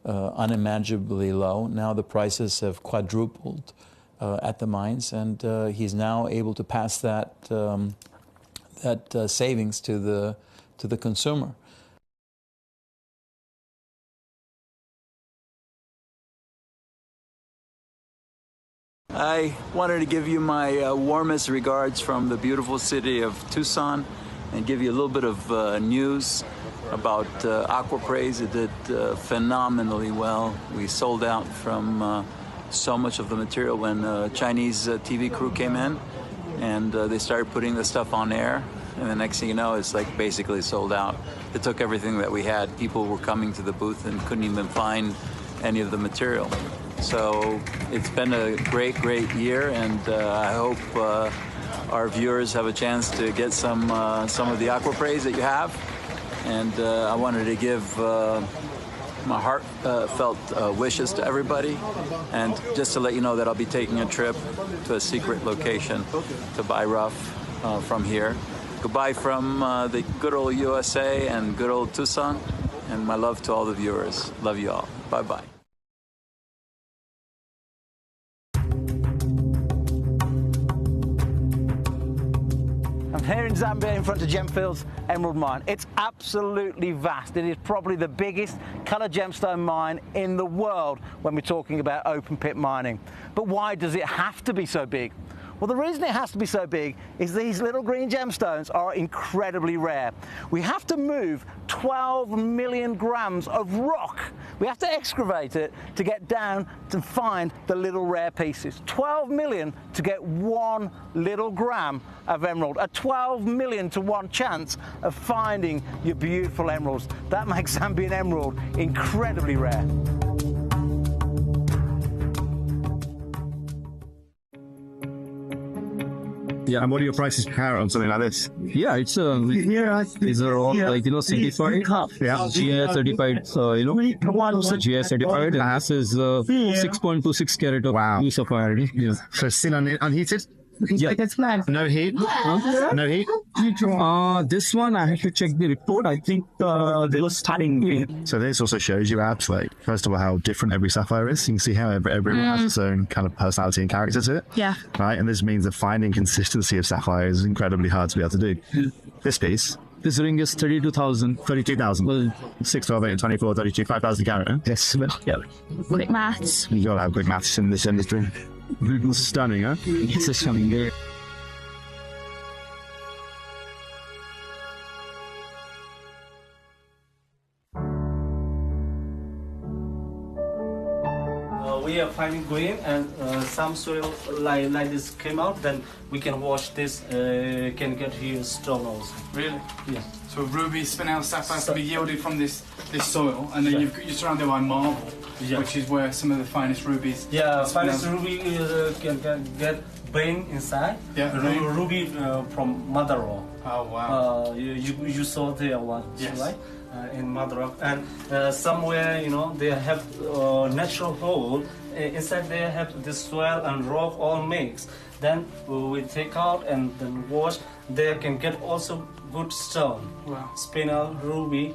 unimaginably low. Now the prices have quadrupled at the mines, and he's now able to pass that savings to the consumer. I wanted to give you my warmest regards from the beautiful city of Tucson and give you a little bit of news about Aquapraise. It did phenomenally well. We sold out from so much of the material when Chinese TV crew came in, and they started putting the stuff on air, and the next thing you know, it's like basically sold out. It took everything that we had. People were coming to the booth and couldn't even find any of the material. So it's been a great year, and I hope our viewers have a chance to get some of the Aquapraise that you have. And I wanted to give my heartfelt wishes to everybody, and just to let you know that I'll be taking a trip to a secret location to buy rough from here. Goodbye from the good old USA and good old Tucson, and my love to all the viewers. Love you all. Bye-bye. I'm here in Zambia in front of Gemfield's Emerald Mine. It's absolutely vast. It is probably the biggest coloured gemstone mine in the world when we're talking about open pit mining. But why does it have to be so big? Well, the reason it has to be so big is these little green gemstones are incredibly rare. We have to move 12 million grams of rock. We have to excavate it to get down to find the little rare pieces. 12 million to get 1 little gram of emerald. A 12 million to 1 chance of finding your beautiful emeralds. That makes Zambian emerald incredibly rare. Yeah, and what are your prices per carat on something like this? Yeah, it's these are all like certified. Yeah, GI certified. GI certified. And this is 6.26 carat of blue sapphire. Yeah. So still unheated? Yeah. No heat? No heat? This one I have to check the report. I think they were starting. So this also shows you abs, like, first of all, how different every sapphire is. You can see how everyone has its own kind of personality and character to it. Yeah. Right, and this means that finding consistency of sapphire is incredibly hard to be able to do. This piece. This ring is 32,000. 32,000. Well, 6, 12, 8, 24, 32, 5,000 carat. Huh? yes. Well, yeah. Quick maths. You gotta have quick maths in this industry. Stunning, huh? It's just coming there. We are finding green, and some soil like this came out. Then we can wash this. Can get here stone also. Really? Yeah. So ruby, spinel, sapphire can be yielded from this soil, and then you're surrounded by marble, which is where some of the finest rubies. Yeah, finest ruby can get brain inside. Yeah, ruby from mother rock. Oh wow. You saw there one, yes. Right? In mother rock, and somewhere they have natural hole inside. They have this soil and rock all mixed. Then we take out and then wash. They can get also good stone. Wow. Spinel, ruby,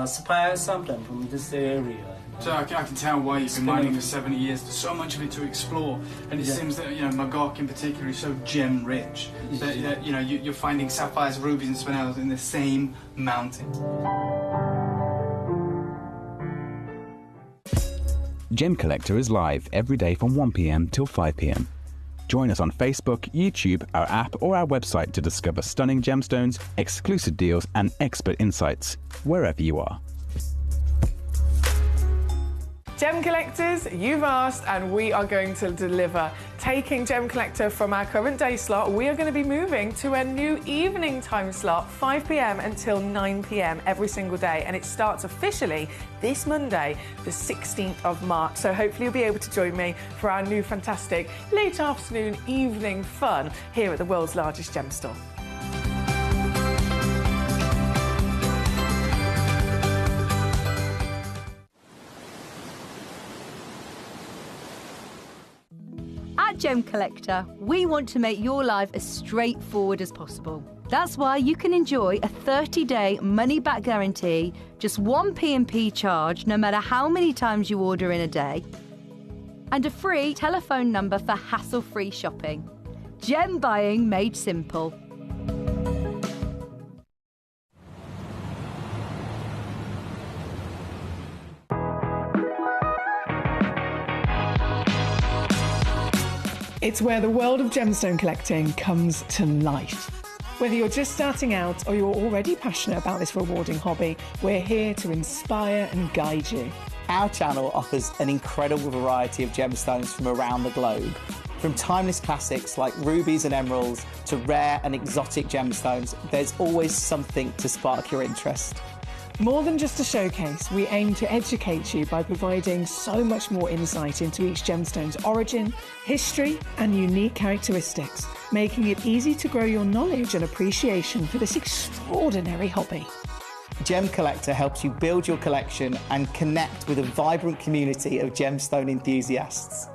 sapphire sometimes from this area. So I can tell why you've been mining for 70 years. There's so much of it to explore, and it seems that Magog in particular is so gem rich that you're finding sapphires, rubies, and spinels in the same mountain. Gemcollector is live every day from 1 p.m. till 5 p.m. Join us on Facebook, YouTube, our app, or our website to discover stunning gemstones, exclusive deals, and expert insights wherever you are. Gem collectors, you've asked and we are going to deliver. Taking Gem Collector from our current day slot, we are going to be moving to a new evening time slot, 5 p.m. until 9 p.m. every single day, and it starts officially this Monday, the 16th of March. So hopefully you'll be able to join me for our new fantastic late afternoon evening fun here at the world's largest gem store. At Gem Collector, we want to make your life as straightforward as possible. That's why you can enjoy a 30-day money-back guarantee, just one P&P charge no matter how many times you order in a day, and a free telephone number for hassle-free shopping. Gem buying made simple. It's where the world of gemstone collecting comes to life. Whether you're just starting out or you're already passionate about this rewarding hobby, we're here to inspire and guide you. Our channel offers an incredible variety of gemstones from around the globe. From timeless classics like rubies and emeralds to rare and exotic gemstones, there's always something to spark your interest. More than just a showcase, we aim to educate you by providing so much more insight into each gemstone's origin, history, and unique characteristics, making it easy to grow your knowledge and appreciation for this extraordinary hobby. Gemcollector helps you build your collection and connect with a vibrant community of gemstone enthusiasts.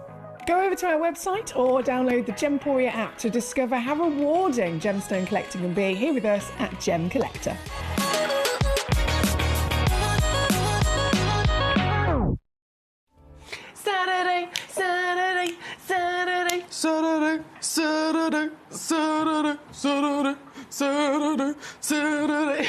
Go over to our website or download the Gemporia app to discover how rewarding gemstone collecting can be here with us at Gemcollector. Saturday, Saturday, Saturday, Saturday, Saturday, Saturday, Saturday, Saturday, Saturday.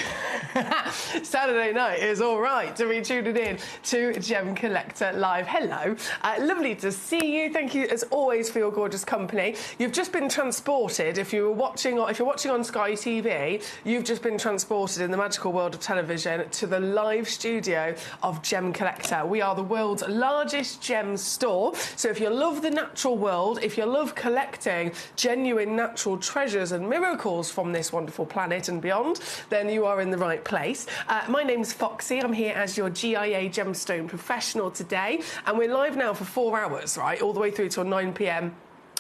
Saturday night is all right to be tuning in to Gemcollector Live. Hello, lovely to see you. Thank you as always for your gorgeous company. You've just been transported. If you're watching on Sky TV, you've just been transported in the magical world of television to the live studio of Gemcollector. We are the world's largest gem store. So if you love the natural world, if you love collecting genuine natural treasures and miracles from this wonderful planet and beyond, then you are in the right place. My name's Foxy. I'm here as your GIA gemstone professional today, and we're live now for 4 hours, right, all the way through till 9 p.m.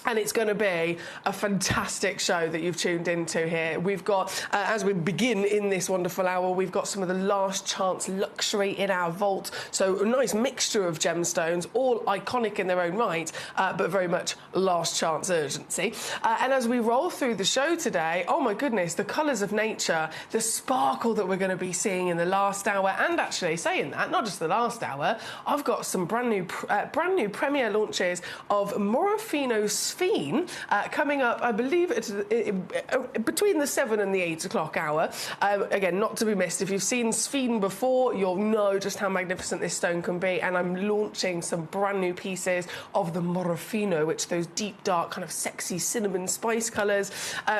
And it's going to be a fantastic show that you've tuned into here. We've got, as we begin in this wonderful hour, we've got some of the last chance luxury in our vault. So a nice mixture of gemstones, all iconic in their own right, but very much last chance urgency. And as we roll through the show today, oh my goodness, the colours of nature, the sparkle that we're going to be seeing in the last hour, and actually saying that, not just the last hour, I've got some brand new premiere launches of Morofino Sphene coming up, I believe, between the 7 and the 8 o'clock hour. Again, not to be missed. If you've seen Sphene before, you'll know just how magnificent this stone can be. And I'm launching some brand new pieces of the Morofino, which are those deep, dark, kind of sexy cinnamon spice colours.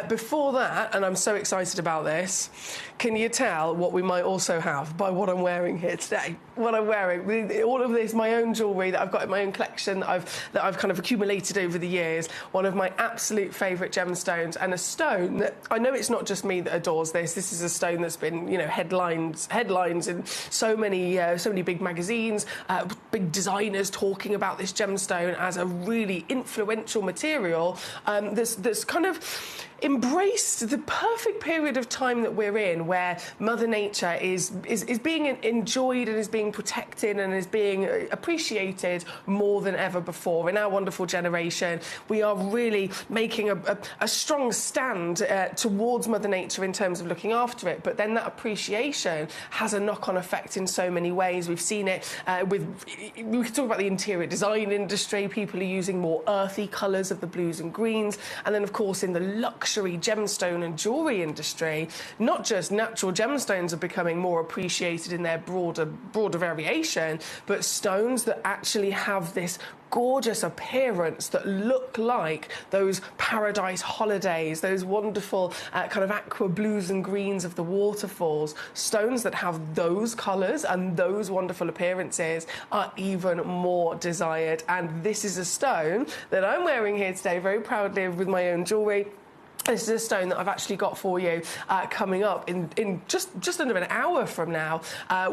Before that, and I'm so excited about this, can you tell what we might also have by what I'm wearing here today? What I'm wearing, all of this, my own jewellery that I've got in my own collection that I've kind of accumulated over the years. One of my absolute favourite gemstones, and a stone that I know it's not just me that adores this. This is a stone that's been, you know, headlines in so many big magazines, big designers talking about this gemstone as a really influential material. That's kind of embraced the perfect period of time that we're in, where Mother Nature is being enjoyed and is being protected and is being appreciated more than ever before. In our wonderful generation, we are really making a strong stand towards Mother Nature in terms of looking after it, but then that appreciation has a knock-on effect in so many ways. We've seen it we can talk about the interior design industry. People are using more earthy colours of the blues and greens, and then of course in the luxury gemstone and jewellery industry, not just natural gemstones are becoming more appreciated in their broader variation, but stones that actually have this gorgeous appearance that look like those paradise holidays, those wonderful kind of aqua blues and greens of the waterfalls. Stones that have those colours and those wonderful appearances are even more desired. And this is a stone that I'm wearing here today very proudly with my own jewellery. This is a stone that I've actually got for you coming up in just under an hour from now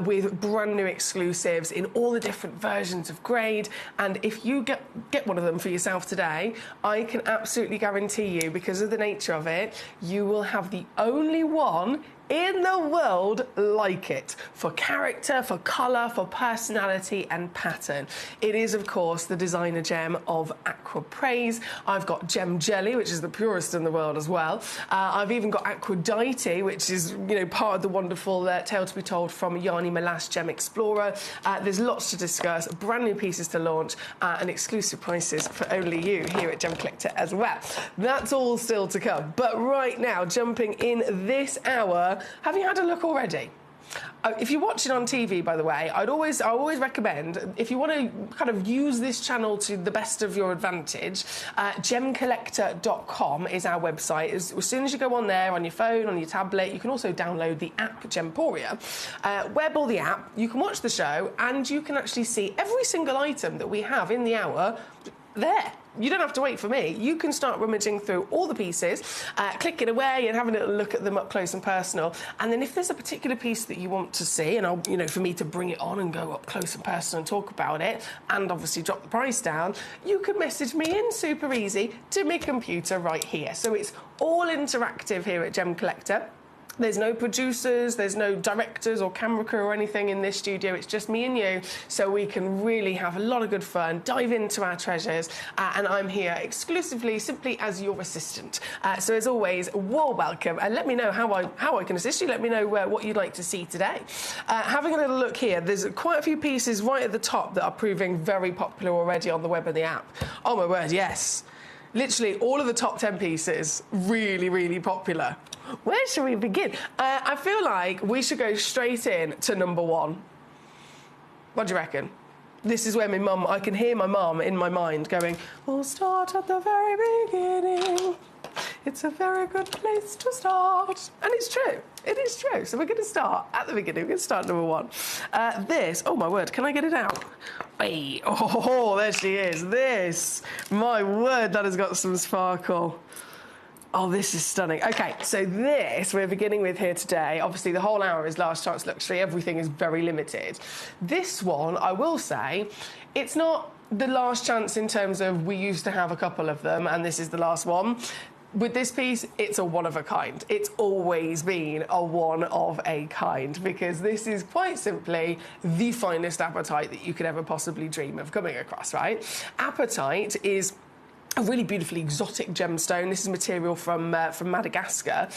with brand new exclusives in all the different versions of grade. And if you get one of them for yourself today, I can absolutely guarantee you, because of the nature of it, you will have the only one in the world like it for character, for colour, for personality and pattern. It is, of course, the designer gem of Aqua Praise. I've got Gem Jelly, which is the purest in the world as well. I've even got Aquadite, which is, you know, part of the wonderful tale to be told from Yanni Malas Gem Explorer. There's lots to discuss, brand new pieces to launch, and exclusive prices for only you here at Gemcollector as well. That's all still to come. But right now, jumping in this hour, have you had a look already? If you watch it on TV, by the way, I always recommend, if you want to kind of use this channel to the best of your advantage, Gemcollector.com is our website. As soon as you go on there, on your phone, on your tablet, you can also download the app Gemporia. Wearable the app, you can watch the show, and you can actually see every single item that we have in the hour there. You don't have to wait for me. You can start rummaging through all the pieces, clicking away and having a little look at them up close and personal. And then if there's a particular piece that you want to see, and you know, for me to bring it on and go up close and personal and talk about it, and obviously drop the price down, you can message me in super easy to my computer right here. So it's all interactive here at Gemcollector. There's no producers, there's no directors or camera crew or anything in this studio. It's just me and you, so we can really have a lot of good fun, dive into our treasures, and I'm here exclusively, simply as your assistant. So as always, warm welcome, and let me know how I can assist you. Let me know what you'd like to see today. Having a little look here, there's quite a few pieces right at the top that are proving very popular already on the web and the app. Oh my word, yes. Literally all of the top 10 pieces, really, really popular. Where should we begin? I feel like we should go straight in to number one. What do you reckon? This is where I can hear my mum in my mind going, we'll start at the very beginning. It's a very good place to start. And it's true. It is true. So we're going to start at the beginning. We're going to start number one. This, oh my word, can I get it out? Hey, oh, there she is. This, my word, that has got some sparkle. Oh, this is stunning. Okay, so this we're beginning with here today. Obviously, the whole hour is last chance luxury. Everything is very limited. This one, I will say, it's not the last chance in terms of we used to have a couple of them, and this is the last one. With this piece, it's a one of a kind. It's always been a one of a kind, because this is quite simply the finest apatite that you could ever possibly dream of coming across, right? Apatite is a really beautifully exotic gemstone. This is material from Madagascar.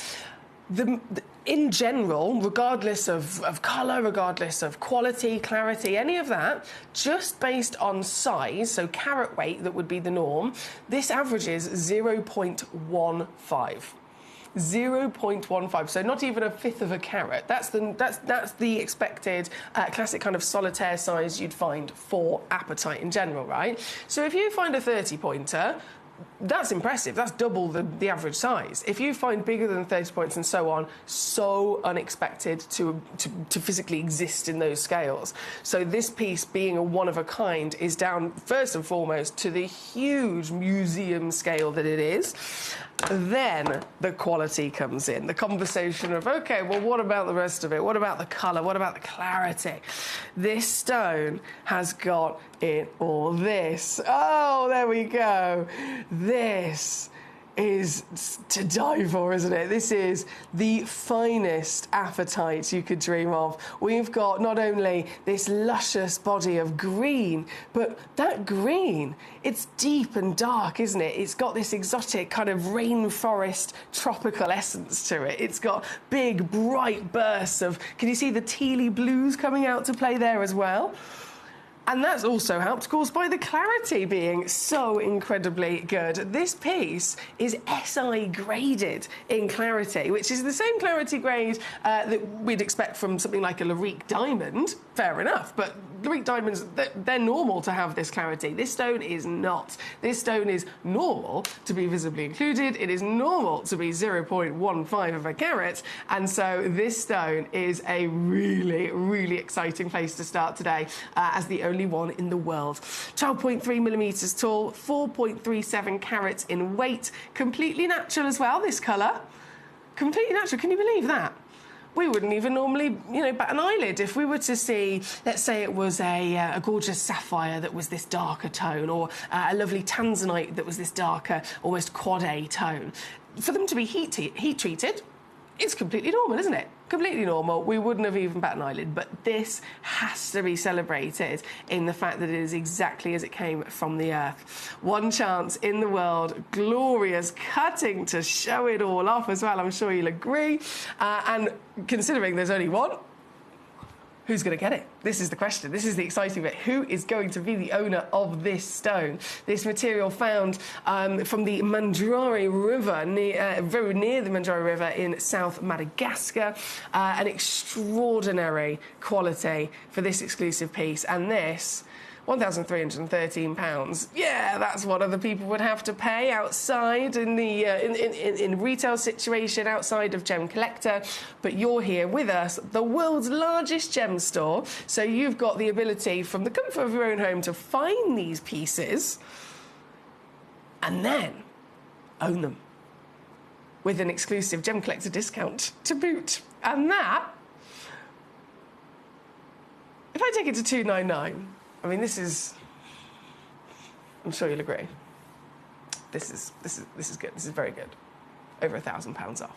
In general, regardless of colour, regardless of quality, clarity, any of that, just based on size, so carat weight, that would be the norm, this averages 0.15. 0.15, so not even a fifth of a carat. That's the expected classic kind of solitaire size you'd find for apatite in general, right? So if you find a 30-pointer, that's impressive. That's double the average size. If you find bigger than 30 points and so on, so unexpected to physically exist in those scales. So this piece, being a one of a kind, is down first and foremost to the huge museum scale that it is. Then the quality comes in. The conversation of, okay, well, what about the rest of it? What about the colour? What about the clarity? This stone has got it all. This. Oh, there we go. This is to die for, isn't it? This is the finest apatite you could dream of. We've got not only this luscious body of green, but that green, it's deep and dark, isn't it? It's got this exotic kind of rainforest tropical essence to it. It's got big, bright bursts of, can you see the tealy blues coming out to play there as well? And that's also helped, of course, by the clarity being so incredibly good. This piece is SI graded in clarity, which is the same clarity grade that we'd expect from something like a Larique diamond. Fair enough, but Larique diamonds, they're normal to have this clarity. This stone is not. This stone is normal to be visibly included. It is normal to be 0.15 of a carat. And so this stone is a really, really exciting place to start today as the only one in the world. 12.3 millimetres tall, 4.37 carats in weight, completely natural as well, this colour. Completely natural, can you believe that? We wouldn't even normally, bat an eyelid if we were to see, let's say it was a gorgeous sapphire that was this darker tone, or a lovely tanzanite that was this darker, almost quad A tone. For them to be heat treated, it's completely normal, isn't it? completely normal. We wouldn't have even bat an eyelid, but this has to be celebrated in the fact that it is exactly as it came from the earth. One chance in the world, glorious cutting to show it all off as well. I'm sure you'll agree. And considering there's only one, who's going to get it? This is the question. This is the exciting bit. Who is going to be the owner of this stone? This material found from the Mandrare River, very near the Mandrare River in South Madagascar. An extraordinary quality for this exclusive piece. And this, £1,313. Yeah, that's what other people would have to pay outside in the in retail situation outside of Gemcollector. But you're here with us, the world's largest gem store. So you've got the ability, from the comfort of your own home, to find these pieces and then own them with an exclusive Gemcollector discount to boot. And that, if I take it to $299. I mean, this is, I'm sure you'll agree, this is good. This is very good. Over £1,000 off.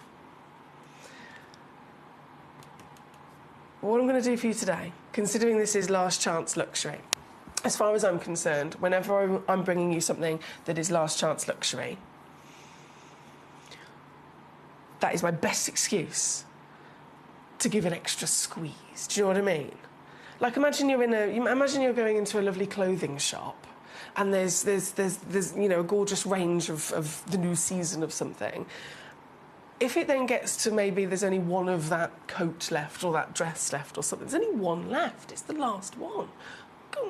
What I'm going to do for you today, considering this is last chance luxury, as far as I'm concerned, whenever I'm bringing you something that is last chance luxury, that is my best excuse to give an extra squeeze. Do you know what I mean? Like, imagine you're going into a lovely clothing shop, and there's you know, a gorgeous range of the new season of something. If it then gets to maybe there's only one of that coat left or that dress left or something, there's only one left. It's the last one.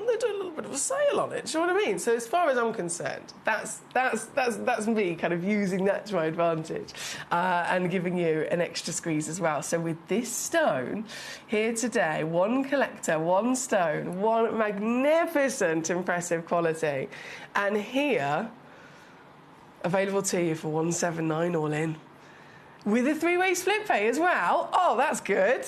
They do a little bit of a sale on it. Do you know what I mean? So as far as I'm concerned, that's me kind of using that to my advantage and giving you an extra squeeze as well. So with this stone here today, one collector, one stone, one magnificent, impressive quality, and here available to you for $179 all in, with a 3-way split pay as well. Oh, that's good.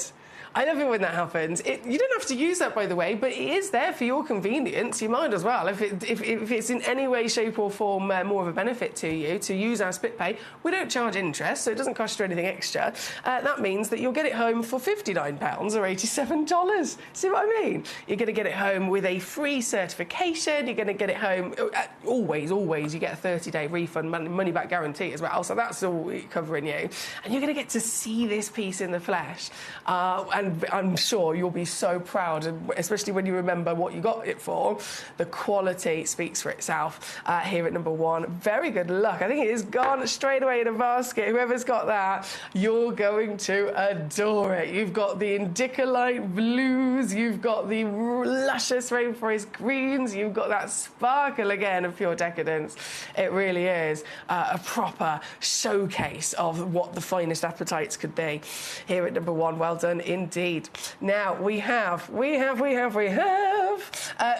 I love it when that happens. You don't have to use that, by the way, but it is there for your convenience. You might as well. If it's in any way, shape or form more of a benefit to you to use our split pay, we don't charge interest, so it doesn't cost you anything extra. That means that you'll get it home for £59 or $87. See what I mean? You're going to get it home with a free certification. You're going to get it home, always, you get a 30-day refund, money-back guarantee as well, so that's all covering you. And you're going to get to see this piece in the flesh. And I'm sure you'll be so proud, especially when you remember what you got it for. The quality speaks for itself here at number one. Very good luck. I think it is gone straight away in a basket. Whoever's got that, you're going to adore it. You've got the Indicolite blues, you've got the luscious rainforest greens, you've got that sparkle again of pure decadence. It really is a proper showcase of what the finest appetites could be here at number one. Well done indeed. Now we have a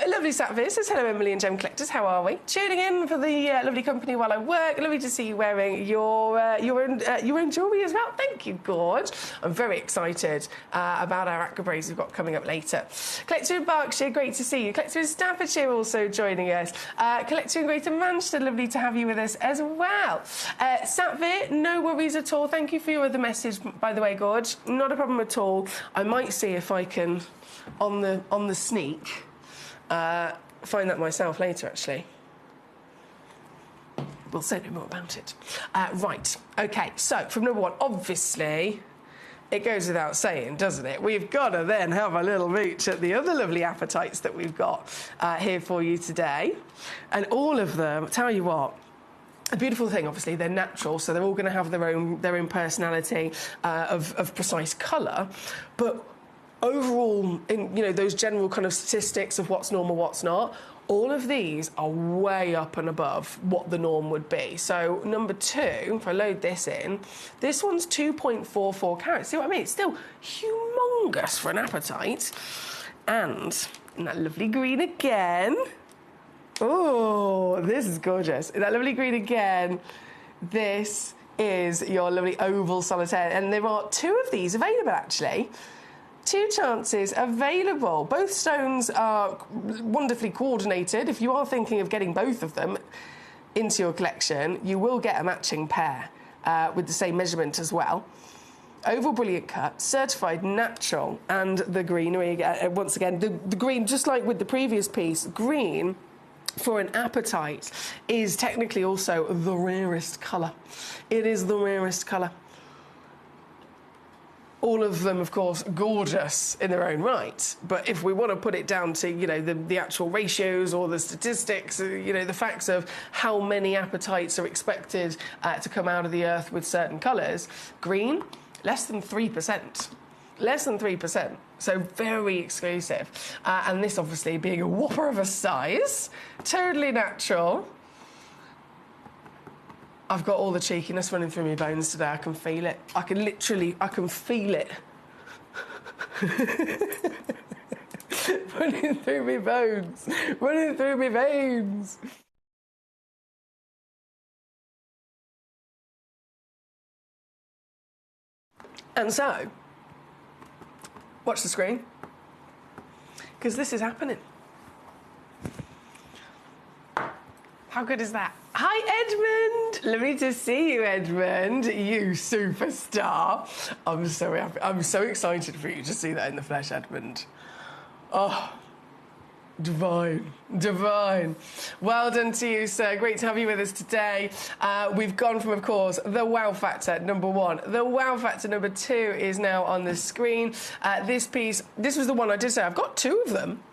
lovely Satvir says, hello Emily and Gem Collectors, how are we? Tuning in for the lovely company while I work. Lovely to see you wearing your own jewellery as well. Thank you, Gorge. I'm very excited about our aquabrays we've got coming up later. Collector in Berkshire, great to see you. Collector in Staffordshire also joining us. Collector in Greater Manchester, lovely to have you with us as well. Satvir, no worries at all. Thank you for your other message, by the way, Gorge. Not a problem at all. I might see if I can, on the sneak, find that myself later, actually. We'll say no more about it. Right, OK, so from number one, obviously, it goes without saying, doesn't it? We've got to then have a little mooch at the other lovely appetites that we've got here for you today. And all of them, tell you what, the beautiful thing, obviously, they're natural, so they're all going to have their own personality of precise colour. But overall, in those general kind of statistics of what's normal, what's not, all of these are way up and above what the norm would be. So number two, if I load this in, this one's 2.44 carats. See what I mean? It's still humongous for an appetite. And in that lovely green again. Oh, this is gorgeous. That lovely green again. This is your lovely oval solitaire. And there are two of these available, actually. Two chances available. Both stones are wonderfully coordinated. If you are thinking of getting both of them into your collection, you will get a matching pair with the same measurement as well. Oval brilliant cut, certified natural, and the greenery, once again, the green, just like with the previous piece, green for an apatite is technically also the rarest colour. It is the rarest colour. All of them, of course, gorgeous in their own right. But if we want to put it down to, you know, the actual ratios or the statistics, you know, the facts of how many apatites are expected to come out of the earth with certain colours, green, less than 3%. Less than 3%. So very exclusive. And this obviously being a whopper of a size, totally natural. I've got all the cheekiness running through my bones today. I can feel it. I can feel it. Running through my bones. Running through my veins. And so, watch the screen, because this is happening. How good is that? Hi, Edmund. Lovely to see you, Edmund. You superstar. I'm so happy. I'm so excited for you to see that in the flesh, Edmund. Oh, divine, divine. Well done to you, sir. Great to have you with us today. We've gone from, of course, the wow factor number 1. The wow factor number 2 is now on the screen. This piece, this was the one I did say. I've got 2 of them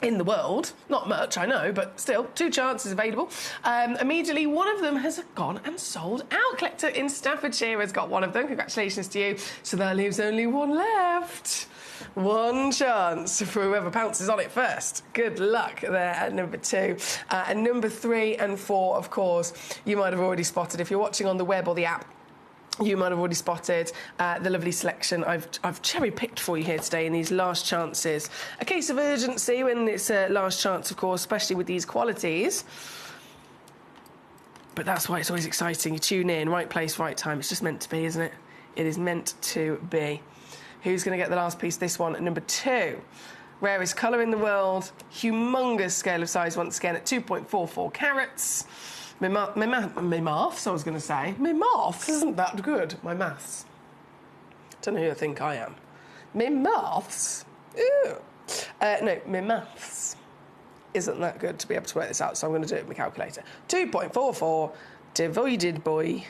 in the world. Not much, I know, but still, 2 chances available. Immediately, one of them has gone and sold out. Collector in Staffordshire has got one of them. Congratulations to you. So that leaves only 1 left. 1 chance for whoever pounces on it first. Good luck there at number 2. And number 3 and 4, of course, you might have already spotted. If you're watching on the web or the app, you might have already spotted the lovely selection I've cherry-picked for you here today in these last chances. A case of urgency when it's a last chance, of course, especially with these qualities. But that's why it's always exciting. You tune in, right place, right time. It's just meant to be, isn't it? It is meant to be. Who's going to get the last piece? This one at number 2. Rarest colour in the world. Humongous scale of size, once again, at 2.44 carats. My maths, I was going to say. My maths isn't that good. My maths. Don't know who I think I am. My maths? Ew. No, my maths isn't that good to be able to work this out, so I'm going to do it with my calculator. 2.44 divided by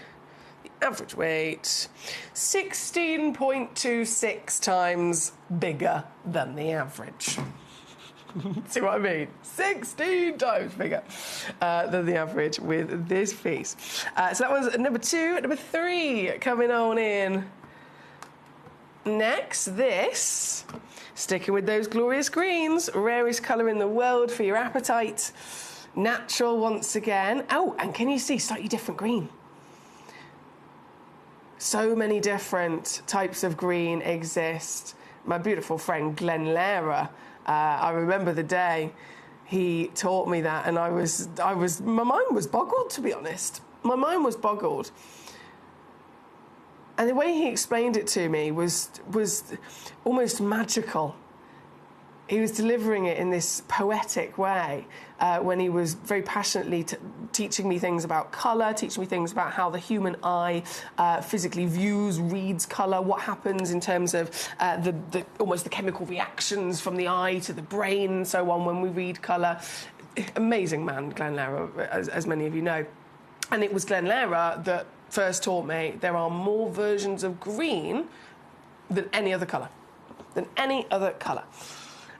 the average weight, 16.26 times bigger than the average. See what I mean? 16 times bigger than the average with this piece. So that was number 2. Number 3 coming on in next. This, sticking with those glorious greens, rarest colour in the world for your appetite. Natural once again. Oh, and can you see slightly different green? So many different types of green exist. My beautiful friend Glenn Lara, I remember the day he taught me that, and my mind was boggled, to be honest. My mind was boggled. And the way he explained it to me was almost magical. He was delivering it in this poetic way when he was very passionately teaching me things about colour, teaching me things about how the human eye physically views, reads colour, what happens in terms of almost the chemical reactions from the eye to the brain and so on when we read colour. Amazing man, Glenn Lara, as many of you know. And it was Glenn Lara that first taught me there are more versions of green than any other colour.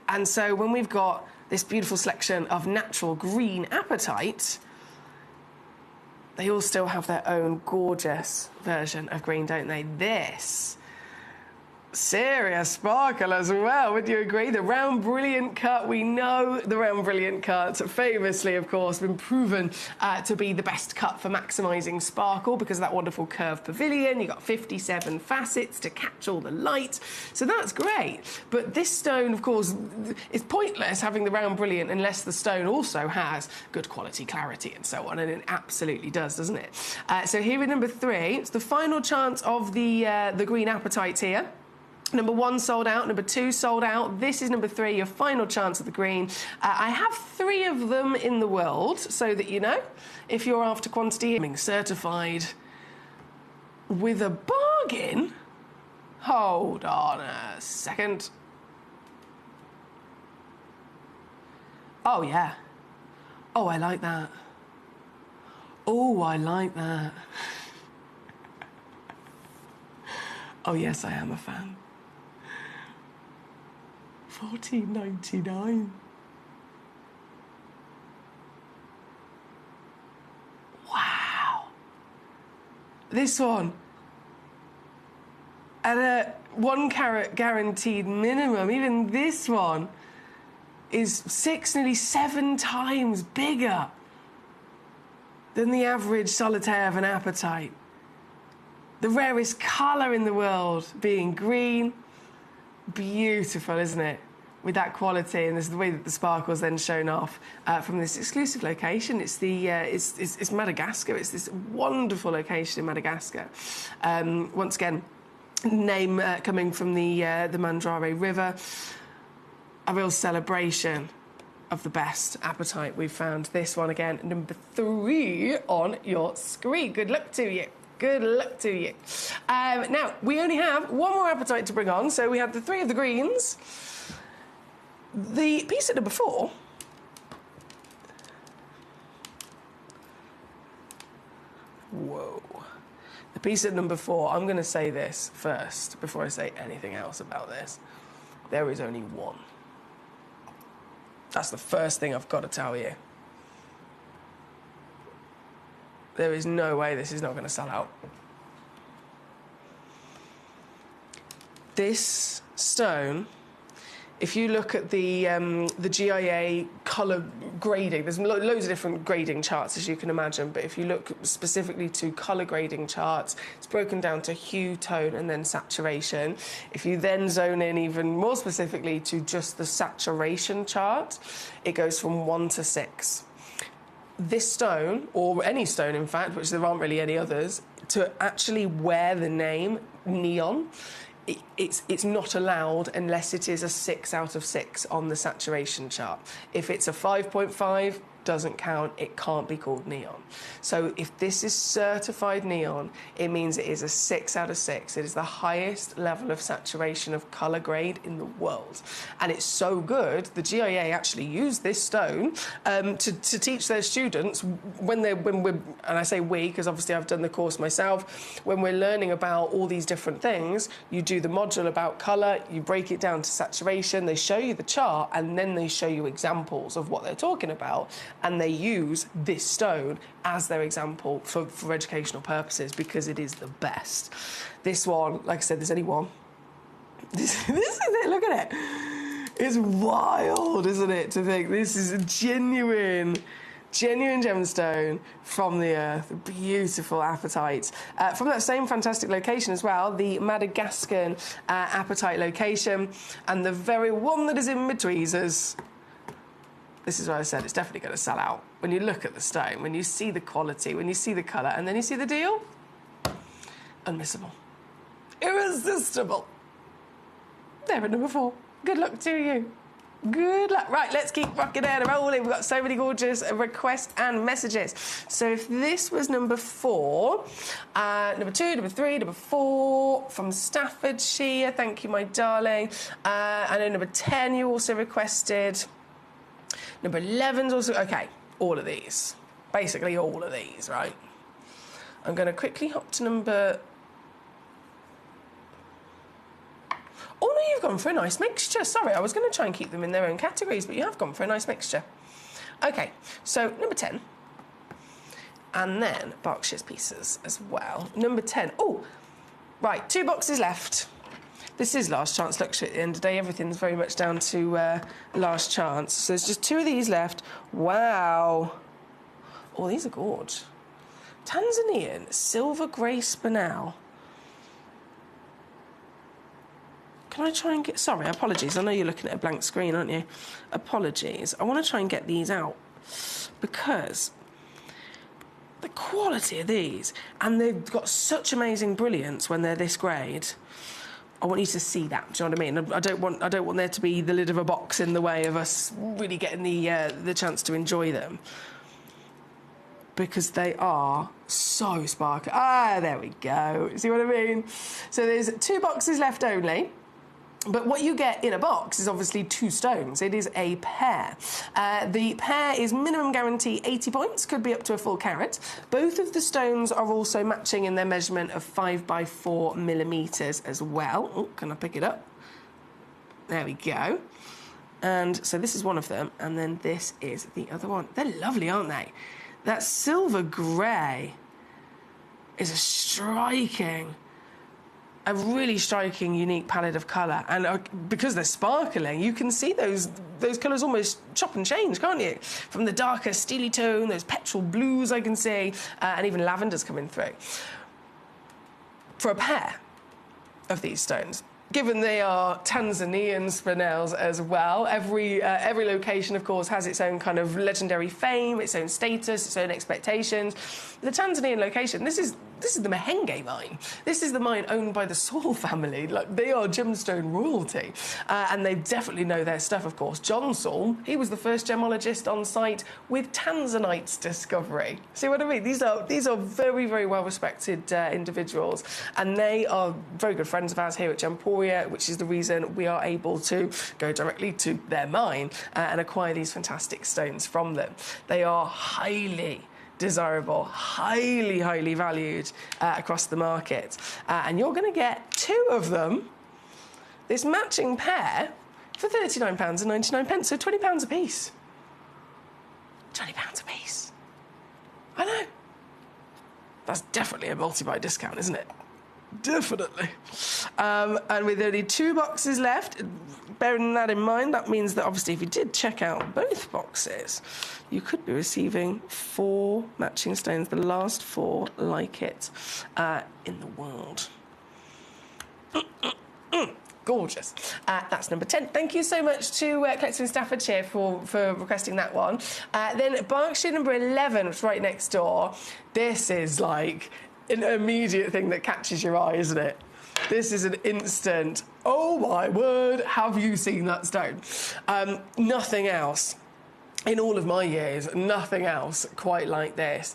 And so when we've got this beautiful selection of natural green apatite, they all still have their own gorgeous version of green, don't they? This serious sparkle as well, would you agree? The round brilliant cut, we know the round brilliant cut, famously, of course, been proven to be the best cut for maximising sparkle because of that wonderful curved pavilion. You've got 57 facets to catch all the light, so that's great. But this stone, of course, is pointless having the round brilliant unless the stone also has good quality clarity and so on, and it absolutely does, doesn't it? So here with number 3, it's the final chance of the green apatite here. Number 1 sold out, number 2 sold out. This is number 3, your final chance of the green. I have 3 of them in the world, so that you know, if you're after quantity, certified with a bargain Hold on a second. Oh, yeah. Oh, I like that. Oh, I like that. Oh, yes, I am a fan. $14.99. Wow. This one, at a 1 carat guaranteed minimum, even this one is 6, nearly 7 times bigger than the average solitaire of an apatite. The rarest colour in the world being green. Beautiful, isn't it? With that quality, and this is the way that the sparkle's then shown off from this exclusive location. It's it's Madagascar. It's this wonderful location in Madagascar. Once again, name coming from the Mandrare River. A real celebration of the best apatite we've found. This one again, number 3 on your screen. Good luck to you. Good luck to you. Now, we only have one more apatite to bring on, so we have the 3 of the greens. The piece at number 4... Whoa. The piece at number 4, I'm going to say this first, before I say anything else about this. There is only one. That's the first thing I've got to tell you. There is no way this is not going to sell out. This stone, if you look at the GIA colour grading, there's loads of different grading charts, as you can imagine, but if you look specifically to colour grading charts, it's broken down to hue, tone, and then saturation. If you then zone in even more specifically to just the saturation chart, it goes from 1 to 6. This stone, or any stone in fact, which there aren't really any others, to actually wear the name neon, it's not allowed unless it is a 6 out of 6 on the saturation chart. If it's a 5.5, doesn't count, it can't be called neon. So if this is certified neon, it means it is a 6 out of 6. It is the highest level of saturation of colour grade in the world. And it's so good, the GIA actually used this stone to teach their students when we're, and I say we, because obviously I've done the course myself, when we're learning about all these different things, you do the module about colour, you break it down to saturation, they show you the chart, and then they show you examples of what they're talking about. And they use this stone as their example for educational purposes because it is the best. This one, like I said, there's only one. This is it, look at it. It's wild, isn't it, to think this is a genuine gemstone from the earth. Beautiful apatite. From that same fantastic location as well, the Madagascar apatite location, and the very one that is in my tweezers. This is what I said, it's definitely going to sell out. When you look at the stone, when you see the quality, when you see the colour, and then you see the deal, unmissable. Irresistible. There at number 4. Good luck to you. Good luck. Right, let's keep rocking and rolling. We've got so many gorgeous requests and messages. So if this was number 4, number 2, number 3, number 4 from Staffordshire, thank you, my darling. I know number 10 you also requested. Number 11's also... OK, all of these. Basically all of these, right? I'm going to quickly hop to number... Oh, no, you've gone for a nice mixture. Sorry, I was going to try and keep them in their own categories, but you have gone for a nice mixture. OK, so number 10. And then Berkshire's pieces as well. Number 10. Oh, right, 2 boxes left. This is last chance luxury at the end of the day. Everything's very much down to last chance. So there's just 2 of these left. Wow. Oh, these are gorgeous. Tanzanian silver grey spinel. Can I try and get... Sorry, apologies. I know you're looking at a blank screen, aren't you? Apologies. I want to try and get these out because the quality of these, and they've got such amazing brilliance when they're this grade. I want you to see that. Do you know what I mean? I don't want there to be the lid of a box in the way of us really getting the chance to enjoy them. because they are so sparkly. Ah, there we go. See what I mean? So there's 2 boxes left only. But what you get in a box is obviously 2 stones. It is a pair. The pair is minimum guarantee 80 points, could be up to a full carat. Both of the stones are also matching in their measurement of 5 by 4 millimetres as well. Oh, can I pick it up? There we go. And so this is one of them, and then this is the other one. They're lovely, aren't they? That silver grey is a really striking, unique palette of colour. And because they're sparkling, you can see those colours almost chop and change, can't you? From the darker steely tone, those petrol blues I can see, and even lavender's coming through. For a pair of these stones, given they are Tanzanian spinels as well, every location, of course, has its own kind of legendary fame, its own status, its own expectations. The Tanzanian location, this is the Mahenge mine. This is the mine owned by the Saul family. Like, they are gemstone royalty. And they definitely know their stuff, of course. John Saul, he was the first gemologist on site with Tanzanite's discovery. See what I mean? These are very, very well-respected individuals. And they are very good friends of ours here at Gemporia, which is the reason we are able to go directly to their mine and acquire these fantastic stones from them. They are highly desirable, highly, highly valued across the market. And you're going to get 2 of them, this matching pair, for £39.99, so £20 a piece. £20 a piece. I know. That's definitely a multi-buy discount, isn't it? Definitely. And with only 2 boxes left, bearing that in mind, that means that obviously if you did check out both boxes, you could be receiving 4 matching stones, the last 4 like it in the world. Gorgeous. That's number 10. Thank you so much to Collector in Staffordshire for requesting that one. Then Berkshire number 11, which is right next door. This is like an immediate thing that catches your eye, isn't it? This is an instant, oh my word, have you seen that stone? Nothing else. In all of my years, nothing else quite like this.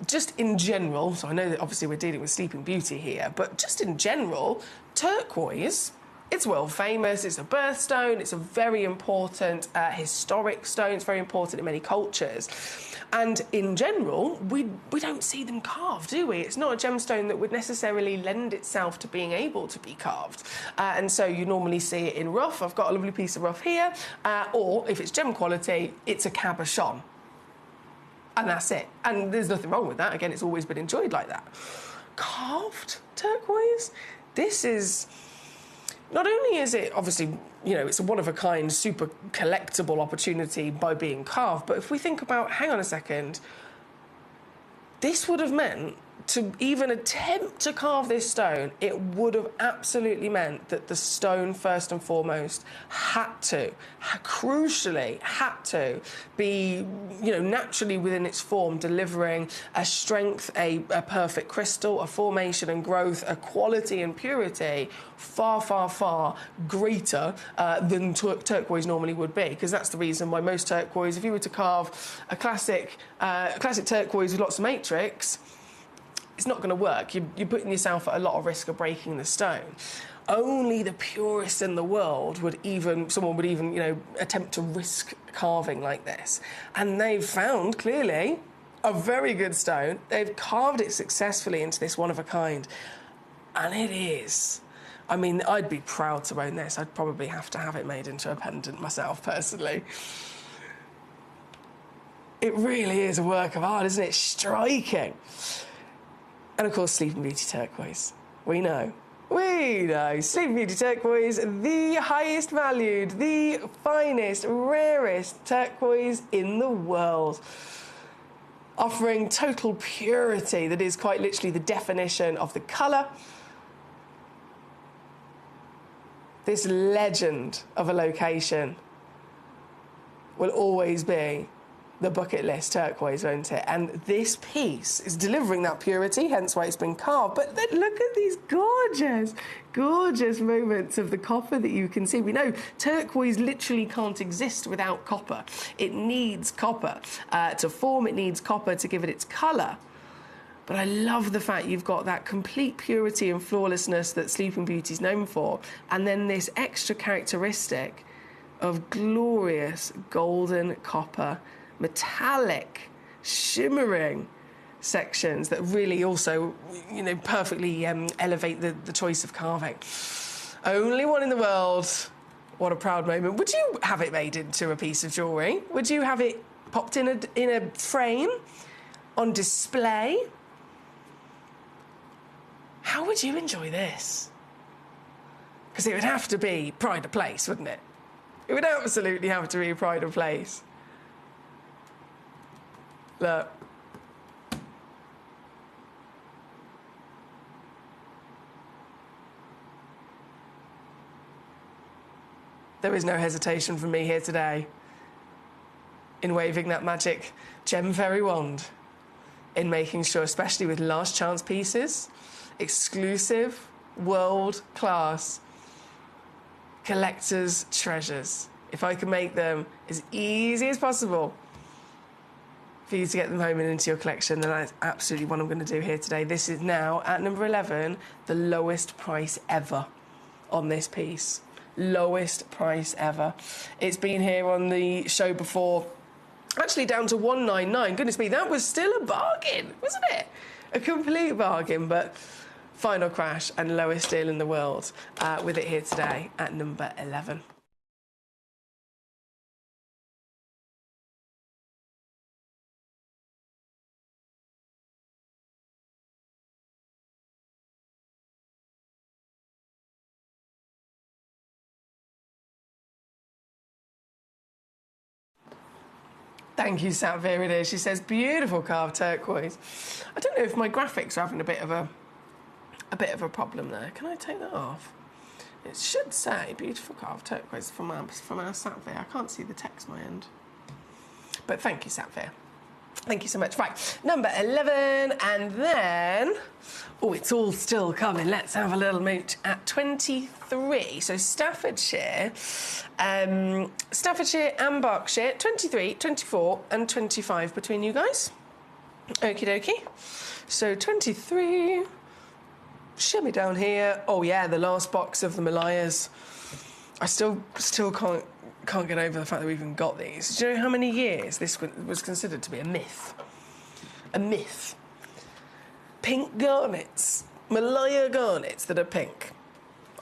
Just in general, so I know that obviously we're dealing with Sleeping Beauty here, but just in general, turquoise, it's world famous, it's a birthstone, it's a very important historic stone, it's very important in many cultures. And in general, we don't see them carved, do we? It's not a gemstone that would necessarily lend itself to being able to be carved. And so you normally see it in rough. I've got a lovely piece of rough here. Or if it's gem quality, it's a cabochon. And that's it. And there's nothing wrong with that. Again, it's always been enjoyed like that. Carved turquoise? This is... Not only is it, obviously, you know, it's a one-of-a-kind, super collectible opportunity by being carved, but if we think about, hang on a second, this would have meant, to even attempt to carve this stone, it would have absolutely meant that the stone, first and foremost, crucially had to be, you know, naturally within its form, delivering a strength, a perfect crystal, a formation and growth, a quality and purity far, far, far greater than turquoise normally would be, because that's the reason why most turquoise, if you were to carve a classic turquoise with lots of matrix, it's not going to work. You're putting yourself at a lot of risk of breaking the stone. Only the purest in the world someone would even, you know, attempt to risk carving like this. And they've found, clearly, a very good stone. They've carved it successfully into this one-of-a-kind. And it is. I mean, I'd be proud to own this. I'd probably have to have it made into a pendant myself, personally. It really is a work of art, isn't it? Striking. And, of course, Sleeping Beauty turquoise. We know. Sleeping Beauty turquoise, the highest valued, the finest, rarest turquoise in the world. Offering total purity that is quite literally the definition of the colour. This legend of a location will always be the bucket list turquoise, won't it? And this piece is delivering that purity, hence why it's been carved. But then look at these gorgeous, gorgeous moments of the copper that you can see. We know turquoise literally can't exist without copper. It needs copper to form, it needs copper to give it its colour. But I love the fact you've got that complete purity and flawlessness that Sleeping Beauty's known for, and then this extra characteristic of glorious golden copper, metallic, shimmering sections that really also, you know, perfectly elevate the choice of carving. Only one in the world. What a proud moment. Would you have it made into a piece of jewellery? Would you have it popped in a frame, on display? How would you enjoy this? Because it would have to be pride of place, wouldn't it? It would absolutely have to be pride of place. Look. There is no hesitation from me here today in waving that magic gem fairy wand, in making sure, especially with last chance pieces, exclusive, world-class collector's treasures, if I can make them as easy as possible for you to get them home and into your collection, then that's absolutely what I'm going to do here today. This is now, at number 11, the lowest price ever on this piece. Lowest price ever. It's been here on the show before, actually down to $199. Goodness me, that was still a bargain, wasn't it? A complete bargain, but final crash and lowest deal in the world with it here today at number 11. Thank you, Satvir. She says, beautiful carved turquoise. I don't know if my graphics are having a bit of a problem there. Can I take that off? It should say beautiful carved turquoise from our Satvir. I can't see the text on my end. But thank you, Satvir. Thank you so much. Right, number 11, and then... Oh, it's all still coming. Let's have a little mooch at 23. So Staffordshire and Berkshire, 23, 24 and 25 between you guys. Okie dokie. So 23, shimmy down here. Oh, yeah, the last box of the Malayas. I still can't get over the fact that we even got these. Do you know how many years this was considered to be a myth? A myth. Pink garnets. Malaya garnets that are pink.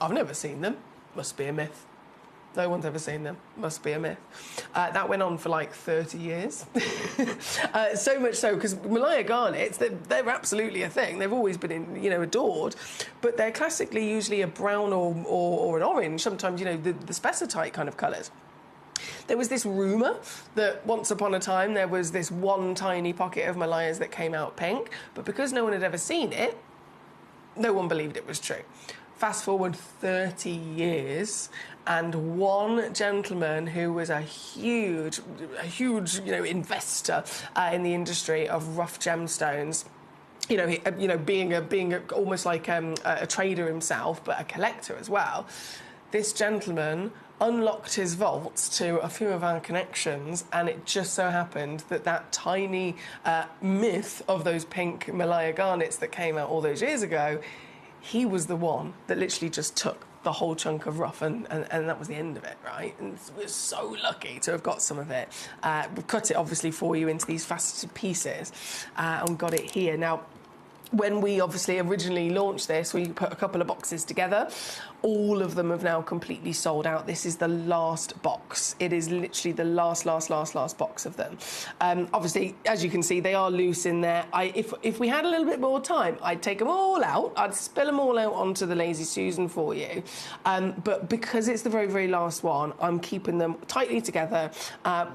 I've never seen them. Must be a myth. No one's ever seen them. Must be a myth. That went on for like 30 years. So much so, because Malaya garnets, they're absolutely a thing. They've always been, adored. But they're classically usually a brown or an orange, sometimes, the spessartite kind of colours. There was this rumour that once upon a time there was this one tiny pocket of Malayas that came out pink, but because no one had ever seen it, no one believed it was true. Fast forward 30 years, and one gentleman who was a huge, investor in the industry of rough gemstones, being almost like a trader himself, but a collector as well. This gentleman unlocked his vaults to a few of our connections, and it just so happened that tiny myth of those pink Malaya garnets that came out all those years ago, he was the one that literally just took the whole chunk of rough, and that was the end of it, right? And we're so lucky to have got some of it. We've cut it, obviously, for you into these faceted pieces, and got it here. Now, when we obviously originally launched this, we put a couple of boxes together. All of them have now completely sold out. This is the last box. It is literally the last box of them. Obviously, as you can see, they are loose in there. If we had a little bit more time, I'd take them all out. I'd spill them all out onto the Lazy Susan for you. But because it's the very, very last one, I'm keeping them tightly together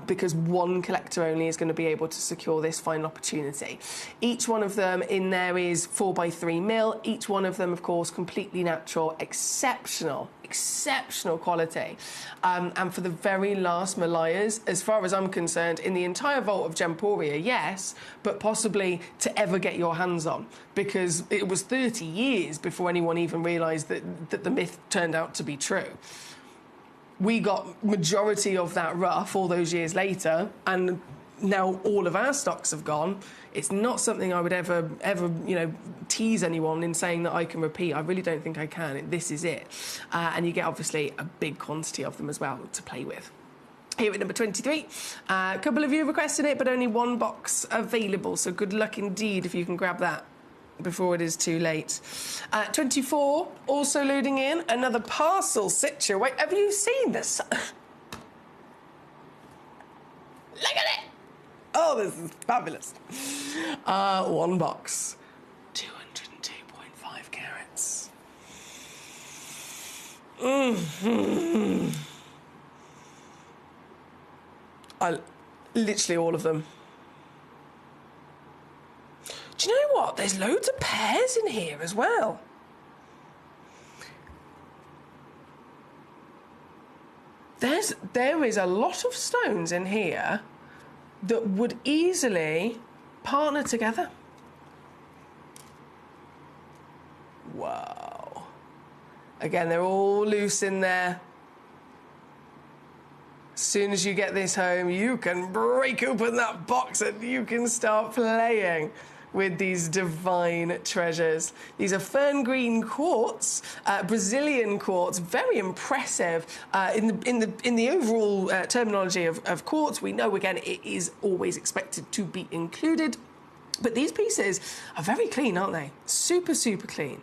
because one collector only is going to be able to secure this final opportunity. Each one of them in there is 4x3 mil. Each one of them, of course, completely natural, exceptional exceptional quality. And for the very last Malayas, as far as I'm concerned, in the entire vault of Gemporia, yes, but possibly to ever get your hands on, because it was 30 years before anyone even realised that the myth turned out to be true. We got majority of that rough all those years later, and now all of our stocks have gone. It's not something I would ever, tease anyone in saying that I can repeat. I really don't think I can. This is it. And you get, obviously, a big quantity of them as well to play with. Here at number 23, a couple of you requested it, but only one box available, so good luck indeed if you can grab that before it is too late. 24, also loading in, another parcel situate. Have you seen this? Look at it! Oh, this is fabulous. One box, 202.5 carats. Literally all of them. Do you know what? There's loads of pairs in here as well. There is a lot of stones in here that would easily partner together. Wow. Again, they're all loose in there. As soon as you get this home, you can break open that box and you can start playing with these divine treasures. These are fern green quartz, Brazilian quartz, very impressive. In the overall terminology of quartz, we know, again, it is always expected to be included. But these pieces are very clean, aren't they? Super, super clean.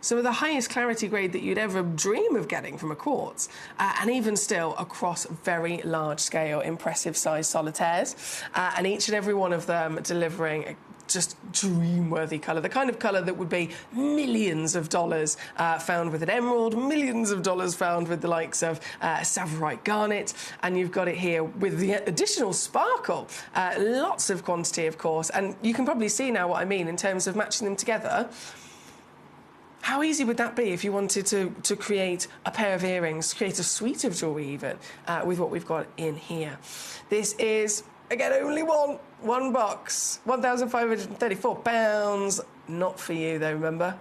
Some of the highest clarity grade that you'd ever dream of getting from a quartz, and even still across very large scale, impressive size solitaires, and each and every one of them delivering a just dream-worthy colour, the kind of colour that would be millions of dollars found with an emerald, millions of dollars found with the likes of Savorite garnet, and you've got it here with the additional sparkle. Lots of quantity, of course, and you can probably see now what I mean in terms of matching them together. How easy would that be if you wanted to create a pair of earrings, create a suite of jewellery even, with what we've got in here? This is, again, only one box, £1,534. Not for you, though, remember?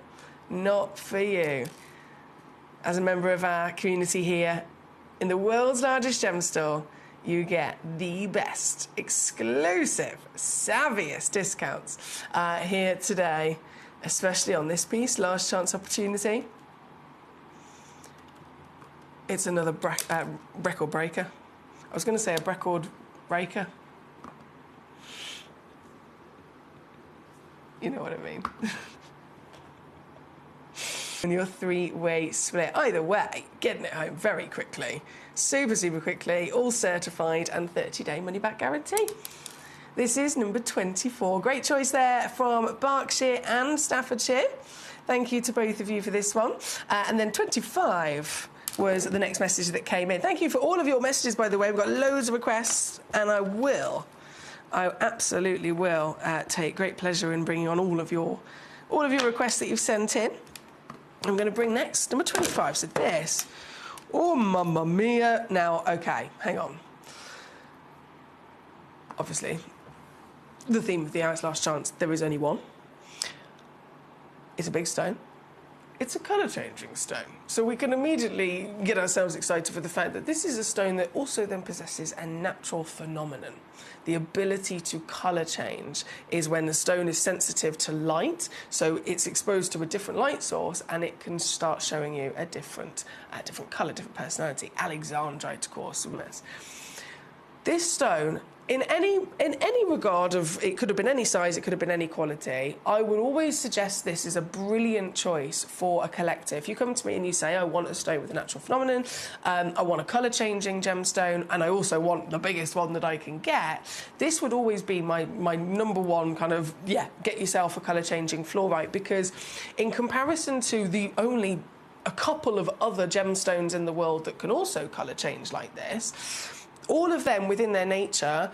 Not for you. As a member of our community here in the world's largest gem store, you get the best, exclusive, savviest discounts here today, especially on this piece, last chance opportunity. It's another record breaker. I was going to say a record breaker. You know what I mean. And your three-way split. Either way, getting it home very quickly, super, super quickly, all certified and 30-day money-back guarantee. This is number 24. Great choice there from Berkshire and Staffordshire. Thank you to both of you for this one. And then 25 was the next message that came in. Thank you for all of your messages, by the way. We've got loads of requests, and I absolutely will take great pleasure in bringing on all of your requests that you've sent in. I'm going to bring next number 25. So this, oh mamma mia! Now, okay, hang on. Obviously, the theme of the hour's last chance. There is only one. It's a big stone. It's a colour-changing stone. So we can immediately get ourselves excited for the fact that this is a stone that also then possesses a natural phenomenon. The ability to colour change is when the stone is sensitive to light, so it's exposed to a different light source and it can start showing you a different colour, different personality. Alexandrite, of course, this stone, in any regard of, it could have been any size, it could have been any quality, I would always suggest this is a brilliant choice for a collector. If you come to me and you say, I want a stone with a natural phenomenon, I want a colour-changing gemstone, and I also want the biggest one that I can get, this would always be my number one kind of, get yourself a colour-changing fluorite, because in comparison to the only a couple of other gemstones in the world that can also colour change like this, all of them within their nature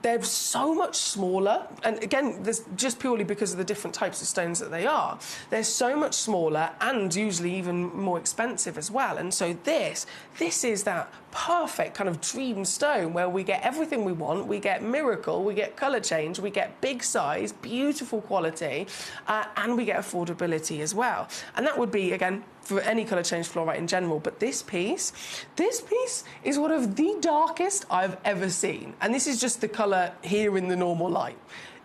they're so much smaller, and again, this just purely because of the different types of stones that they are. They're so much smaller and usually even more expensive as well. And so this is that perfect kind of dream stone where we get everything we want. We get miracle, we get colour change, we get big size, beautiful quality, and we get affordability as well. And that would be, again, for any colour change fluorite in general, but this piece is one of the darkest I've ever seen. And this is just the colour here in the normal light.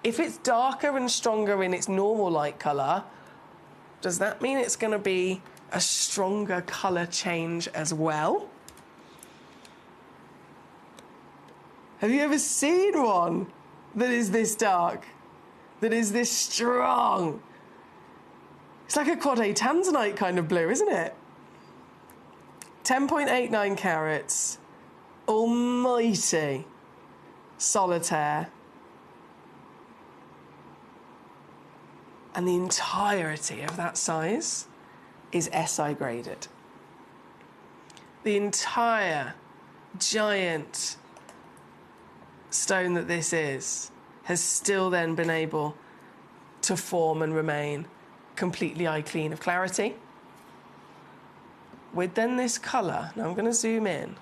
If it's darker and stronger in its normal light colour, does that mean it's going to be a stronger colour change as well? Have you ever seen one that is this dark, that is this strong? It's like a quad A tanzanite kind of blue, isn't it? 10.89 carats, almighty solitaire. And the entirety of that size is SI graded. The entire giant stone that this is has still then been able to form and remain completely eye clean of clarity. With then this colour, now I'm going to zoom in,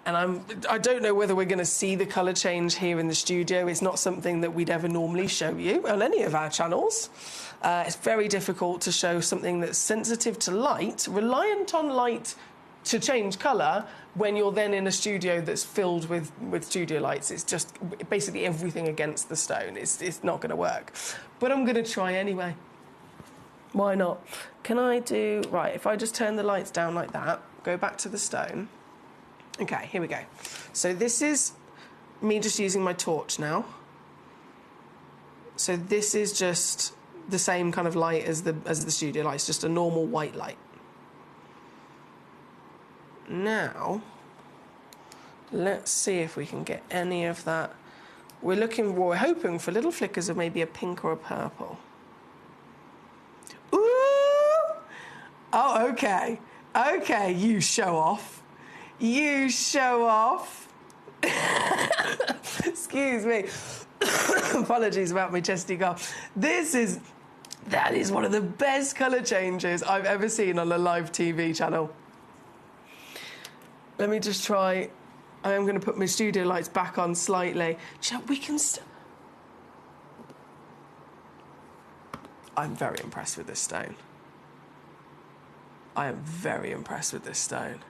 and I don't know whether we're going to see the colour change here in the studio. It's not something that we'd ever normally show you on any of our channels. It's very difficult to show something that's sensitive to light, reliant on light to change colour, when you're then in a studio that's filled with studio lights. It's just basically everything against the stone. It's not going to work. But I'm going to try anyway. Why not? Can I do... Right, if I just turn the lights down like that, go back to the stone. Okay, here we go. So this is me just using my torch now. So this is just the same kind of light as the studio lights, just a normal white light. Now, let's see if we can get any of that. We're hoping for little flickers of maybe a pink or a purple. Ooh! Oh, okay. Okay, you show off. You show off. Excuse me. Apologies about my chesty cough. That is one of the best colour changes I've ever seen on a live TV channel. Let me just try. I am going to put my studio lights back on slightly. We can I'm very impressed with this stone. I am very impressed with this stone.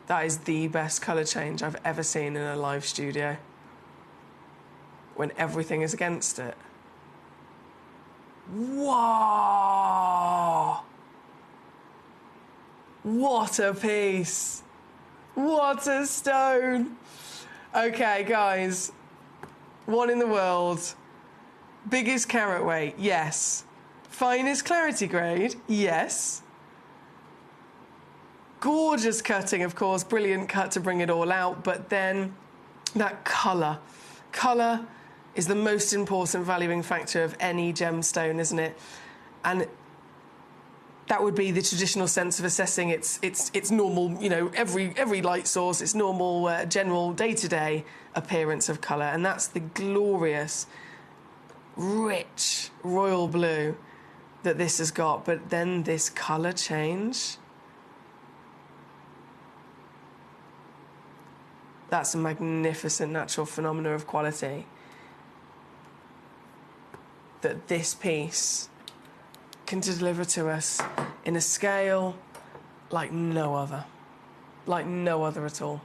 That is the best colour change I've ever seen in a live studio. When everything is against it. Whoa! What a piece! What a stone! Okay, guys. One in the world. Biggest carat weight? Yes. Finest clarity grade? Yes. Gorgeous cutting, of course. Brilliant cut to bring it all out. But then that colour. Colour is the most important valuing factor of any gemstone, isn't it? And that would be the traditional sense of assessing its normal, you know, every light source, its normal general day-to-day appearance of colour, and that's the glorious, rich royal blue that this has got. But then this colour change, that's a magnificent natural phenomena of quality that this piece can deliver to us in a scale like no other at all.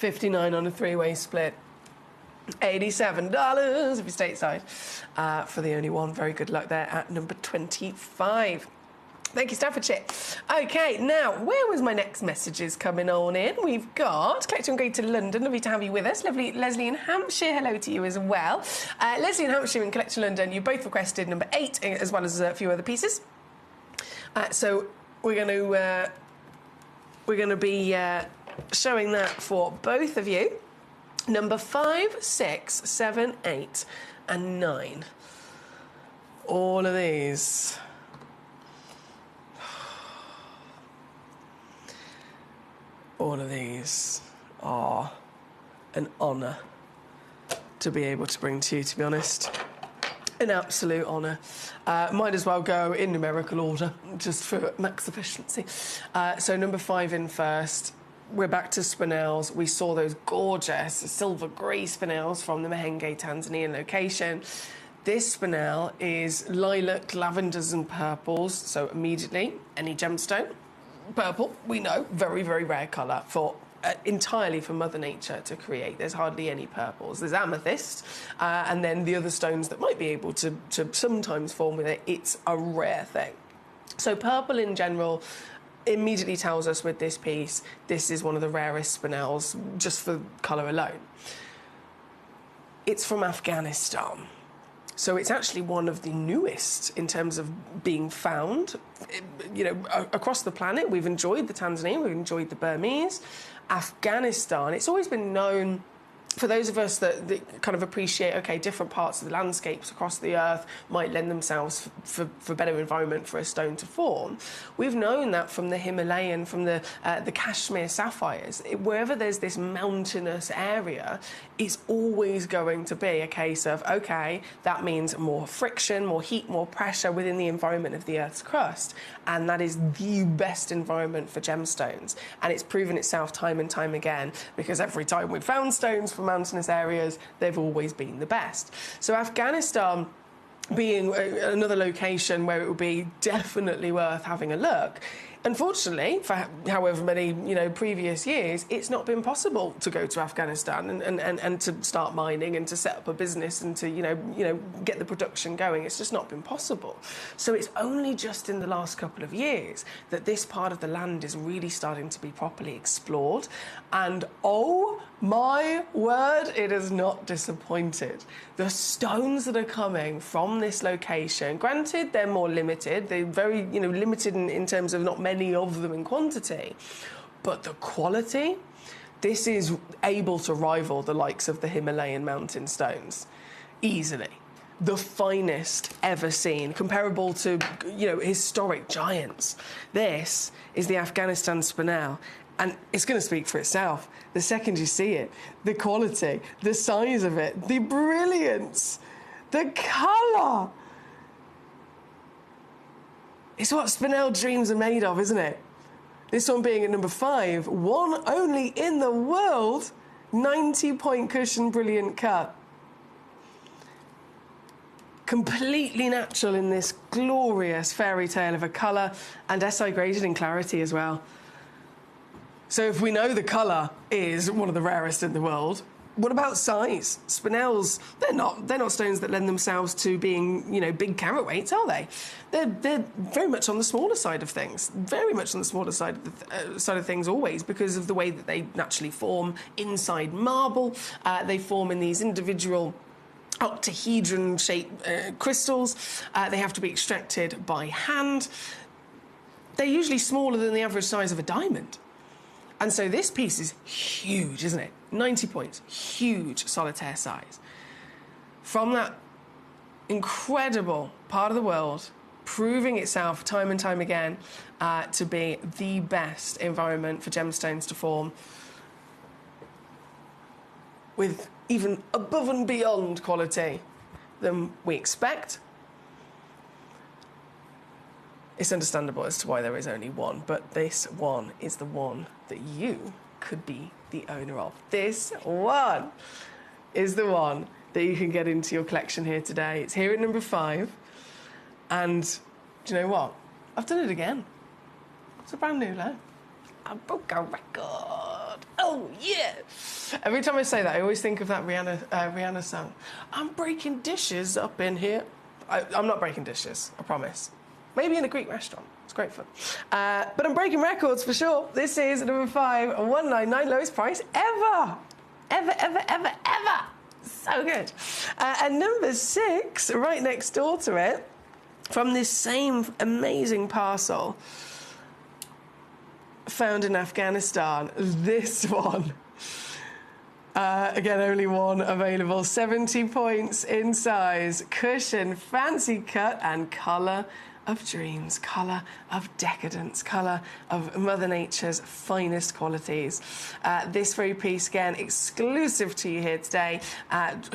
$59 on a three-way split. $87 if you're stateside for the only one. Very good luck there at number 25. Thank you, Staffordshire. OK, now, where was my next messages coming on in? We've got Collector in Greater London. Lovely to have you with us. Lovely Leslie in Hampshire. Hello to you as well. Leslie in Hampshire and Collector London, you both requested number 8, as well as a few other pieces. So we're going to be showing that for both of you. Number 5, 6, 7, 8, and 9. All of these. All of these are an honour to be able to bring to you, to be honest. An absolute honour. Might as well go in numerical order, just for max efficiency. So number 5 in first. We're back to spinels. We saw those gorgeous silver grey spinels from the Mahenge, Tanzanian location. This spinel is lilac, lavenders and purples, so immediately any gemstone. Purple, we know, very, very rare colour for entirely for Mother Nature to create. There's hardly any purples. There's amethyst, and then the other stones that might be able to sometimes form with it. It's a rare thing. So purple in general immediately tells us with this piece, this is one of the rarest spinels just for colour alone. It's from Afghanistan. So it's actually one of the newest in terms of being found, you know, across the planet. We've enjoyed the Tanzanian, we've enjoyed the Burmese. Afghanistan, it's always been known, for those of us that kind of appreciate, OK, different parts of the landscapes across the earth might lend themselves for better environment for a stone to form. We've known that from the Himalayan, from the Kashmir sapphires. Wherever there's this mountainous area, it's always going to be a case of, OK, that means more friction, more heat, more pressure within the environment of the Earth's crust. And that is the best environment for gemstones. And it's proven itself time and time again, because every time we've found stones from mountainous areas, they've always been the best. So Afghanistan being another location where it would be definitely worth having a look. Unfortunately, for however many, you know, previous years, it's not been possible to go to Afghanistan and to start mining and to set up a business and to, you know, get the production going. It's just not been possible. So it's only just in the last couple of years that this part of the land is really starting to be properly explored. And oh my word, it has not disappointed. The stones that are coming from this location, granted, they're more limited. They're very, you know, limited in terms of not many of them in quantity, but the quality, this is able to rival the likes of the Himalayan mountain stones easily. The finest ever seen, comparable to, you know, historic giants. This is the Afghanistan spinel, and it's going to speak for itself. The second you see it, the quality, the size of it, the brilliance, the colour. It's what spinel dreams are made of, isn't it? This one being at number 5, one only in the world, 90-point cushion, brilliant cut. Completely natural in this glorious fairy tale of a colour, and SI graded in clarity as well. So if we know the colour is one of the rarest in the world, what about size? Spinels, they're not stones that lend themselves to being, you know, big carat weights, are they? They're very much on the smaller side of things. Very much on the smaller side of things always, because of the way that they naturally form inside marble. They form in these individual octahedron-shaped crystals. They have to be extracted by hand. They're usually smaller than the average size of a diamond. And so this piece is huge, isn't it? 90 points, huge solitaire size. From that incredible part of the world, proving itself time and time again to be the best environment for gemstones to form, with even above and beyond quality than we expect. It's understandable as to why there is only one, but this one is the one that you could be the owner of. This one is the one that you can get into your collection here today. It's here at number 5. And do you know what? I've done it again. It's a brand new low. A Boca record. Oh, yeah. Every time I say that, I always think of that Rihanna song. I'm breaking dishes up in here. I'm not breaking dishes, I promise. Maybe in a Greek restaurant. It's great fun. But I'm breaking records for sure. This is number 5, 199, lowest price ever. Ever. So good. And number 6, right next door to it, from this same amazing parcel, found in Afghanistan, this one. Again, only one available. 70 points in size, cushion, fancy cut, and colour of dreams, colour of decadence, colour of Mother Nature's finest qualities. This very piece, again, exclusive to you here today.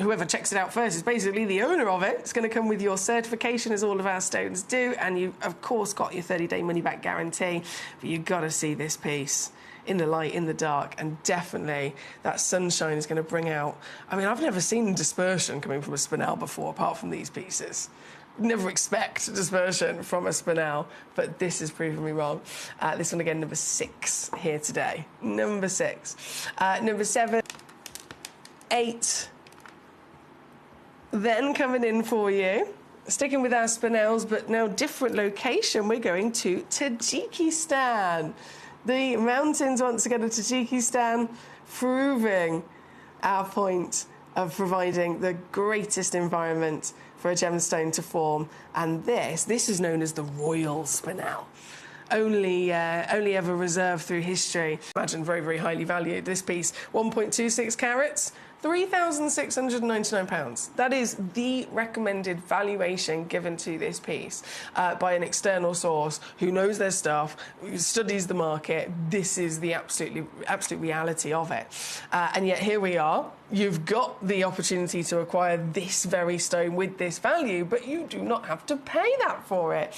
Whoever checks it out first is basically the owner of it. It's going to come with your certification, as all of our stones do, and you've, of course, got your 30-day money-back guarantee. But you've got to see this piece in the light, in the dark, and definitely that sunshine is going to bring out... I mean, I've never seen dispersion coming from a spinel before, apart from these pieces. Never expect dispersion from a spinel, but this has proven me wrong. This one, again, number 6 here today. Number 6. Number 7, 8. Then coming in for you, sticking with our spinels, but now different location, we're going to Tajikistan. The mountains, once again, of Tajikistan, proving our point of providing the greatest environment for a gemstone to form. And this is known as the royal spinel. Only ever reserved through history. Imagine, very, very highly valued. This piece, 1.26 carats, £3,699. That is the recommended valuation given to this piece by an external source who knows their stuff, who studies the market. This is the absolute reality of it. And yet here we are. You've got the opportunity to acquire this very stone with this value, but you do not have to pay that for it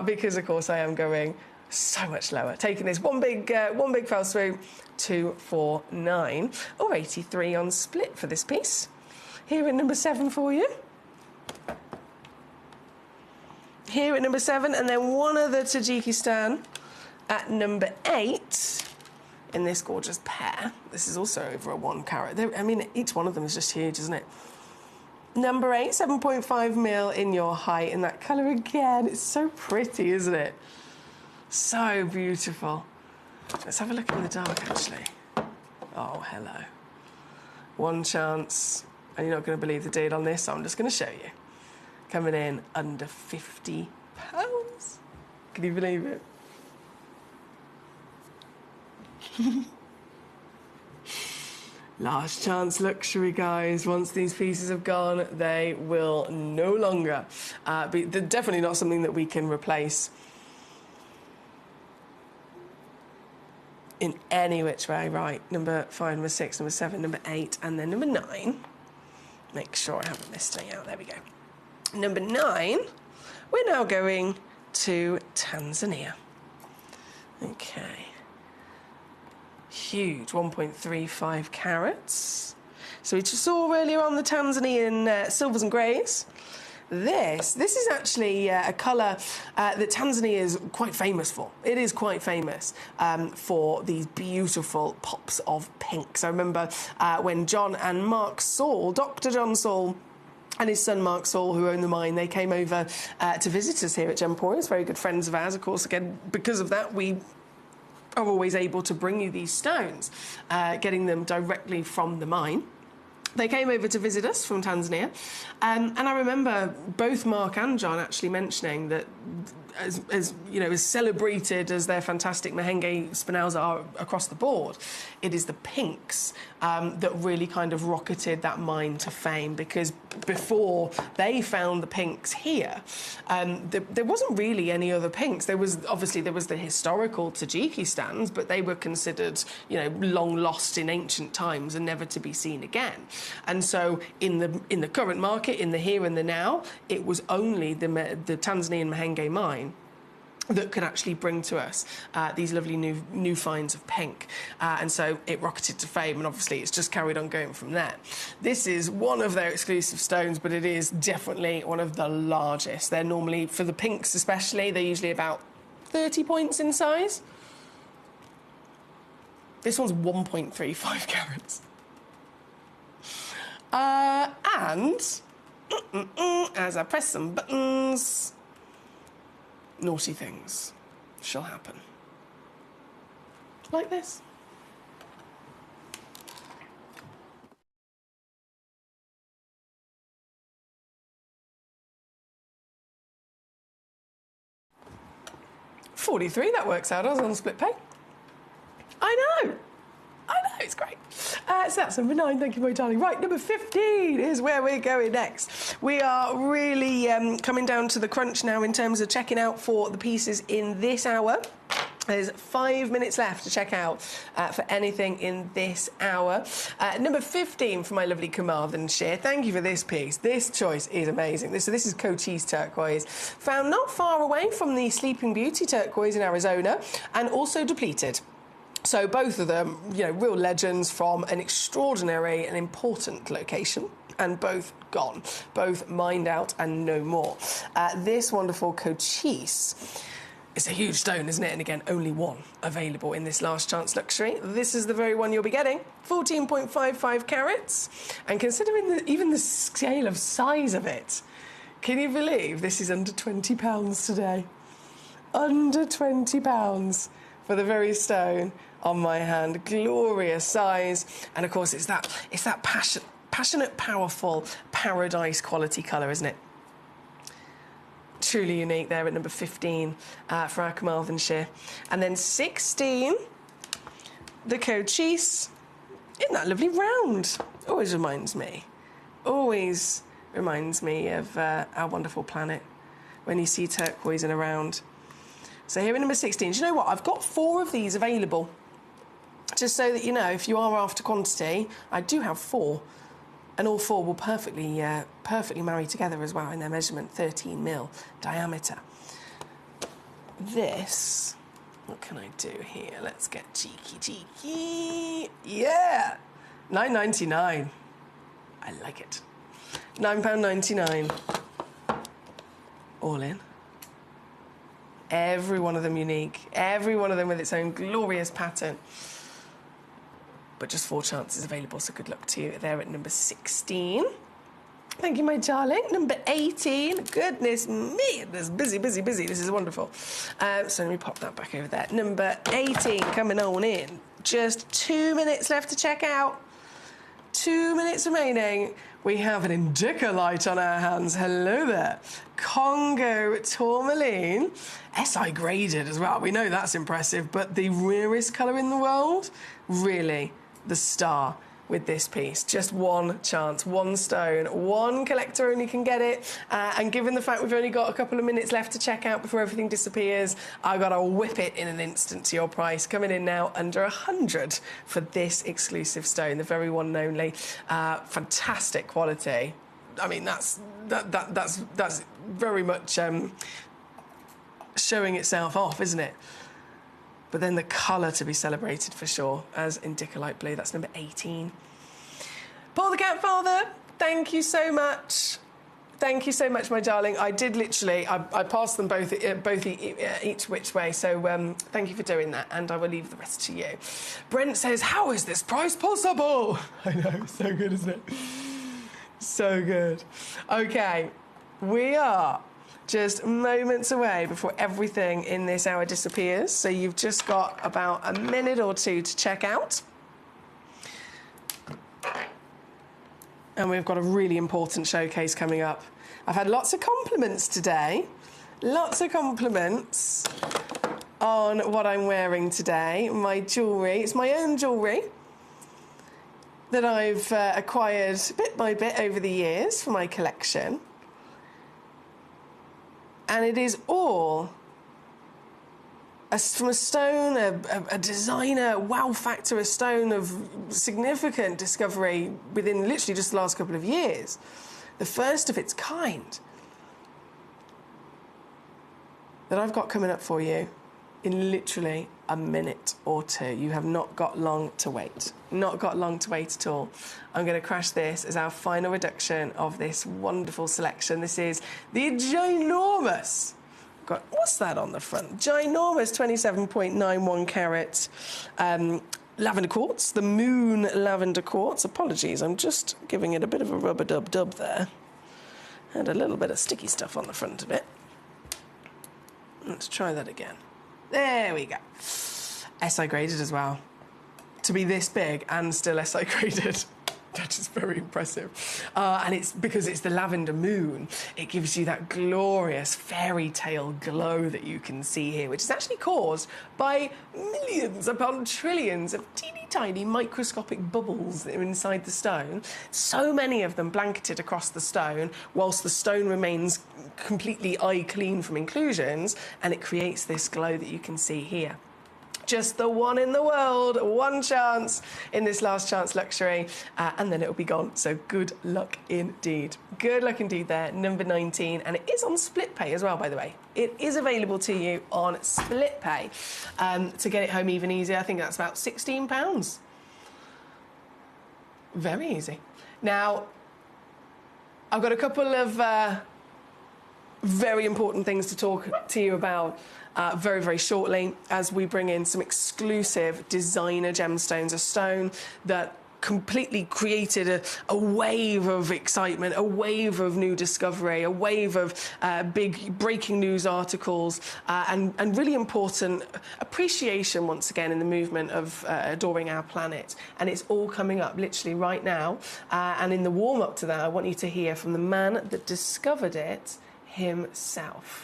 because, of course, I am going so much lower. Taking this one big fell swoop, 249 or 83 on split for this piece. Here at number 7 for you. Here at number 7, and then one other Tajikistan at number 8 in this gorgeous pair. This is also over a 1 carat. I mean, each one of them is just huge, isn't it? Number 8, 7.5 mil in your height, in that colour again. It's so pretty, isn't it? So beautiful. Let's have a look in the dark, actually. Oh, hello. One chance, and you're not going to believe the deal on this, so I'm just going to show you. Coming in under £50. Can you believe it? Last chance luxury, guys. Once these pieces have gone, they will no longer be... They're definitely not something that we can replace in any which way. Right, number 5, number 6, number 7, number 8, and then number 9. Make sure I haven't missed any out. There we go. Number 9, we're now going to Tanzania. Okay. Huge, 1.35 carats. So we just saw earlier on the Tanzanian silvers and greys. This is actually a colour that Tanzania is quite famous for. It is quite famous for these beautiful pops of pinks. I remember when John and Mark Saul, Dr. John Saul, and his son Mark Saul, who own the mine, they came over to visit us here at Gemporius, very good friends of ours. Of course, again, because of that, we are always able to bring you these stones, getting them directly from the mine. They came over to visit us from Tanzania, and I remember both Mark and John actually mentioning that, as you know, as celebrated as their fantastic Mahenge spinels are across the board, it is the pinks that really kind of rocketed that mine to fame, because before they found the pinks here, there wasn't really any other pinks. There was the historical Tajikistans, but they were considered, you know, long lost in ancient times and never to be seen again. And so in the current market, in the here and the now, it was only the Tanzanian Mahenge mine that could actually bring to us these lovely new finds of pink. And so it rocketed to fame, and obviously it's just carried on going from there. This is one of their exclusive stones, but it is definitely one of the largest. They're normally, for the pinks especially, they're usually about 30 points in size. This one's 1.35 carats. And as I press some buttons, naughty things shall happen. Like this. $43, that works out. I was on split pay. I know, it's great. So that's number 9, thank you, my darling. Right, number 15 is where we're going next. We are really coming down to the crunch now in terms of checking out for the pieces in this hour. There's 5 minutes left to check out for anything in this hour. Number 15 for my lovely Carmarthenshire. Thank you for this piece. This choice is amazing. This is Cochise turquoise, found not far away from the Sleeping Beauty turquoise in Arizona, and also depleted. So both of them, you know, real legends from an extraordinary and important location, and both gone, both mined out and no more. This wonderful Cochise, it's a huge stone, isn't it? And again, only one available in this last chance luxury. This is the very one you'll be getting, 14.55 carats. And considering even the scale of size of it, can you believe this is under £20 today? Under £20 for the very stone on my hand. Glorious size. And of course, it's that passionate, powerful, paradise quality colour, isn't it? Truly unique there at number 15 for our Carmarthenshire. And then 16, the Cochise in that lovely round. Always reminds me of our wonderful planet when you see turquoise in a round. So here at number 16, do you know what? I've got 4 of these available. Just so that you know, if you are after quantity, I do have 4. And all 4 will perfectly marry together as well in their measurement, 13mm diameter. This, what can I do here? Let's get cheeky. Yeah! £9.99. I like it. £9.99. All in. Every one of them unique. Every one of them with its own glorious pattern. But just 4 chances available, so good luck to you there at number 16. Thank you, my darling. Number 18. Goodness me, this busy. This is wonderful. So let me pop that back over there. Number 18 coming on in. Just 2 minutes left to check out. 2 minutes remaining. We have an Indica light on our hands. Hello there. Congo tourmaline. SI graded as well. We know that's impressive, but the rarest colour in the world? Really? The star with this piece. Just 1 chance, 1 stone, 1 collector only can get it. And given the fact we've only got a couple of minutes left to check out before everything disappears, I've got to whip it in an instant to your price. Coming in now under 100 for this exclusive stone, the very one and only. Fantastic quality. I mean, that's very much showing itself off, isn't it? But then the colour to be celebrated for sure as Indica Light Blue. That's number 18. Paul the Cat Father, thank you so much. Thank you so much, my darling. I did literally, I passed them both each which way, so thank you for doing that, and I will leave the rest to you. Brent says, how is this price possible? I know, so good, isn't it? So good. Okay, we are just moments away before everything in this hour disappears. So you've just got about a minute or 2 to check out. And we've got a really important showcase coming up. I've had lots of compliments today. Lots of compliments on what I'm wearing today. My jewellery. It's my own jewellery that I've acquired bit by bit over the years for my collection. And it is all from a stone, a designer wow factor, a stone of significant discovery within literally just the last couple of years. The first of its kind that I've got coming up for you in literally a minute or 2. You have not got long to wait. Not got long to wait at all. I'm going to crash this as our final reduction of this wonderful selection. This is the ginormous, what's that on the front? Ginormous 27.91 carat lavender quartz, the Moon lavender quartz. Apologies, I'm just giving it a bit of a rub-a-dub-dub there. And a little bit of sticky stuff on the front of it. Let's try that again. There we go. SI graded as well. To be this big and still SI graded. That is very impressive. And it's because it's the lavender moon, it gives you that glorious fairy tale glow that you can see here, which is actually caused by millions upon trillions of teeny tiny microscopic bubbles that are inside the stone. So many of them blanketed across the stone, whilst the stone remains completely eye clean from inclusions, and it creates this glow that you can see here. Just the one in the world, one chance in this last chance luxury, and then it'll be gone. So good luck indeed. Good luck indeed there, number 19. And it is on split pay as well, by the way. It is available to you on split pay. To get it home even easier, I think that's about £16. Very easy. Now, I've got a couple of very important things to talk to you about very, very shortly as we bring in some exclusive designer gemstones, a stone that completely created a wave of excitement, a wave of new discovery, a wave of big breaking news articles, and really important appreciation once again in the movement of adoring our planet. And it's all coming up literally right now. And in the warm-up to that, I want you to hear from the man that discovered it himself.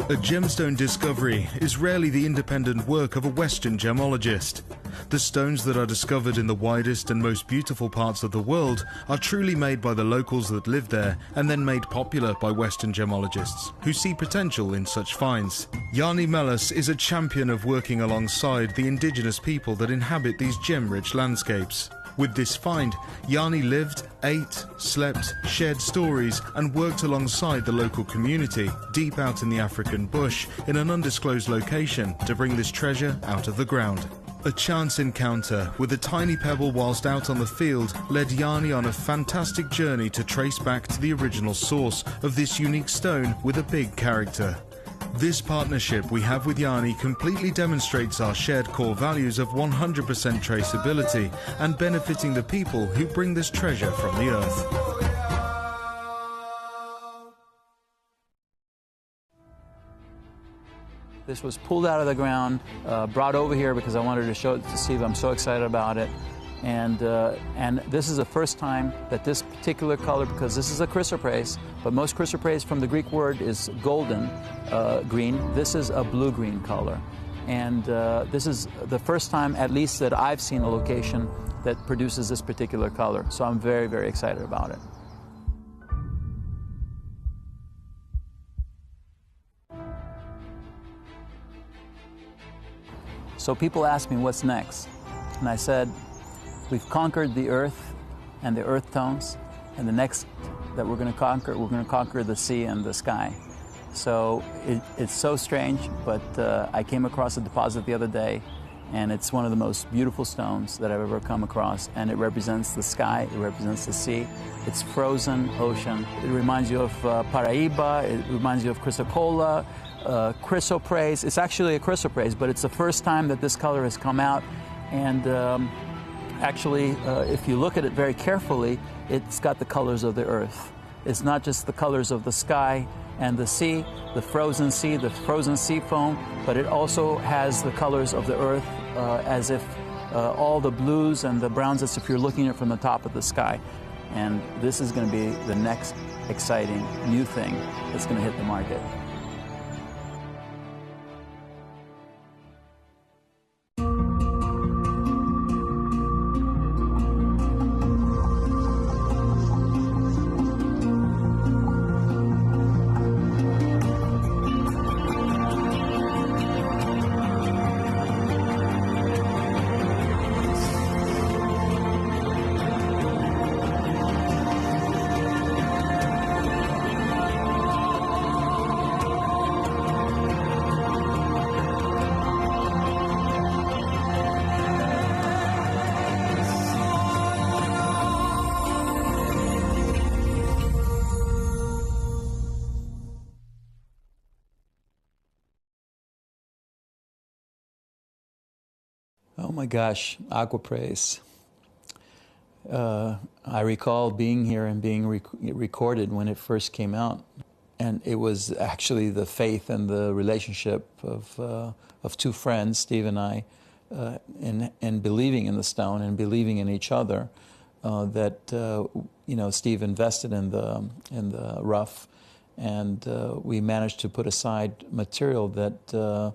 A gemstone discovery is rarely the independent work of a Western gemologist. The stones that are discovered in the widest and most beautiful parts of the world are truly made by the locals that live there and then made popular by Western gemologists who see potential in such finds. Yanni Melas is a champion of working alongside the indigenous people that inhabit these gem-rich landscapes. With this find, Yanni lived, ate, slept, shared stories and worked alongside the local community deep out in the African bush in an undisclosed location to bring this treasure out of the ground. A chance encounter with a tiny pebble whilst out on the field led Yanni on a fantastic journey to trace back to the original source of this unique stone with a big character. This partnership we have with Yanni completely demonstrates our shared core values of 100% traceability and benefiting the people who bring this treasure from the earth. This was pulled out of the ground, brought over here because I wanted to show it to Steve. I'm so excited about it. And this is the first time that this particular color, because this is a chrysoprase, but most chrysoprase from the Greek word is golden green. This is a blue-green color. And this is the first time, at least, that I've seen a location that produces this particular color. So I'm very, very excited about it. So people ask me, what's next? And I said, we've conquered the earth and the earth tones, and the next that we're going to conquer the sea and the sky. So it's so strange, but I came across a deposit the other day, and it's one of the most beautiful stones that I've ever come across, and it represents the sky, it represents the sea. It's frozen ocean. It reminds you of Paraíba, it reminds you of chrysocolla, chrysoprase. It's actually a chrysoprase, but it's the first time that this color has come out, and actually, if you look at it very carefully, it's got the colors of the earth. It's not just the colors of the sky and the sea, the frozen sea foam, but it also has the colors of the earth as if all the blues and the browns as if you're looking at it from the top of the sky. And this is going to be the next exciting new thing that's going to hit the market. Oh my gosh, Aquapraise. I recall being here and being recorded when it first came out. And it was actually the faith and the relationship of two friends, Steve and I, in believing in the stone and believing in each other, that Steve invested in the rough, and we managed to put aside material that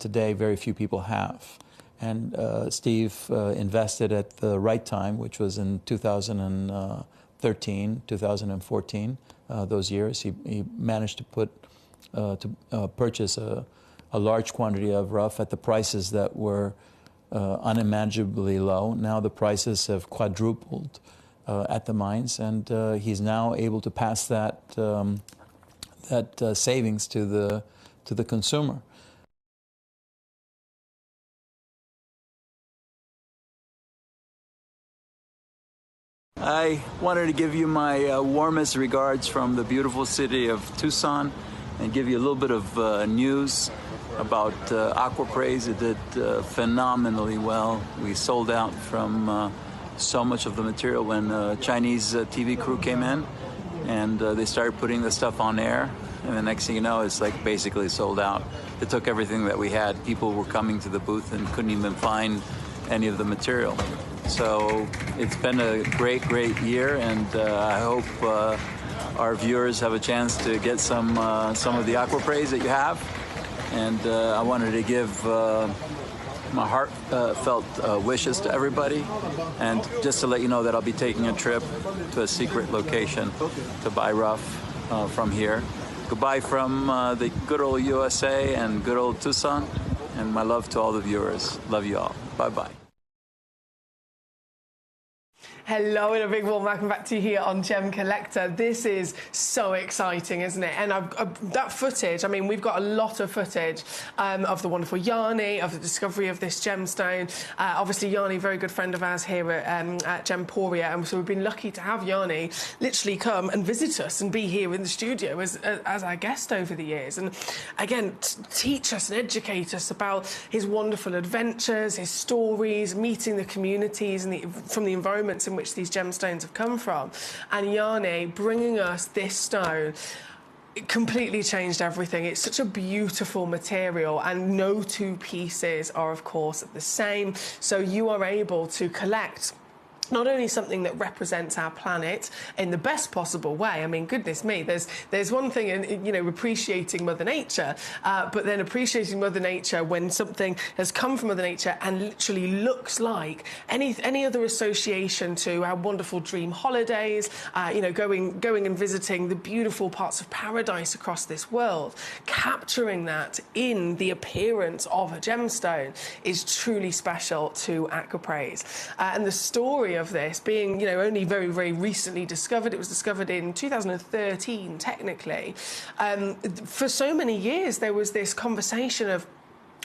today very few people have. And Steve invested at the right time, which was in 2013, 2014. Those years, he managed to purchase a large quantity of rough at the prices that were unimaginably low. Now the prices have quadrupled at the mines, and he's now able to pass that savings to the consumer. I wanted to give you my warmest regards from the beautiful city of Tucson and give you a little bit of news about Aquapraise. It did phenomenally well. We sold out from so much of the material when Chinese TV crew came in, and they started putting the stuff on air, and the next thing you know, it's like basically sold out. They took everything that we had. People were coming to the booth and couldn't even find any of the material. So it's been a great year, and I hope our viewers have a chance to get some of the Aquapraise that you have. And I wanted to give my heartfelt wishes to everybody, and just to let you know that I'll be taking a trip to a secret location to buy rough from here. Goodbye from the good old USA and good old Tucson, and my love to all the viewers. Love you all. Bye-bye. Hello and a big warm welcome back to you here on Gemcollector. This is so exciting, isn't it? And that footage, I mean, we've got a lot of footage of the wonderful Yanni, of the discovery of this gemstone. Obviously, Yanni, very good friend of ours here at Gemporia, and so we've been lucky to have Yanni literally come and visit us and be here in the studio as our guest over the years. And again, teach us and educate us about his wonderful adventures, his stories, meeting the communities and from the environments in which these gemstones have come from. And Yanni bringing us this stone, it completely changed everything. It's such a beautiful material, and no two pieces are of course the same, so you are able to collect not only something that represents our planet in the best possible way. I mean, goodness me, there's one thing in, you know, appreciating Mother Nature, but then appreciating Mother Nature when something has come from Mother Nature and literally looks like any other association to our wonderful dream holidays, you know, going and visiting the beautiful parts of paradise across this world. Capturing that in the appearance of a gemstone is truly special to Aquapraise. And the story of this being, you know, only very recently discovered. It was discovered in 2013, technically. For so many years, there was this conversation of,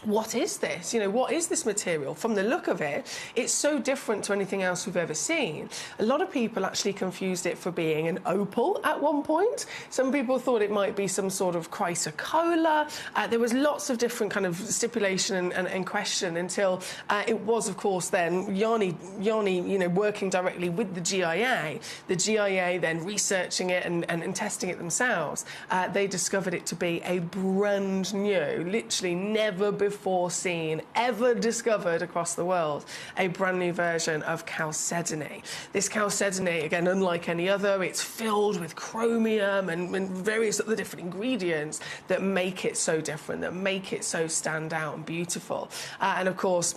what is this? You know, what is this material? From the look of it, it's so different to anything else we've ever seen. A lot of people actually confused it for being an opal at one point. Some people thought it might be some sort of chrysocolla. There was lots of different kind of stipulation and question until it was, of course, then Yanni, you know, working directly with the GIA. The GIA then researching it and testing it themselves. They discovered it to be a brand new, literally never before seen, ever discovered across the world, a brand new version of chalcedony. This chalcedony, again, unlike any other, it's filled with chromium and various other different ingredients that make it so different, that make it so stand out and beautiful. And of course,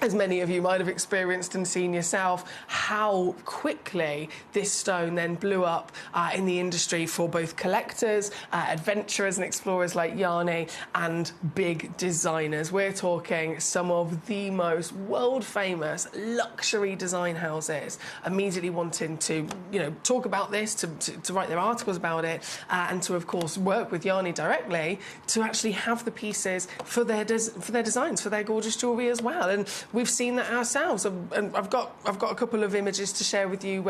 as many of you might have experienced and seen yourself, how quickly this stone then blew up in the industry for both collectors, adventurers and explorers like Yanni, and big designers. We're talking some of the most world-famous luxury design houses immediately wanting to, you know, talk about this, to write their articles about it, and to, of course, work with Yanni directly to actually have the pieces for their designs, for their gorgeous jewellery as well. And we've seen that ourselves. And I've got a couple of images to share with you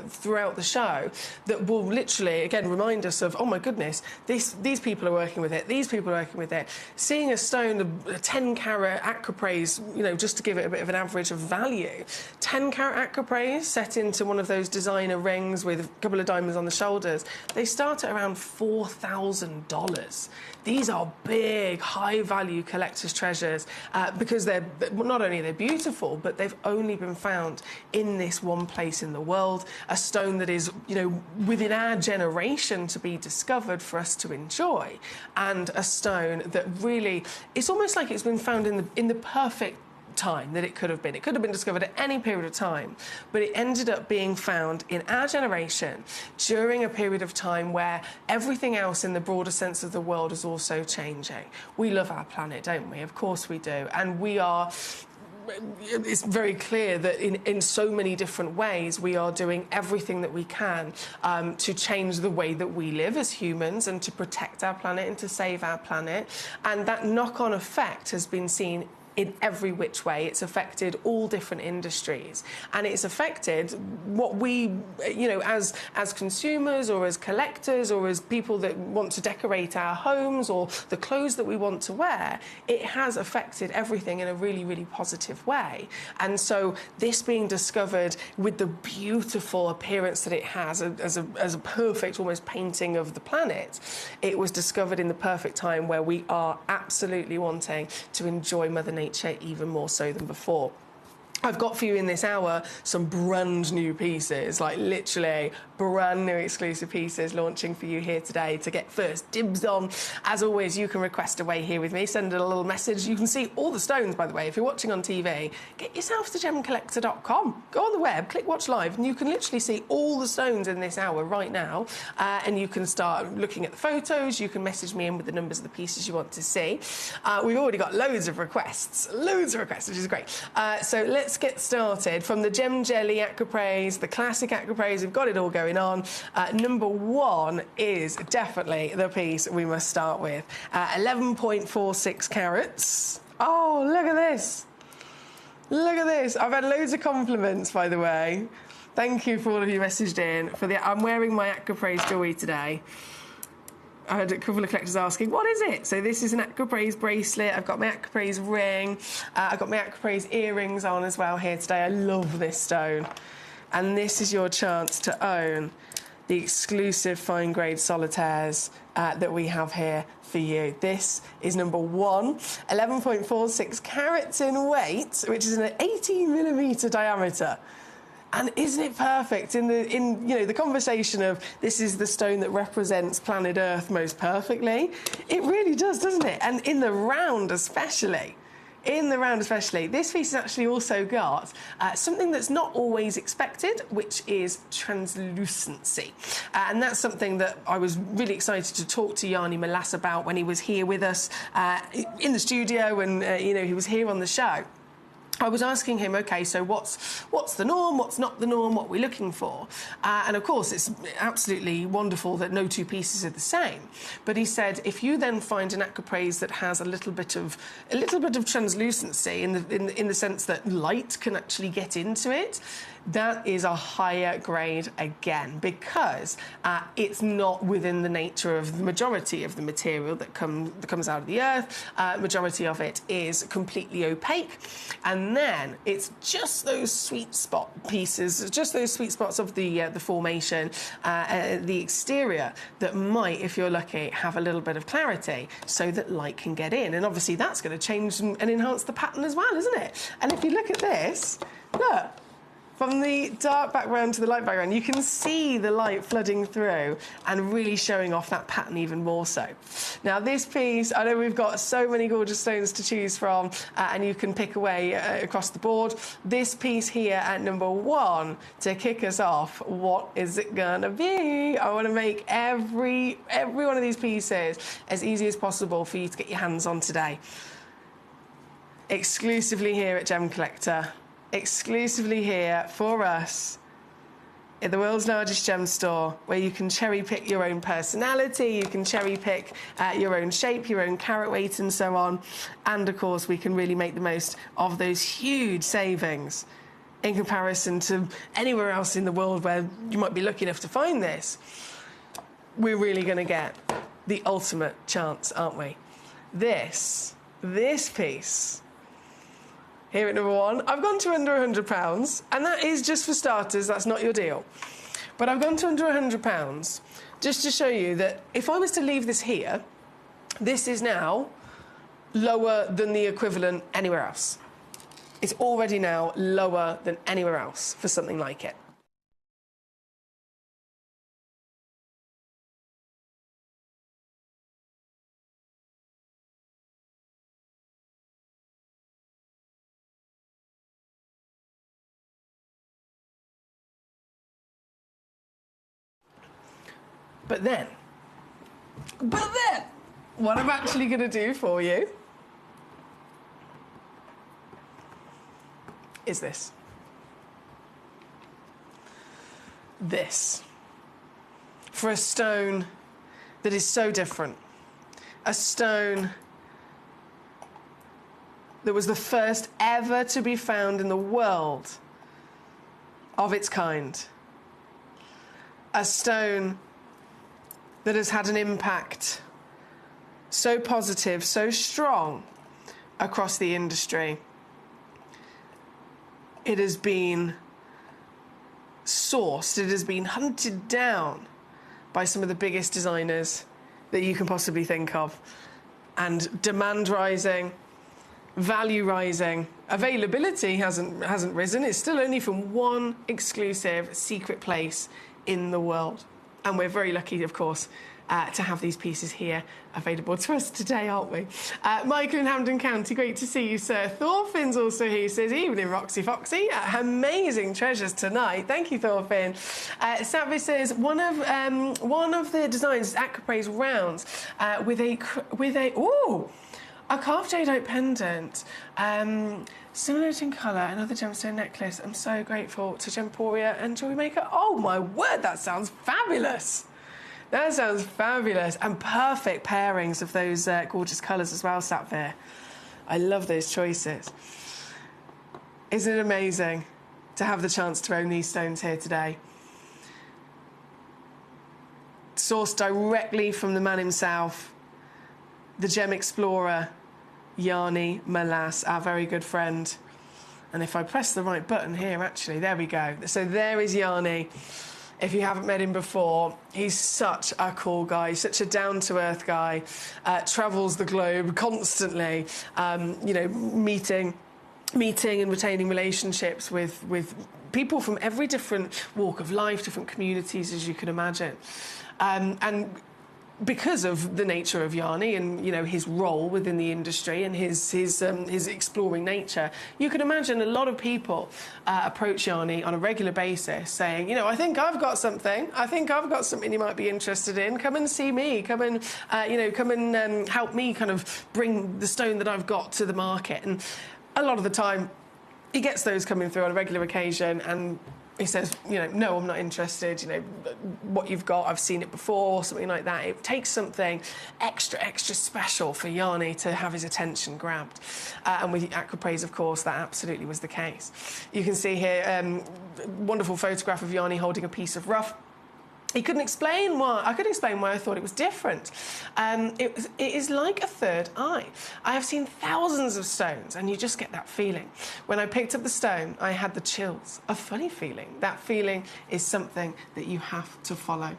throughout the show that will literally, again, remind us of, oh my goodness, these people are working with it, these people are working with it. Seeing a stone, a 10-carat aquapraise, you know, just to give it a bit of an average of value, 10-carat aquapraise set into one of those designer rings with a couple of diamonds on the shoulders, they start at around $4,000. These are big, high-value collector's treasures because they're not only they're beautiful, but they've only been found in this one place in the world. A stone that is, you know, within our generation to be discovered for us to enjoy, and a stone that really, it's almost like it's been found in the perfect time that it could have been. It could have been discovered at any period of time, but it ended up being found in our generation during a period of time where everything else in the broader sense of the world is also changing. We love our planet, don't we? Of course we do. And we are... It's very clear that in so many different ways we are doing everything that we can to change the way that we live as humans and to protect our planet and to save our planet. And that knock-on effect has been seen in every which way. It's affected all different industries, and it's affected what we, you know, as consumers or as collectors or as people that want to decorate our homes or the clothes that we want to wear. It has affected everything in a really, really positive way. And so this being discovered with the beautiful appearance that it has as a perfect almost painting of the planet, it was discovered in the perfect time where we are absolutely wanting to enjoy Mother Nature even more so than before. I've got for you in this hour some brand new pieces, like literally brand new exclusive pieces launching for you here today to get first dibs on. As always, you can request away here with me, send a little message. You can see all the stones, by the way. If you're watching on TV, get yourself to gemcollector.com. Go on the web, click watch live, and you can literally see all the stones in this hour right now. And you can start looking at the photos. You can message me in with the numbers of the pieces you want to see. We've already got loads of requests, which is great. So let's get started. From the Gem Jelly aquapraise, the classic aquapraise, we've got it all going on. Number one is definitely the piece we must start with. 11.46 carats. Oh, look at this. Look at this. I've had loads of compliments, by the way. Thank you for all of you messaged in. I'm wearing my aquapraise jewellery today. I had a couple of collectors asking, what is it? So this is an aquapraise bracelet. I've got my aquapraise ring. I've got my aquapraise earrings on as well here today. I love this stone. And this is your chance to own the exclusive fine grade solitaires that we have here for you. This is number one, 11.46 carats in weight, which is an 18mm diameter. And isn't it perfect in the conversation of this is the stone that represents planet Earth most perfectly? It really does, doesn't it? And in the round especially. This piece has actually also got something that's not always expected, which is translucency. And that's something that I was really excited to talk to Yanni Malas about when he was here with us in the studio and, he was here on the show. I was asking him, OK, so what's the norm, what's not the norm, what we're looking for? And, of course, it's absolutely wonderful that no two pieces are the same. But he said if you then find an aquapraise that has a little bit of translucency in the sense that light can actually get into it, that is a higher grade again, because it's not within the nature of the majority of the material that comes out of the earth. Majority of it is completely opaque, and then it's just those sweet spot pieces, just those sweet spots of the formation, the exterior, that might, if you're lucky, have a little bit of clarity so that light can get in. And obviously that's going to change and enhance the pattern as well, isn't it? And if you look at this, look. From the dark background to the light background, you can see the light flooding through and really showing off that pattern even more so. Now, this piece, I know we've got so many gorgeous stones to choose from, and you can pick away across the board. This piece here at number one, to kick us off, what is it gonna be? I want to make every one of these pieces as easy as possible for you to get your hands on today. Exclusively here at Gem Collector. Exclusively here for us. at the world's largest gem store, where you can cherry pick your own personality, you can cherry pick your own shape, your own carat weight and so on. And of course, we can really make the most of those huge savings in comparison to anywhere else in the world where you might be lucky enough to find this. We're really going to get the ultimate chance, aren't we? This piece here at number one, I've gone to under £100, and that is just for starters, that's not your deal. But I've gone to under £100 just to show you that if I was to leave this here, this is now lower than the equivalent anywhere else. It's already now lower than anywhere else for something like it. But then, what I'm actually going to do for you is this. This. For a stone that is so different. A stone that was the first ever to be found in the world of its kind. A stone that has had an impact so positive, so strong across the industry. It has been sourced, it has been hunted down by some of the biggest designers that you can possibly think of. And demand rising, value rising, availability hasn't risen. It's still only from one exclusive secret place in the world. And we're very lucky, of course, to have these pieces here available to us today, aren't we? Michael in Hampden County, great to see you, sir. Thorfinn's also here. He says, evening, Roxy Foxy. Amazing treasures tonight. Thank you, Thorfinn. Savvy says, one of the designs is Aquapraise rounds with a carved jadeite pendant. Similar in colour, another gemstone necklace. I'm so grateful to Gemporia and Jewelry Maker. Oh my word, that sounds fabulous. That sounds fabulous. And perfect pairings of those gorgeous colours as well, Sapphire. I love those choices. Isn't it amazing to have the chance to own these stones here today? Sourced directly from the man himself, the gem explorer, Yanni Malas, our very good friend. And if I press the right button here, actually, there we go. So there is Yanni. If you haven't met him before, he's such a cool guy, such a down-to-earth guy, travels the globe constantly, you know, meeting and retaining relationships with people from every different walk of life, different communities, as you can imagine. And because of the nature of Yanni and, you know, his role within the industry and his exploring nature, you can imagine a lot of people approach Yanni on a regular basis saying, you know, I think I've got something. I think I've got something you might be interested in. Come and see me. Come and, help me kind of bring the stone that I've got to the market. And a lot of the time, he gets those coming through on a regular occasion and he says, you know, no, I'm not interested, you know, what you've got, I've seen it before, something like that. It takes something extra special for Yanni to have his attention grabbed. And with Aquapraise, of course, that absolutely was the case. You can see here, wonderful photograph of Yanni holding a piece of rough. He couldn't explain why. I could explain why I thought it was different. It is like a third eye. I have seen thousands of stones, and you just get that feeling. When I picked up the stone, I had the chills. A funny feeling. That feeling is something that you have to follow.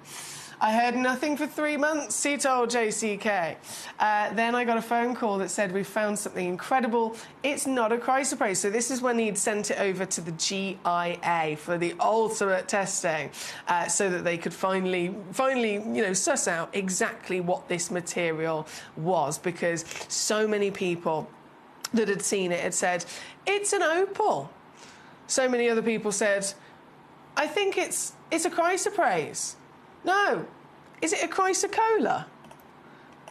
I heard nothing for 3 months, he told JCK. Then I got a phone call that said, we've found something incredible. It's not a chrysoprase. So this is when he'd sent it over to the GIA for the ultimate testing so that they could finally, you know, suss out exactly what this material was, because so many people that had seen it had said, it's an opal. So many other people said, I think it's a chrysoprase. No. Is it a chrysocolla?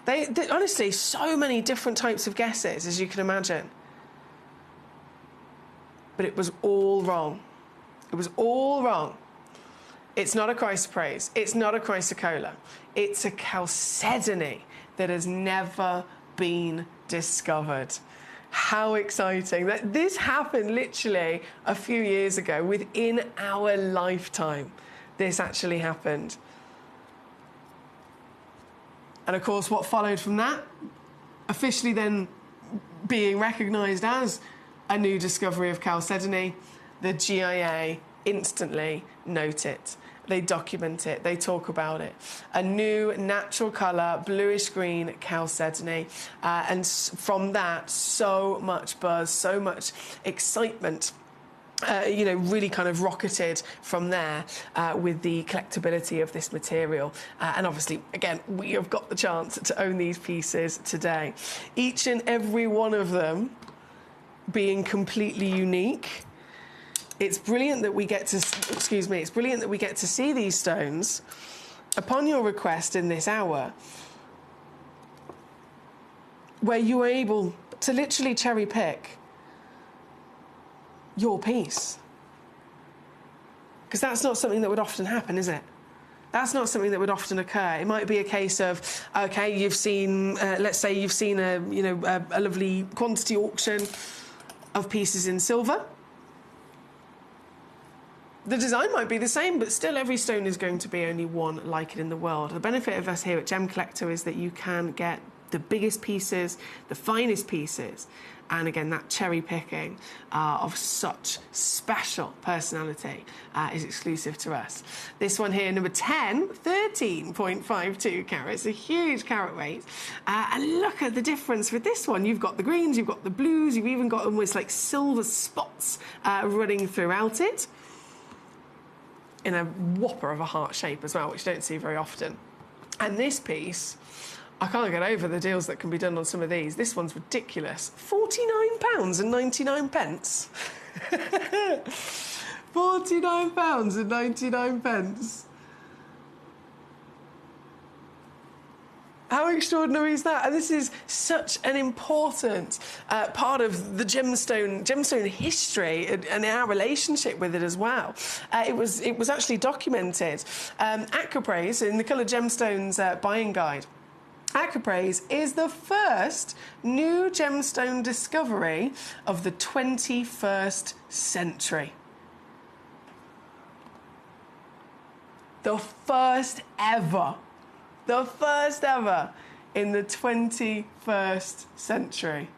They honestly, so many different types of guesses, as you can imagine. But it was all wrong. It was all wrong. It's not a chrysoprase. It's not a chrysocolla. It's a chalcedony that has never been discovered. How exciting. This happened literally a few years ago. Within our lifetime, this actually happened. And of course, what followed from that, officially then being recognised as a new discovery of chalcedony, the GIA instantly note it. They document it, they talk about it. A new natural colour, bluish-green chalcedony. And from that, so much buzz, so much excitement. You know, really kind of rocketed from there with the collectability of this material. And obviously, again, we have got the chance to own these pieces today. Each and every one of them being completely unique. It's brilliant that we get to, it's brilliant that we get to see these stones upon your request in this hour, where you are able to literally cherry pick your piece. Because that's not something that would often happen, is it? That's not something that would often occur. It might be a case of, okay, you've seen, let's say you've seen a lovely quantity auction of pieces in silver. The design might be the same, but still every stone is going to be only one like it in the world. The benefit of us here at Gemcollector is that you can get the biggest pieces, the finest pieces, and again, that cherry picking of such special personality is exclusive to us. This one here, number 10, 13.52 carats, a huge carat weight. And look at the difference with this one. You've got the greens, you've got the blues, you've even got almost like silver spots running throughout it, in a whopper of a heart shape as well, which you don't see very often. And this piece, I can't get over the deals that can be done on some of these. This one's ridiculous. £49.99. £49.99. How extraordinary is that? And this is such an important part of the gemstone history and our relationship with it as well. It was actually documented. Aquapraise, in the Coloured Gemstones buying guide, Aquapraise is the first new gemstone discovery of the 21st century. The first ever. The first ever in the 21st century.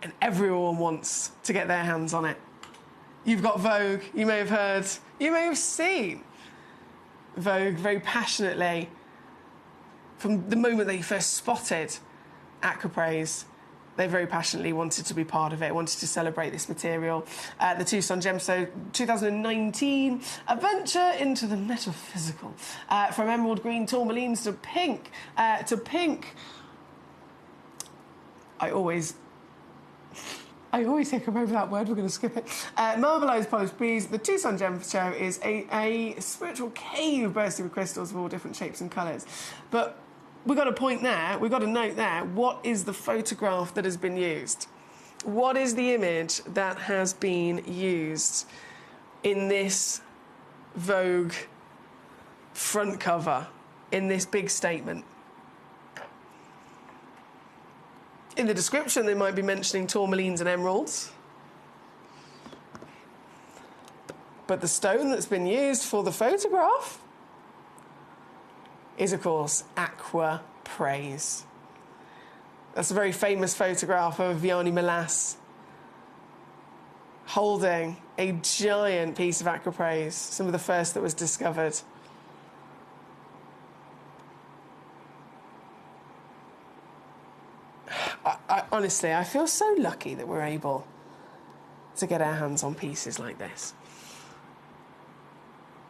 And everyone wants to get their hands on it. You've got Vogue, you may have heard, you may have seen Vogue very passionately from the moment they first spotted Aquapraise. They very passionately wanted to be part of it, wanted to celebrate this material. The Tucson Gemstone 2019, a venture into the metaphysical. From emerald green tourmalines to pink. I always hiccup over that word, we're going to skip it. Marbleized polished bees. The Tucson Gem Show is a spiritual cave bursting with crystals of all different shapes and colours. But we've got a point there, we've got to note there, what is the photograph that has been used? What is the image that has been used in this Vogue front cover, in this big statement? In the description, they might be mentioning tourmalines and emeralds. But the stone that's been used for the photograph is, of course, Aquapraise. That's a very famous photograph of Vianney Melas holding a giant piece of Aquapraise, some of the first that was discovered. Honestly, I feel so lucky that we're able to get our hands on pieces like this.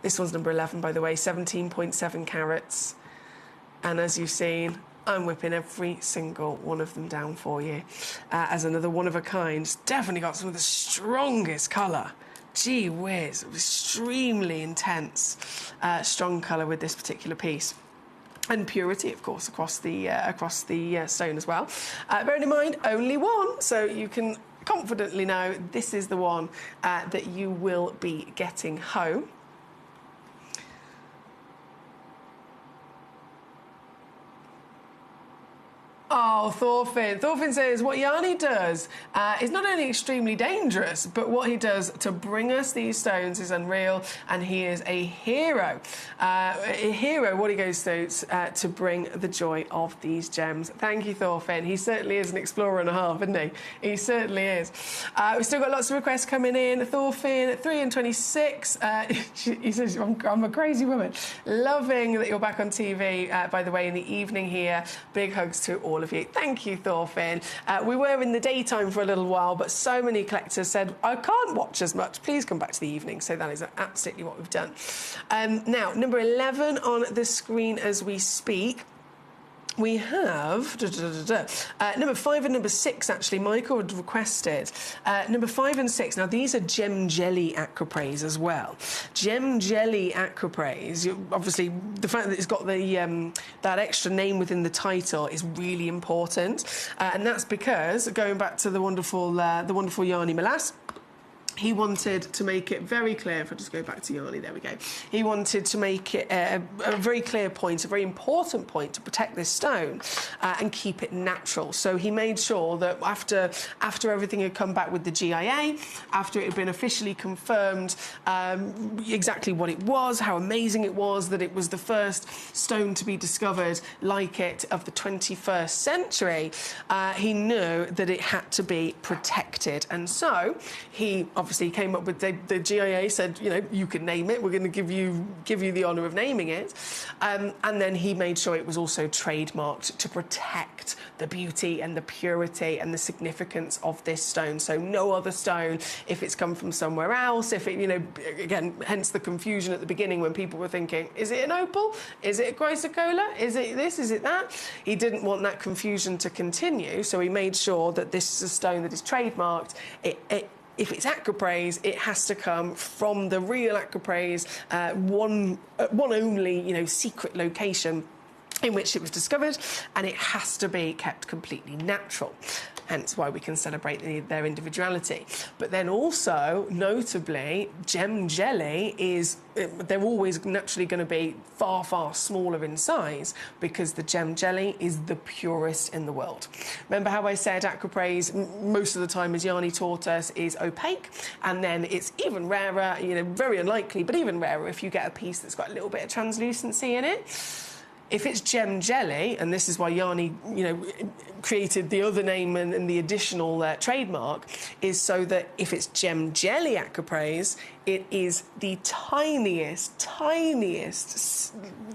This one's number 11, by the way, 17.7 carats. And as you've seen, I'm whipping every single one of them down for you as another one of a kind. It's definitely got some of the strongest colour. Gee whiz, extremely intense, strong colour with this particular piece. And purity, of course, across the stone as well. Bearing in mind, only one, so you can confidently know this is the one that you will be getting home. Oh, Thorfinn. Thorfinn says what Yanni does is not only extremely dangerous, but what he does to bring us these stones is unreal, and he is a hero. What he goes through to bring the joy of these gems. Thank you, Thorfinn. He certainly is an explorer and a half, isn't he? He certainly is. We've still got lots of requests coming in. Thorfinn, 3 and 26. He says, I'm a crazy woman. Loving that you're back on TV, by the way, in the evening here. Big hugs to all of you. Thank you, Thorfinn. We were in the daytime for a little while, but so many collectors said, I can't watch as much. Please come back to the evening. So that is absolutely what we've done. Now, number 11 on the screen as we speak. We have number 5 and number 6, actually. Michael had requested number 5 and 6. Now, these are gem jelly aquapraise as well. Gem jelly aquapraise, obviously, the fact that it's got the that extra name within the title is really important. And that's because, going back to the wonderful Yanni Melas, he wanted to make it very clear, if I just go back to Yanni, there we go. He wanted to make it a very clear point, a very important point to protect this stone and keep it natural. So he made sure that after everything had come back with the GIA, after it had been officially confirmed exactly what it was, how amazing it was, that it was the first stone to be discovered like it of the 21st century, he knew that it had to be protected. And so he obviously came up with the GIA said, you know, you can name it. We're going to give you the honour of naming it. And then he made sure it was also trademarked to protect the beauty and the purity and the significance of this stone. So no other stone, if it's come from somewhere else, if it, you know, again, hence the confusion at the beginning when people were thinking, is it an opal? Is it a chrysocolla? Is it this? Is it that? He didn't want that confusion to continue, so he made sure that this is a stone that is trademarked. If it's aquapraise, it has to come from the real aquapraise, one only, you know, secret location in which it was discovered, and it has to be kept completely natural. Hence why we can celebrate their individuality. But then also, notably, gem jelly is, they're always naturally going to be far, far smaller in size because the gem jelly is the purest in the world. Remember how I said aquapraise, most of the time, as Yanni taught us, is opaque, and then it's even rarer, you know, very unlikely, but even rarer if you get a piece that's got a little bit of translucency in it. If it's gem jelly, and this is why Yanni, you know, created the other name and the additional trademark, is so that if it's gem jelly aquapraise, it is the tiniest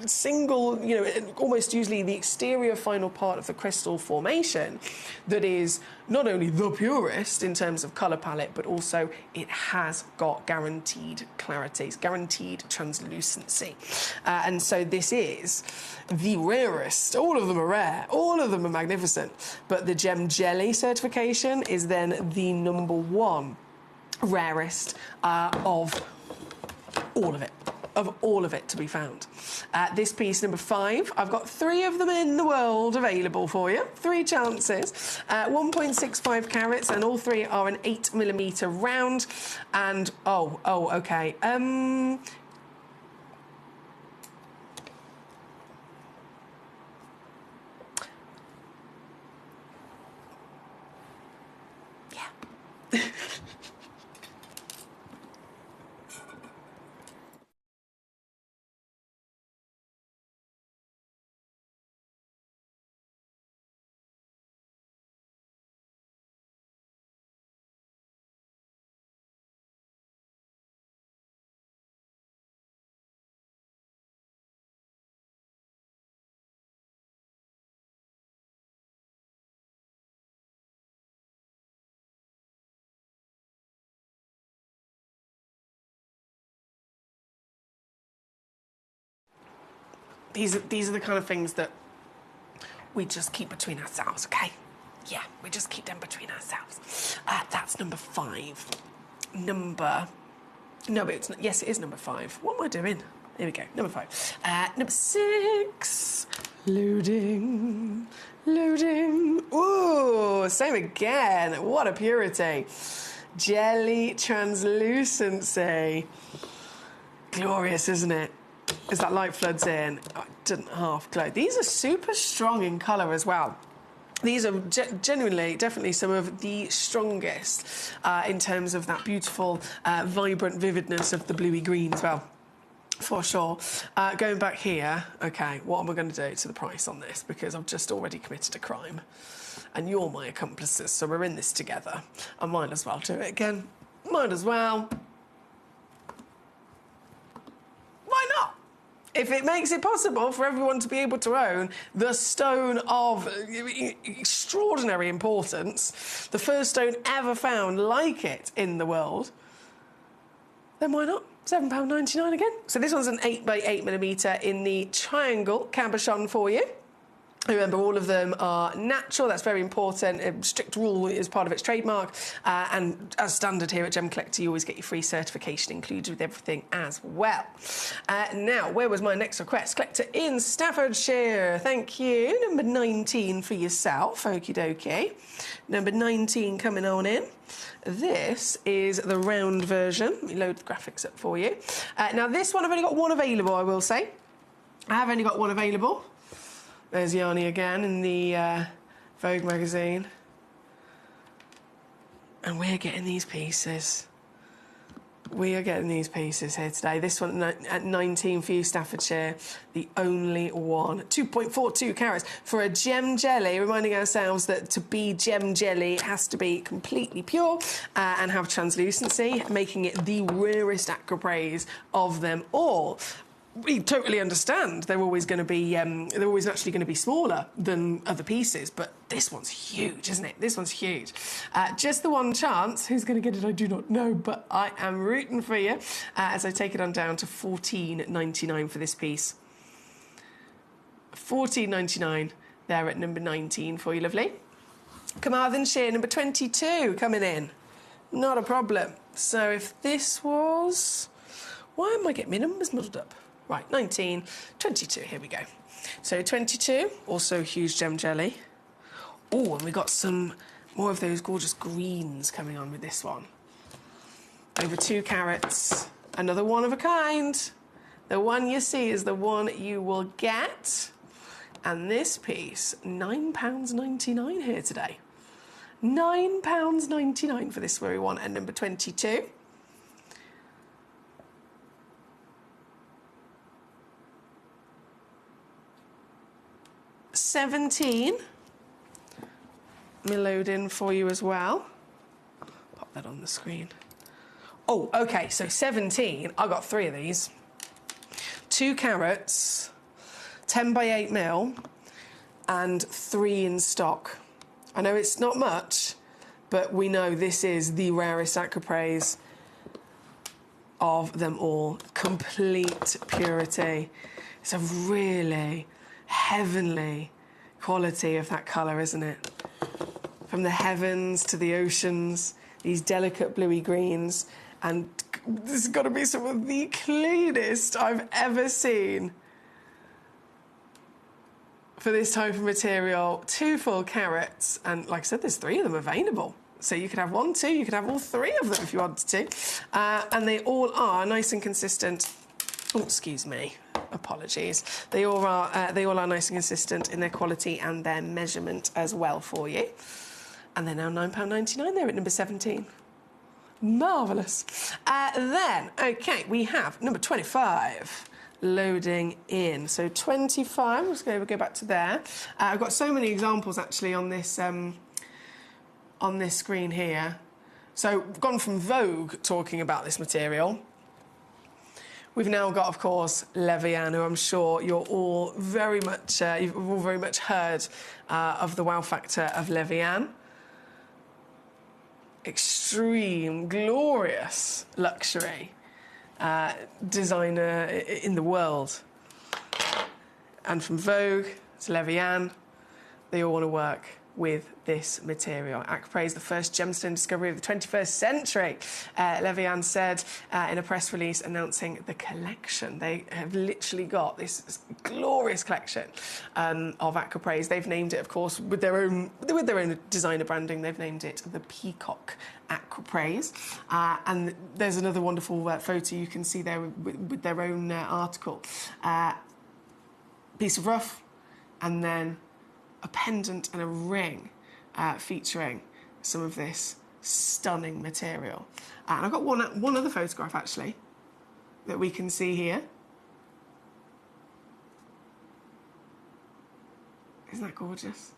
single, you know, almost usually the exterior final part of the crystal formation that is not only the purest in terms of colour palette, but also it has got guaranteed clarity, guaranteed translucency. And so this is the rarest. All of them are rare, all of them are magnificent, but the gem jelly certification is then the number 1 rarest of all of it to be found. This piece, number 5, I've got 3 of them in the world available for you. 3 chances. 1.65 carats, and all 3 are an 8mm round. And, okay. Yeah. These are the kind of things that we just keep between ourselves, okay? Yeah, we just keep them between ourselves. That's number 5. No, but it's not, yes, it is number 5. What am I doing? There we go, number 5. Number 6. Loading. Ooh, Oh, same again. What a purity. Jelly translucency. Glorious, isn't it? As that light floods in, oh, it didn't half glow. These are super strong in colour as well. These are genuinely, definitely some of the strongest in terms of that beautiful, vibrant vividness of the bluey green as well. For sure. Going back here, okay, what am I going to do to the price on this? Because I've just already committed a crime. And you're my accomplices, so we're in this together. I might as well do it again. Might as well. Why not? If it makes it possible for everyone to be able to own the stone of extraordinary importance, the first stone ever found like it in the world, then why not? £7.99 again. So this one's an 8x8mm in the triangle cabochon for you. Remember, all of them are natural. That's very important. A strict rule is part of its trademark. And as standard here at Gemcollector, you always get your free certification included with everything as well. Now, where was my next request? Collector in Staffordshire. Thank you. Number 19 for yourself. Okie dokie. Number 19 coming on in. This is the round version. Let me load the graphics up for you. Now, this one, I've only got one available, I will say. I have only got one available. There's Yanni again in the Vogue magazine. And we're getting these pieces. We are getting these pieces here today. This one at 19 for you, Staffordshire. The only one. 2.42 carats for a gem jelly, reminding ourselves that to be gem jelly, it has to be completely pure and have translucency, making it the rarest aquapraise of them all. We totally understand they're always going to be, they're always naturally going to be smaller than other pieces, but this one's huge, isn't it? This one's huge. Just the one chance. Who's going to get it, I do not know, but I am rooting for you as I take it on down to $14.99 for this piece. $14.99 there at number 19 for you, lovely. Carmarthenshire, number 22 coming in. Not a problem. So if this was... Why am I getting my numbers muddled up? Right, 19, 22, here we go. So 22, also huge gem jelly. Oh, and we got some more of those gorgeous greens coming on with this one. Over 2 carats, another one of a kind. The one you see is the one you will get. And this piece, £9.99 here today. £9.99 for this very one at number 22. $17. Let me load in for you as well. Pop that on the screen. Oh, okay, so 17. I got 3 of these. 2 carats, 10x8mm, and 3 in stock. I know it's not much, but we know this is the rarest aquapraise of them all. Complete purity. It's a really heavenly quality of that colour, isn't it? From the heavens to the oceans, these delicate bluey greens, and this has got to be some of the cleanest I've ever seen for this type of material. 2 full carats, and like I said, there's 3 of them available. So you could have 1, 2, you could have all 3 of them if you wanted to. And they all are nice and consistent. Oh, excuse me. Apologies. They all are nice and consistent in their quality and their measurement as well for you. And they're now £9.99 there at number 17. Marvellous. Then, okay, we have number 25 loading in. So 25, let's go back to there. I've got so many examples actually on this screen here. So we've gone from Vogue talking about this material. We've now got, of course, Levian, who I'm sure you're all very much, you've all very much heard of the wow factor of Levian. Extreme, glorious luxury designer in the world. And from Vogue to Levian, they all want to work with this material. Aquaprey is the first gemstone discovery of the 21st century, Levian said in a press release announcing the collection. They have literally got this glorious collection of aquapreys. They've named it, of course, with their own designer branding. They've named it the Peacock Aquapreys. And there's another wonderful photo you can see there with their own article. Piece of rough, and then a pendant and a ring featuring some of this stunning material. And I've got one other photograph, actually, that we can see here. Isn't that gorgeous?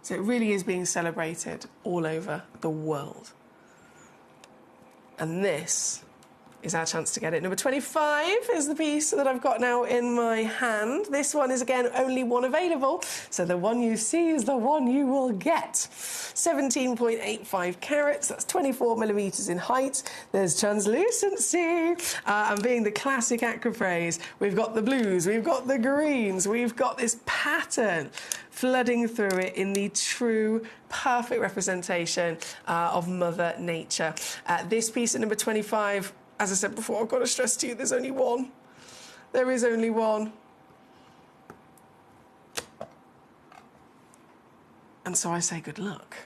So it really is being celebrated all over the world. And this is our chance to get it. Number 25 is the piece that I've got now in my hand. This one is, again, only one available, so the one you see is the one you will get. 17.85 carats, that's 24 millimetres in height. There's translucency. And being the classic aquapreys, we've got the blues, we've got the greens, we've got this pattern flooding through it in the true perfect representation of Mother Nature. This piece at number 25, as I said before, I've got to stress to you, there's only one. There is only one. And so I say good luck.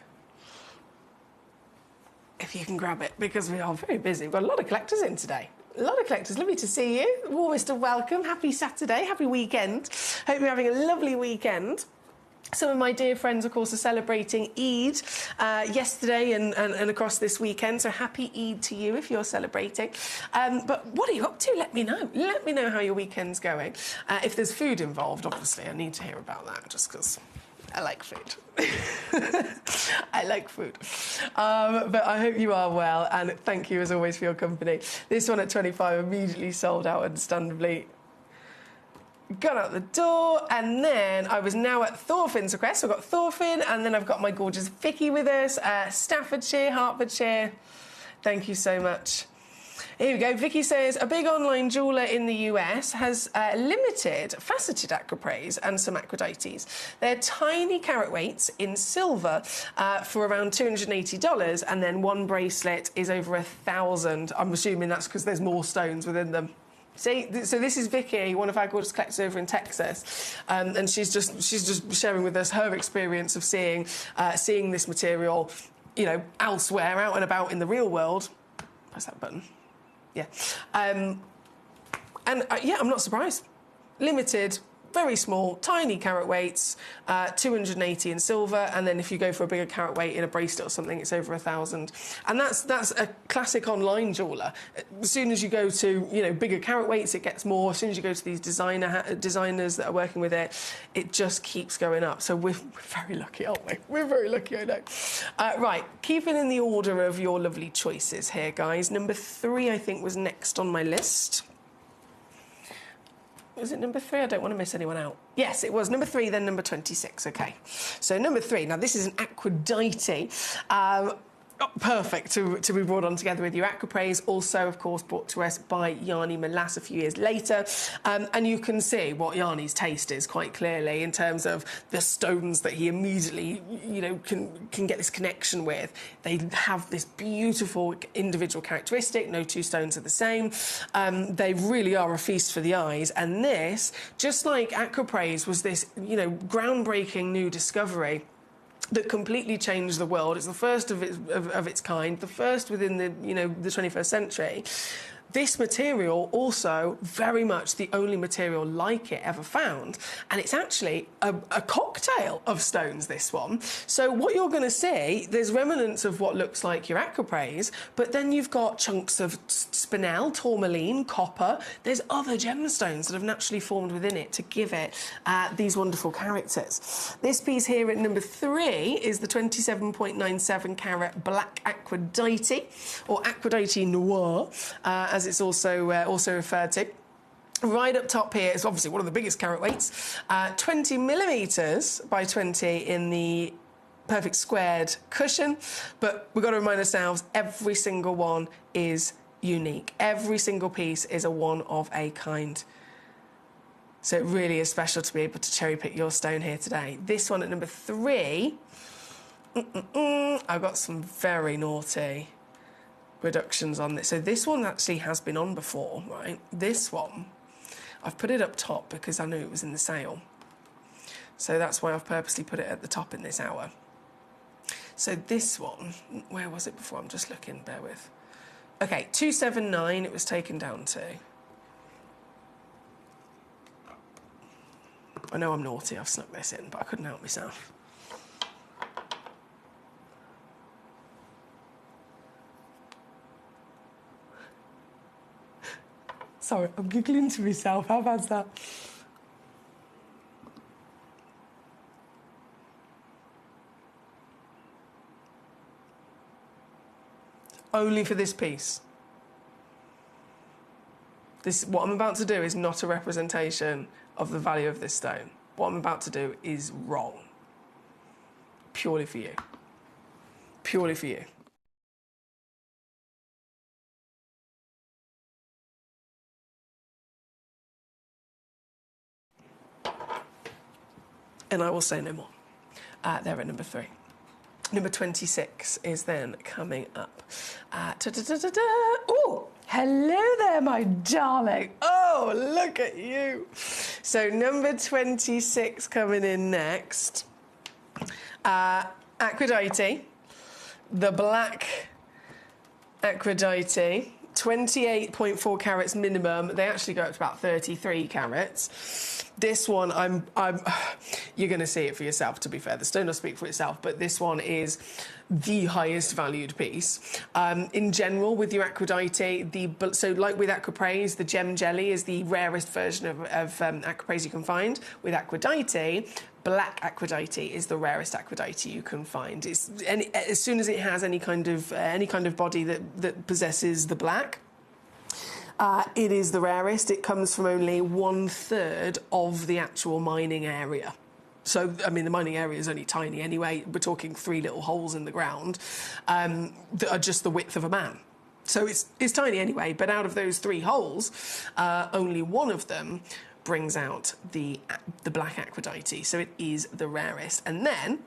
If you can grab it, because we are very busy. We've got a lot of collectors in today. A lot of collectors. Lovely to see you. Warmest of welcome. Happy Saturday. Happy weekend. Hope you're having a lovely weekend. Some of my dear friends, of course, are celebrating Eid yesterday and across this weekend, so happy Eid to you if you're celebrating. But what are you up to? Let me know. Let me know how your weekend's going. If there's food involved, obviously, I need to hear about that, just because I like food. I like food. But I hope you are well, and thank you, as always, for your company. This one at 25 immediately sold out, understandably. Got out the door, and then I was now at Thorfinn's request. So I've got Thorfinn, and then I've got my gorgeous Vicky with us, Staffordshire, Hertfordshire. Thank you so much. Here we go. Vicky says, a big online jeweller in the US has limited faceted aquapreys and some aquadites. They're tiny carat weights in silver for around $280, and then one bracelet is over $1,000. I'm assuming that's because there's more stones within them. See, so this is Vicky, one of our gorgeous collectors over in Texas, and she's just sharing with us her experience of seeing this material, you know, elsewhere, out and about in the real world. Press that button. Yeah, yeah, I'm not surprised. Limited. Very small, tiny carat weights, 280 in silver, and then if you go for a bigger carat weight in a bracelet or something, it's over $1,000. And that's a classic online jeweller. As soon as you go to, you know, bigger carat weights, it gets more. As soon as you go to these designers that are working with it, it just keeps going up. So we're very lucky, aren't we? We're very lucky, I know. Right, keeping in the order of your lovely choices here, guys. Number 3, I think, was next on my list. Was it number 3? I don't want to miss anyone out. Yes, it was number 3, then number 26. OK. So number 3. Now, this is an aquadite. Perfect to be brought on together with your aquapreys. Also, of course, brought to us by Yanni Malas a few years later. And you can see what Yanni's taste is quite clearly in terms of the stones that he immediately, you know, can get this connection with. They have this beautiful individual characteristic. No two stones are the same. They really are a feast for the eyes. And this, just like aquapreys, was this, you know, groundbreaking new discovery that completely changed the world. It's the first of its kind, the first within the, you know, the 21st century. This material also very much the only material like it ever found, and it's actually a cocktail of stones, this one. So what you're going to see, there's remnants of what looks like your aquapreys, but then you've got chunks of spinel, tourmaline, copper. There's other gemstones that have naturally formed within it to give it these wonderful characters. This piece here at number 3 is the 27.97 carat black aquadite, or aquadite noir, as it's also referred to. Right up top here is obviously one of the biggest carat weights, 20 millimetres by 20 in the perfect squared cushion. But we've got to remind ourselves, every single one is unique. Every single piece is a one of a kind. So it really is special to be able to cherry pick your stone here today. This one at number 3, I've got some very naughty reductions on this. So this one actually has been on before, right? This one, I've put it up top because I knew it was in the sale. So that's why I've purposely put it at the top in this hour. So this one, where was it before? I'm just looking, bear with. Okay, 279 it was taken down to. I know I'm naughty, I've snuck this in, but I couldn't help myself. Sorry, I'm giggling to myself. How bad's that? Only for this piece. What I'm about to do is not a representation of the value of this stone. What I'm about to do is wrong. Purely for you. Purely for you. And I will say no more. They're at number 3. Number 26 is then coming up. Oh, hello there, my darling. Oh, look at you. So number 26 coming in next. Aphrodite, the black Aphrodite, 28.4 carats minimum. They actually go up to about 33 carats. This one, you're going to see it for yourself, to be fair. The stone will speak for itself, but this one is the highest valued piece. In general, with your Aphrodite, so like with Aquapraise, the gem jelly is the rarest version of Aquapraise you can find. With Aphrodite, black Aphrodite is the rarest Aphrodite you can find. As soon as it has any kind of body that possesses the black, it is the rarest. It comes from only 1/3 of the actual mining area. So, I mean, the mining area is only tiny anyway. We're talking 3 little holes in the ground that are just the width of a man. So it's tiny anyway, but out of those 3 holes, only one of them brings out the black Aphrodite. So it is the rarest. And then,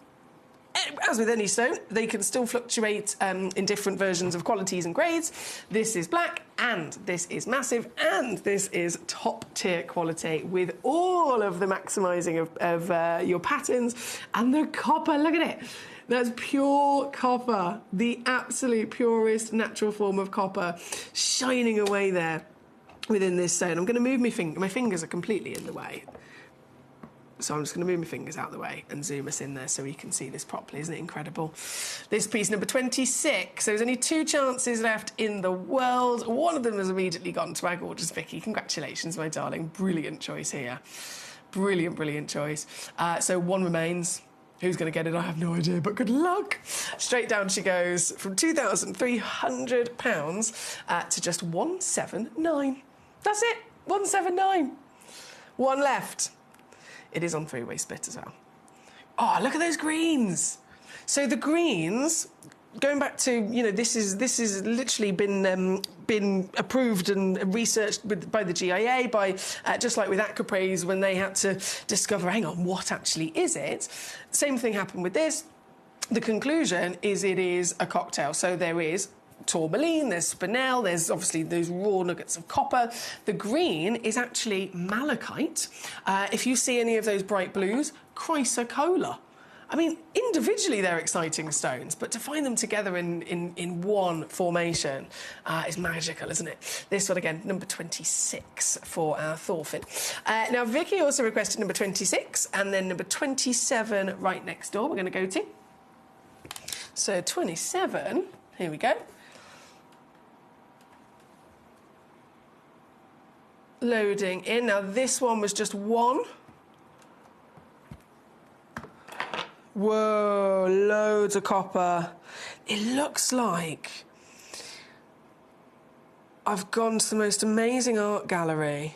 as with any stone, they can still fluctuate in different versions of qualities and grades. This is black, and this is massive, and this is top-tier quality with all of the maximising of your patterns and the copper. Look at it. That's pure copper, the absolute purest natural form of copper, shining away there within this stone. I'm going to move my finger. My fingers are completely in the way. So I'm just going to move my fingers out of the way and zoom us in there so you can see this properly. Isn't it incredible? This piece, number 26. There's only 2 chances left in the world. One of them has immediately gone to our gorgeous Vicky. Congratulations, my darling. Brilliant choice here. Brilliant, brilliant choice. So 1 remains. Who's going to get it? I have no idea, but good luck. Straight down she goes from £2,300 to just 179. That's it. 179. 1 left. It is on 3-way split as well. Oh, look at those greens. So the greens, going back to, you know, this is literally been approved and researched by the GIA, just like with Aquapraise when they had to discover, hang on, what actually is it? Same thing happened with this. The conclusion is it is a cocktail. So there is tourmaline, there's spinel, there's obviously those raw nuggets of copper. The green is actually malachite. If you see any of those bright blues, chrysocolla. I mean, individually they're exciting stones, but to find them together in one formation is magical, isn't it? This one, again, number 26 for our Thorfinn. Now, Vicky also requested number 26, and then number 27 right next door we're going to go to. So 27, here we go. Loading in. Now, this one was just 1. Whoa, loads of copper. It looks like I've gone to the most amazing art gallery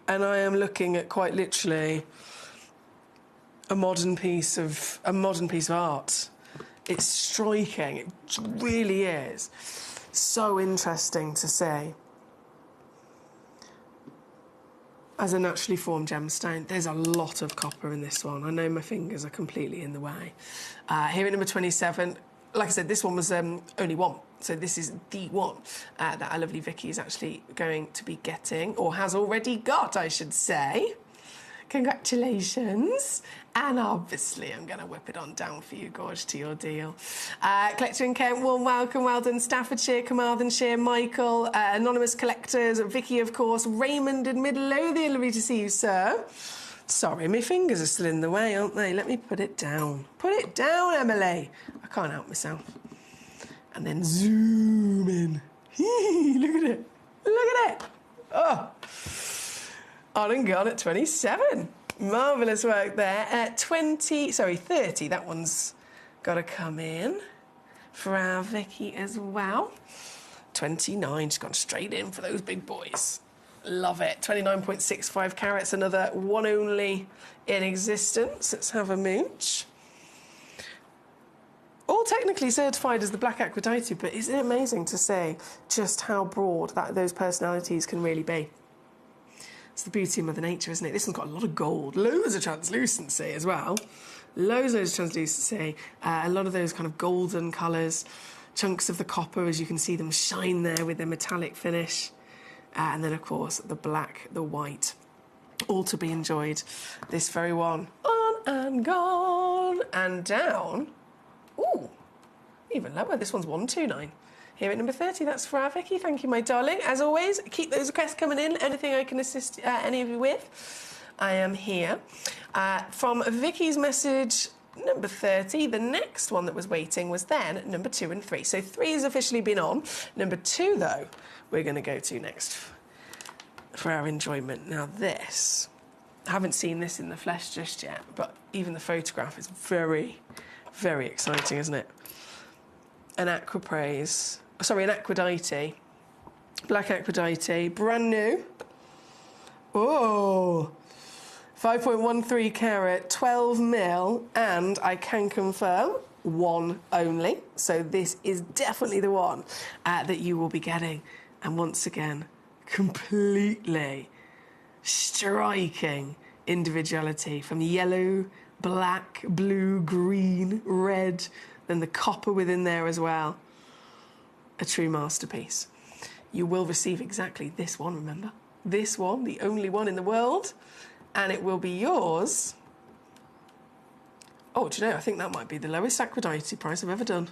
and I am looking at quite literally a modern piece of art. It's striking. It really is. So interesting to see. as a naturally formed gemstone. There's a lot of copper in this one. I know my fingers are completely in the way. Here at number 27, like I said, this one was only one. So this is the one that our lovely Vicky is actually going to be getting, or has already got, I should say. Congratulations. And obviously I'm going to whip it on down for you, Gorge, to your deal. Collector in Kent, warm welcome, well done. Staffordshire, Carmarthenshire, Michael, anonymous collectors, Vicky, of course, Raymond in Midlothian, lovely to see you, sir. Sorry, my fingers are still in the way, aren't they? Let me put it down. Put it down, Emily. I can't help myself. And then zoom in. Look at it. Look at it. Oh. On and gone at 27. Marvellous work there. 30. That one's got to come in for our Vicky as well. 29. She's gone straight in for those big boys. Love it. 29.65 carats. Another one only in existence. Let's have a mooch. All technically certified as the Black Aphrodite, but isn't it amazing to say just how broad those personalities can really be? It's the beauty of Mother Nature, isn't it? This one's got a lot of gold, loads of translucency as well. Loads of translucency, a lot of those kind of golden colours, chunks of the copper, as you can see them shine there with their metallic finish. And then, of course, the black, the white, all to be enjoyed. This very one, on and gone and down. Ooh, even lower. This one's 129. Here at number 30, that's for our Vicky. Thank you, my darling. As always, keep those requests coming in. Anything I can assist any of you with, I am here. From Vicky's message, number 30, the next one that was waiting was then number 2 and 3. So 3 has officially been on. Number 2, though, we're going to go to next for our enjoyment. Now, this, I haven't seen this in the flesh just yet, but even the photograph is very, very exciting, isn't it? An Aphrodite, Black Aphrodite, brand new. Oh, 5.13 carat, 12 mil, and I can confirm one only. So this is definitely the one that you will be getting. And once again, completely striking individuality from yellow, black, blue, green, red, then the copper within there as well. A true masterpiece. You will receive exactly this one, remember? This one, the only one in the world, and it will be yours. Oh, do you know, I think that might be the lowest Aphrodite price I've ever done.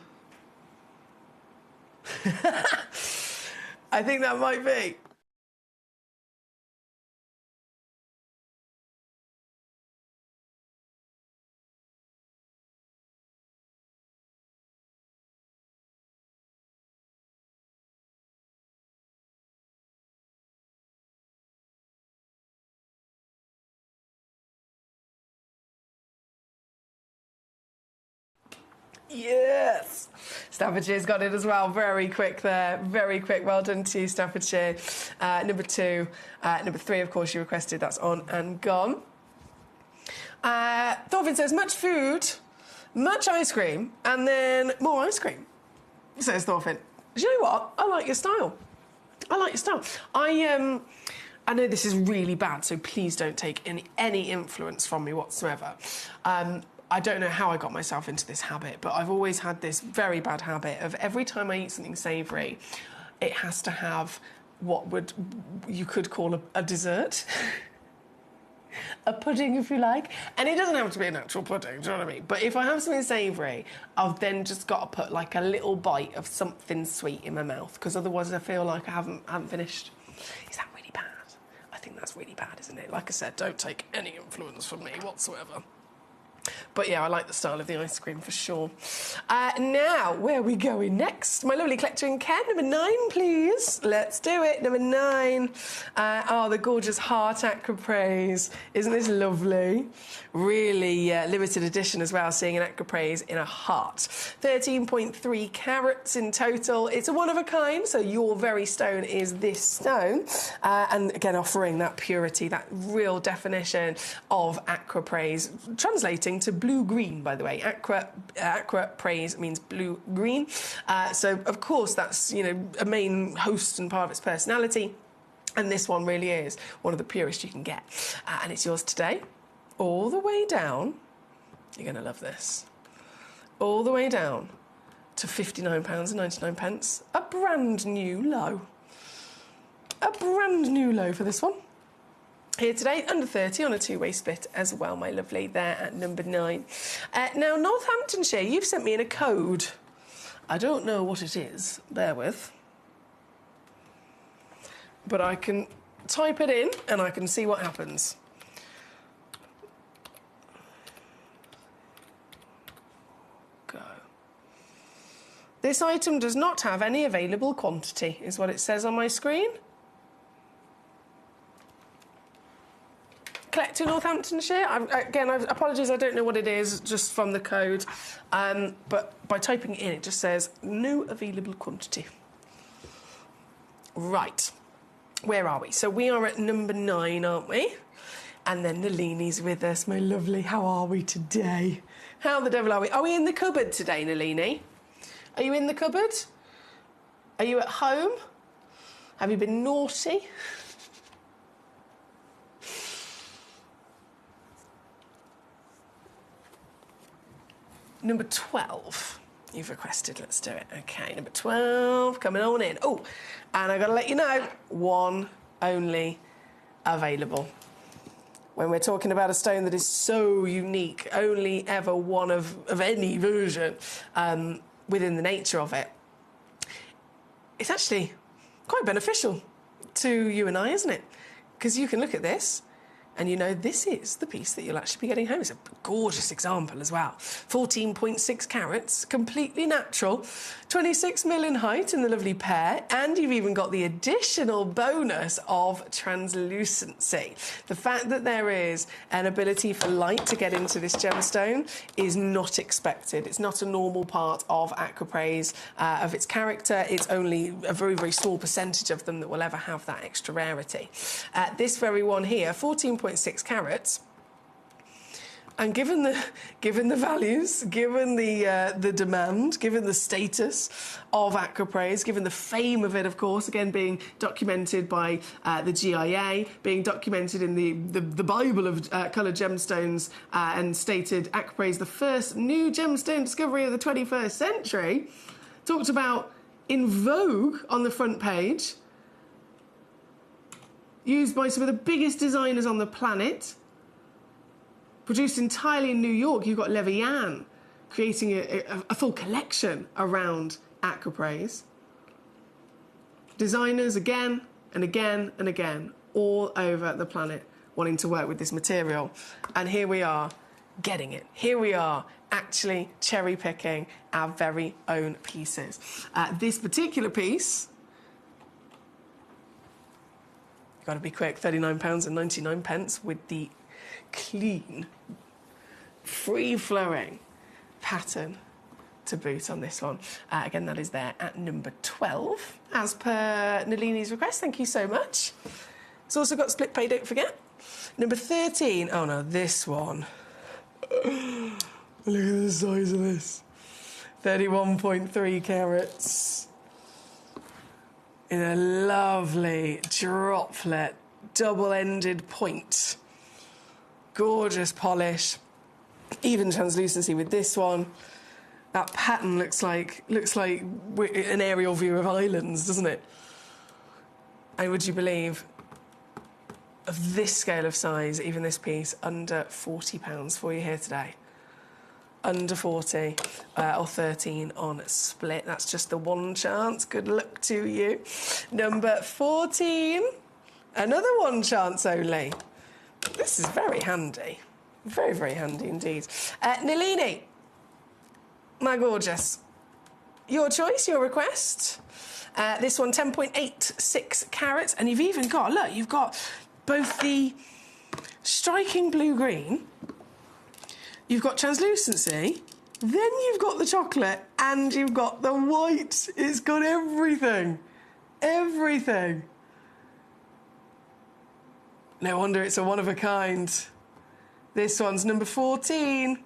I think that might be. Yes! Staffordshire's got it as well. Very quick there. Very quick. Well done to you, Staffordshire. Number 2. Number 3, of course, you requested. That's on and gone. Thorfinn says, much food, much ice cream, and then more ice cream, says Thorfinn. Do you know what? I like your style. I like your style. I know this is really bad, so please don't take any influence from me whatsoever. I don't know how I got myself into this habit, but I've always had this very bad habit of every time I eat something savoury, it has to have what you could call a dessert. A pudding, if you like. And it doesn't have to be an actual pudding, do you know what I mean? But if I have something savoury, I've then just got to put like a little bite of something sweet in my mouth, because otherwise I feel like I haven't finished. Is that really bad? I think that's really bad, isn't it? Like I said, don't take any influence from me whatsoever. But yeah, I like the style of the ice cream for sure. Now, where are we going next? My lovely collector in Kent, number 9, please. Let's do it. Number 9. Oh, the gorgeous heart Acropraise. Isn't this lovely? Really limited edition as well, seeing an Acropraise in a heart. 13.3 carats in total. It's a one of a kind, so your very stone is this stone. And again, offering that purity, that real definition of Acropraise, translating to blue-green, by the way. Acropraise means blue-green. So, of course, that's, you know, a main host and part of its personality. And this one really is one of the purest you can get. And it's yours today. All the way down, you're going to love this, all the way down to £59.99. A brand new low. A brand new low for this one. Here today, under 30 on a two-way split as well, my lovely, there at number 9. Now, Northamptonshire, you've sent me in a code. I don't know what it is, bear with. But I can type it in and I can see what happens. Go. This item does not have any available quantity, is what it says on my screen. Collector Northamptonshire. Again, apologies, I don't know what it is, just from the code. But by typing it in, it just says no available quantity. Right. Where are we? So we are at number 9, aren't we? And then Nalini's with us, my lovely. How are we today? How the devil are we? Are we in the cupboard today, Nalini? Are you in the cupboard? Are you at home? Have you been naughty? Number 12. You've requested, let's do it. Okay, number 12, coming on in. Oh, and I gotta let you know, one only available. When we're talking about a stone that is so unique, only ever one of any version within the nature of it, it's actually quite beneficial to you and I, isn't it? Because you can look at this and you know this is the piece that you'll actually be getting home. It's a gorgeous example as well. 14.6 carats, completely natural, 26 mil in height in the lovely pear, and you've even got the additional bonus of translucency. The fact that there is an ability for light to get into this gemstone is not expected. It's not a normal part of aquapraise, of its character. It's only a very, very small percentage of them that will ever have that extra rarity. This very one here, 14.6 carats, and given the values, given the demand, given the status of aquapraise, given the fame of it, of course, again being documented by the GIA, being documented in the Bible of coloured gemstones, and stated aquapraise the first new gemstone discovery of the 21st century, talked about in vogue on the front page, used by some of the biggest designers on the planet, produced entirely in New York. You've got Levian creating a full collection around aquapraise. Designers again and again and again all over the planet wanting to work with this material. And here we are getting it. Here we are actually cherry picking our very own pieces. This particular piece, you've got to be quick, £39.99 with the clean, free-flowing pattern to boot on this one. Again, that is there at number 12, as per Nalini's request. Thank you so much. It's also got split pay, don't forget. Number 13. Oh, no, this one. Look at the size of this. 31.3 carats. In a lovely droplet, double-ended point. Gorgeous polish, even translucency with this one. That pattern looks like an aerial view of islands, doesn't it? And would you believe, of this scale of size, even this piece, under £40 for you here today. Under 40 or 13 on split. That's just the one chance. Good luck to you. Number 14, another one chance only. This is very handy. Very, very handy indeed. Nalini, my gorgeous. Your choice, your request. This one, 10.86 carats. And you've even got, look, you've got both the striking blue-green, you've got translucency, then you've got the chocolate, and you've got the white. It's got everything. Everything. No wonder it's a one-of-a-kind. This one's number 14.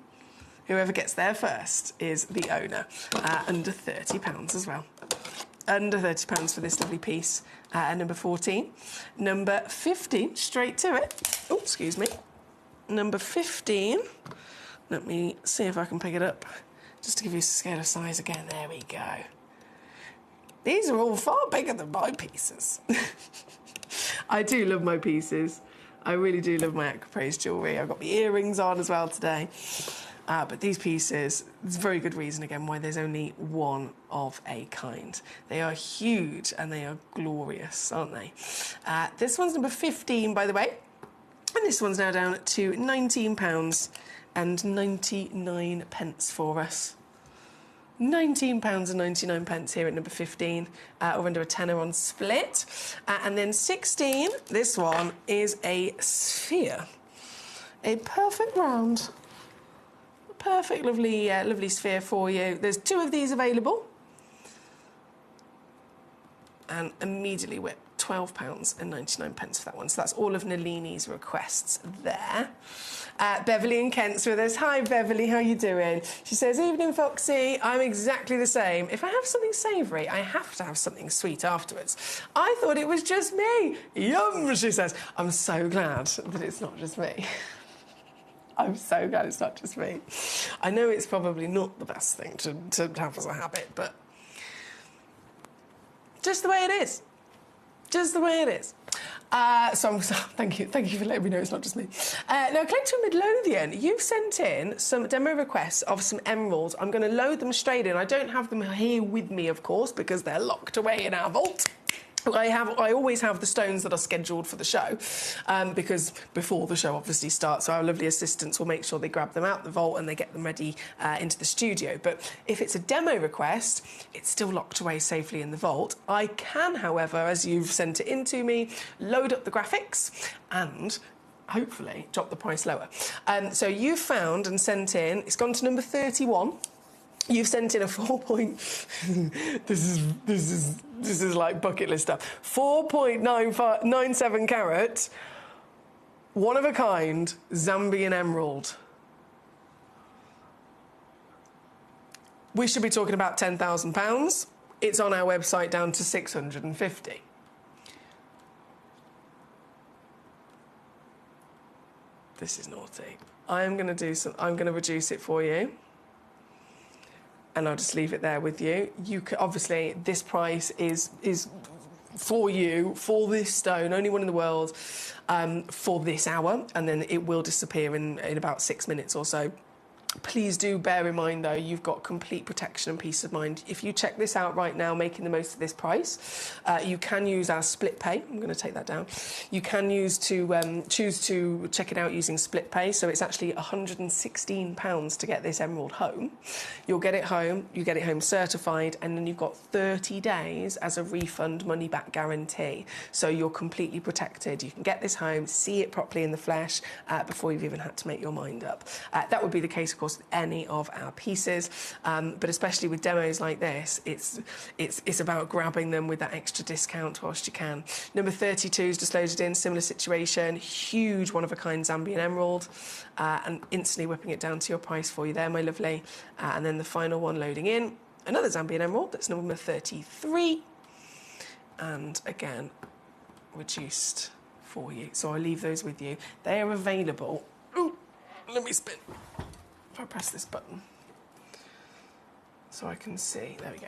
Whoever gets there first is the owner. Under £30 as well. Under £30 for this lovely piece at number 14. Number 15, straight to it. Oh, excuse me. Number 15. Let me see if I can pick it up. Just to give you a scale of size again. There we go. These are all far bigger than my pieces. I do love my pieces. I really do love my Aquapraise jewellery. I've got my earrings on as well today. But these pieces, there's a very good reason, again, why there's only one of a kind. They are huge and they are glorious, aren't they? This one's number 15, by the way. And this one's now down to £19.99 for us. £19.99 here at number 15, or under a tenner on Split. And then 16, this one is a sphere. A perfect round. Perfect, lovely, lovely sphere for you. There's 2 of these available. And immediately whip £12.99 for that one. So that's all of Nalini's requests there. Beverly in Kent's with us. Hi, Beverly, how you doing? She says, evening, Foxy. I'm exactly the same. If I have something savoury, I have to have something sweet afterwards. I thought it was just me. Yum, she says. I'm so glad that it's not just me. I'm so glad it's not just me. I know it's probably not the best thing to have as a habit, but just the way it is. Just the way it is. Thank you for letting me know it's not just me. Now, Collector Midlothian, you've sent in some demo requests of some emeralds. I'm going to load them straight in. I don't have them here with me, of course, because they're locked away in our vault. I always have the stones that are scheduled for the show, because before the show obviously starts, so our lovely assistants will make sure they grab them out the vault and they get them ready into the studio. But if it's a demo request, it's still locked away safely in the vault. I can, however, as you've sent it in to me, load up the graphics and hopefully drop the price lower. So you've found and sent in, it's gone to number 31. You've sent in a this is like bucket list stuff. 4.97 carat, one of a kind Zambian emerald. We should be talking about £10,000. It's on our website down to 650. This is naughty. I'm going to reduce it for you. And I'll just leave it there with you. You can, obviously, this price is for you, for this stone, only one in the world, for this hour, and then it will disappear in about 6 minutes or so. Please do bear in mind, though, you've got complete protection and peace of mind. If you check this out right now, making the most of this price, you can use our split pay. I'm going to take that down. You can choose to check it out using split pay. So it's actually £116 to get this emerald home. You'll get it home, you get it home certified, and then you've got 30 days as a refund money-back guarantee. So you're completely protected. You can get this home, see it properly in the flesh before you've even had to make your mind up. That would be the case, of course, with any of our pieces, but especially with demos like this, it's about grabbing them with that extra discount whilst you can. Number 32 is just loaded in, similar situation, huge one-of-a-kind Zambian emerald, and instantly whipping it down to your price for you there, my lovely. And then the final one loading in, another Zambian emerald, that's number 33, and again, reduced for you. So I'll leave those with you. They are available. Ooh, let me spin. If I press this button so I can see, there we go.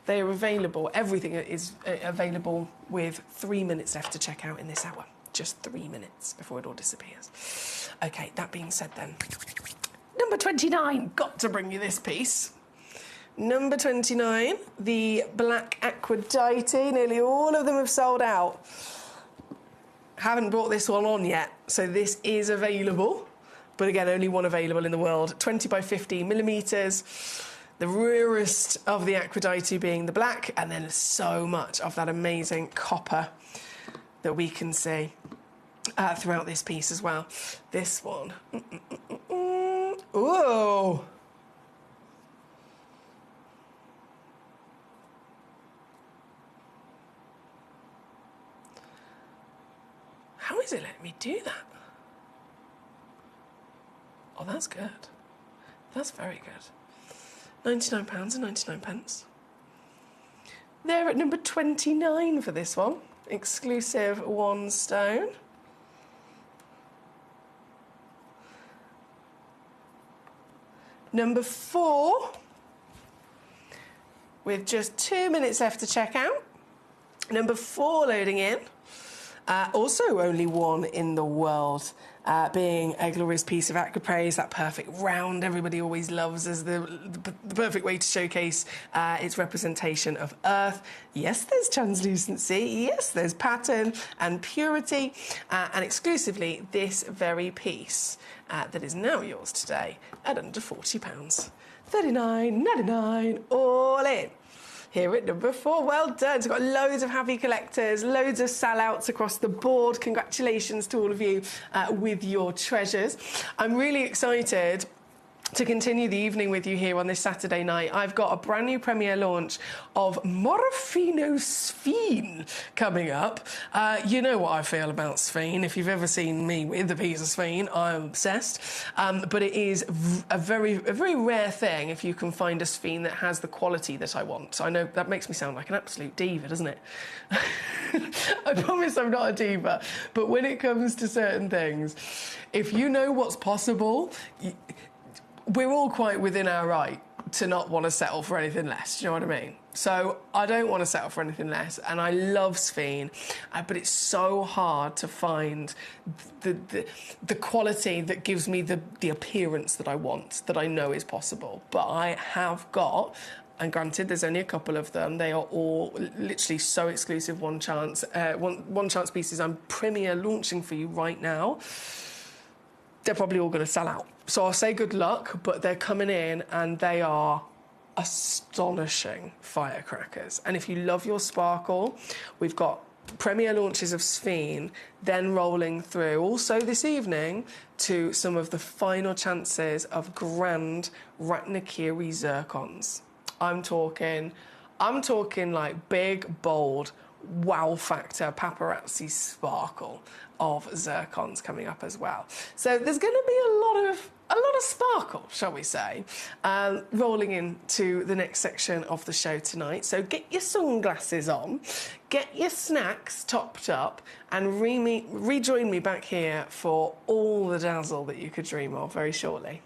They are available, everything is available with 3 minutes left to check out in this hour. Just 3 minutes before it all disappears. Okay, that being said then, number 29, got to bring you this piece. Number 29, the black Aphrodite, nearly all of them have sold out. Haven't brought this one on yet, so this is available. But again, only one available in the world. 20 by 15 millimetres. The rarest of the Aphrodite being the black, and then so much of that amazing copper that we can see throughout this piece as well. This one. Ooh! How is it letting me do that? Oh, that's good. That's very good. £99 and 99 pence. They're at number 29 for this one. Exclusive 1 stone. Number 4, with just 2 minutes left to check out. Number 4 loading in. Also only 1 in the world, being a glorious piece of aquapraise, that perfect round everybody always loves as the perfect way to showcase its representation of Earth. Yes, there's translucency, yes, there's pattern and purity, and exclusively this very piece that is now yours today at under £40. $39.99 all in. Here at number 4, well done. So we've got loads of happy collectors, loads of sellouts across the board. Congratulations to all of you with your treasures. I'm really excited to continue the evening with you here on this Saturday night. I've got a brand new premiere launch of Morofino Sphene coming up. You know what I feel about Sphene. If you've ever seen me with a piece of Sphene, I'm obsessed. But it is a very rare thing if you can find a Sphene that has the quality that I want. So I know that makes me sound like an absolute diva, doesn't it? I promise I'm not a diva. But when it comes to certain things, if you know what's possible, we're all quite within our right to not want to settle for anything less, do you know what I mean? So I don't want to settle for anything less, and I love Sphene, but it's so hard to find the quality that gives me the appearance that I want, that I know is possible. But I have got, and granted, there's only a couple of them. They are all literally so exclusive, one chance pieces. I'm premiere launching for you right now. They're probably all going to sell out. So I'll say good luck, but they're coming in and they are astonishing firecrackers. And if you love your sparkle, we've got premiere launches of Sphene, then rolling through also this evening to some of the final chances of grand Ratnakiri zircons. I'm talking like big, bold, wow factor paparazzi sparkle of zircons coming up as well. So there's going to be a lot of sparkle, shall we say, rolling into the next section of the show tonight. So get your sunglasses on, get your snacks topped up, and rejoin me back here for all the dazzle that you could dream of very shortly.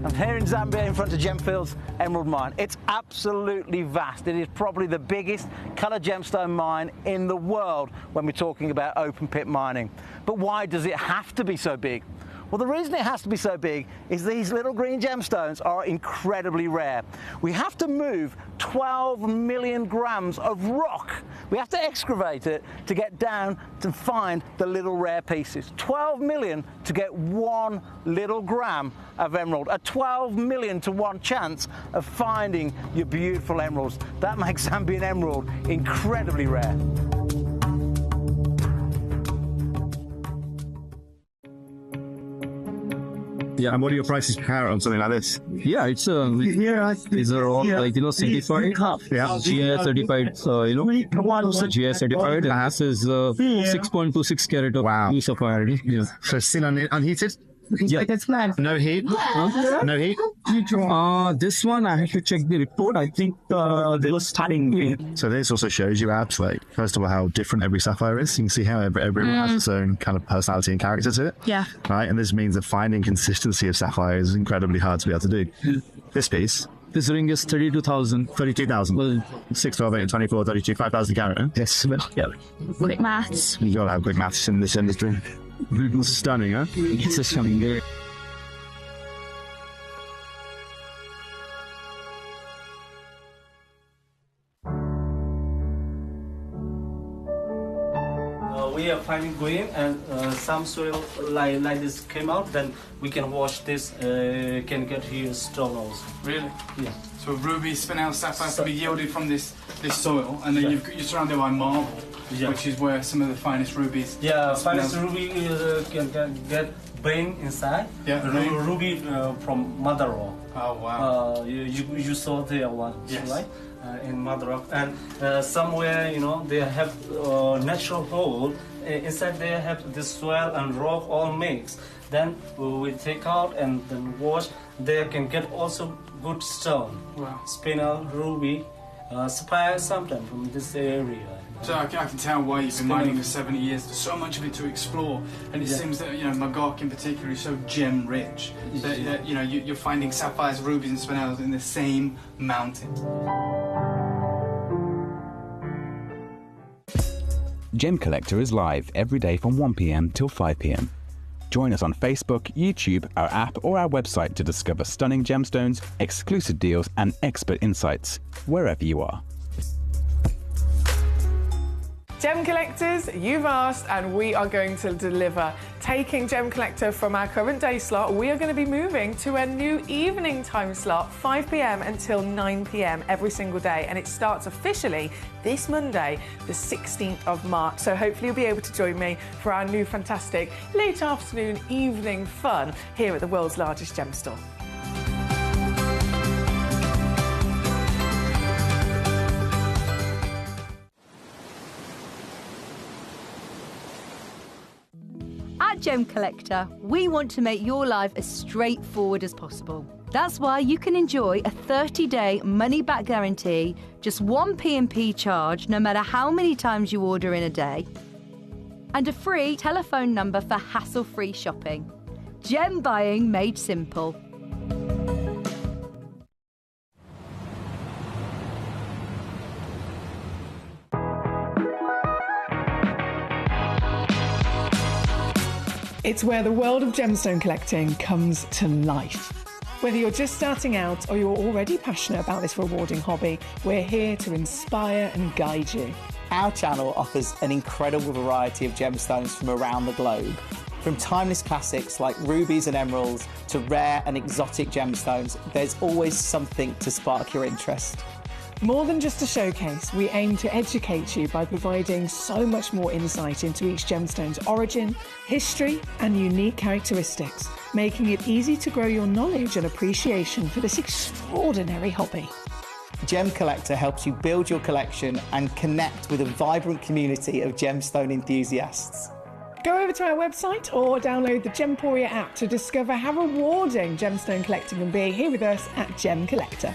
I'm here in Zambia in front of Gemfield's Emerald Mine. It's absolutely vast. It is probably the biggest coloured gemstone mine in the world when we're talking about open pit mining. But why does it have to be so big? Well, the reason it has to be so big is these little green gemstones are incredibly rare. We have to move 12 million grams of rock. We have to excavate it to get down to find the little rare pieces. 12 million to get 1 little gram of emerald. A 12 million to 1 chance of finding your beautiful emeralds. That makes Zambian emerald incredibly rare. Yeah, and what are your prices per carat on something like this? Yeah, it's these are all like certified. Yeah, GS certified. GS certified. The hash is 6.26 carat of blue sapphire. Yeah. So still unheated? Yeah. No heat? No heat? This one I have to check the report. I think they were starting. So this also shows you abs, like, first of all, how different every sapphire is. You can see how everyone has its own kind of personality and character to it. Yeah. Right, and this means that finding consistency of sapphire is incredibly hard to be able to do. This piece. This ring is 32,000. 32,000. Well, 6, 12, 8, 24, 32, 5,000 carat. Huh? yes. Yeah. Quick maths. You gotta have quick maths in this industry. Stunning, huh? It's a stunning. We are finding green and some soil like this came out, then we can wash this, can get here stone also. Really? Yeah. So ruby, spinel, sapphire to be yielded from this soil, and then you're surrounded by marble, which is where some of the finest rubies. Yeah, finest ruby can get brain inside. Yeah, ruby from mother rock. Oh wow. You saw there one, yes. right? In mother rock, and somewhere they have natural hole. Inside they have this soil and rock all mixed, then we will take out and then wash. There can get also good stone. Wow. Spinel, ruby, sapphire, something from this area. So I can tell why you've been mining for 70 years. There's so much of it to explore, and it seems that Magog in particular is so gem rich that you're finding sapphires, rubies, and spinels in the same mountain. Gemcollector is live every day from 1 p.m. till 5 p.m. Join us on Facebook, YouTube, our app, or our website to discover stunning gemstones, exclusive deals, and expert insights wherever you are. Gem collectors, you've asked and we are going to deliver. Taking Gem Collector from our current day slot, we are going to be moving to a new evening time slot, 5 p.m. until 9 p.m. every single day, and it starts officially this Monday, the 16th of March. So hopefully you'll be able to join me for our new fantastic late afternoon evening fun here at the world's largest gem store. At Gemcollector, we want to make your life as straightforward as possible. That's why you can enjoy a 30-day money-back guarantee, just one P&P charge no matter how many times you order in a day, and a free telephone number for hassle-free shopping. Gem buying made simple. It's where the world of gemstone collecting comes to life. Whether you're just starting out or you're already passionate about this rewarding hobby, we're here to inspire and guide you. Our channel offers an incredible variety of gemstones from around the globe. From timeless classics like rubies and emeralds to rare and exotic gemstones, there's always something to spark your interest. More than just a showcase, we aim to educate you by providing so much more insight into each gemstone's origin, history, and unique characteristics, making it easy to grow your knowledge and appreciation for this extraordinary hobby. Gemcollector helps you build your collection and connect with a vibrant community of gemstone enthusiasts. Go over to our website or download the Gemporia app to discover how rewarding gemstone collecting can be here with us at Gemcollector.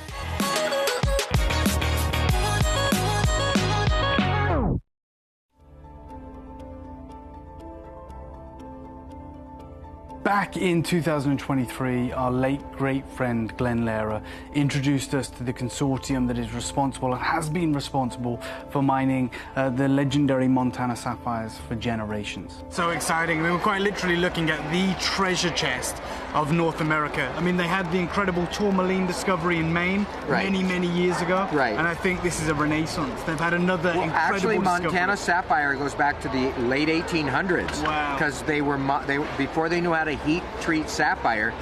Back in 2023, our late great friend Glenn Lehrer introduced us to the consortium that is responsible and has been responsible for mining the legendary Montana sapphires for generations. So exciting. We were quite literally looking at the treasure chest of North America. I mean, they had the incredible tourmaline discovery in Maine many years ago. Right. And I think this is a renaissance. They've had another incredible actually, discovery. Montana sapphire goes back to the late 1800s. Wow. Because before they knew how to heat treat sapphire,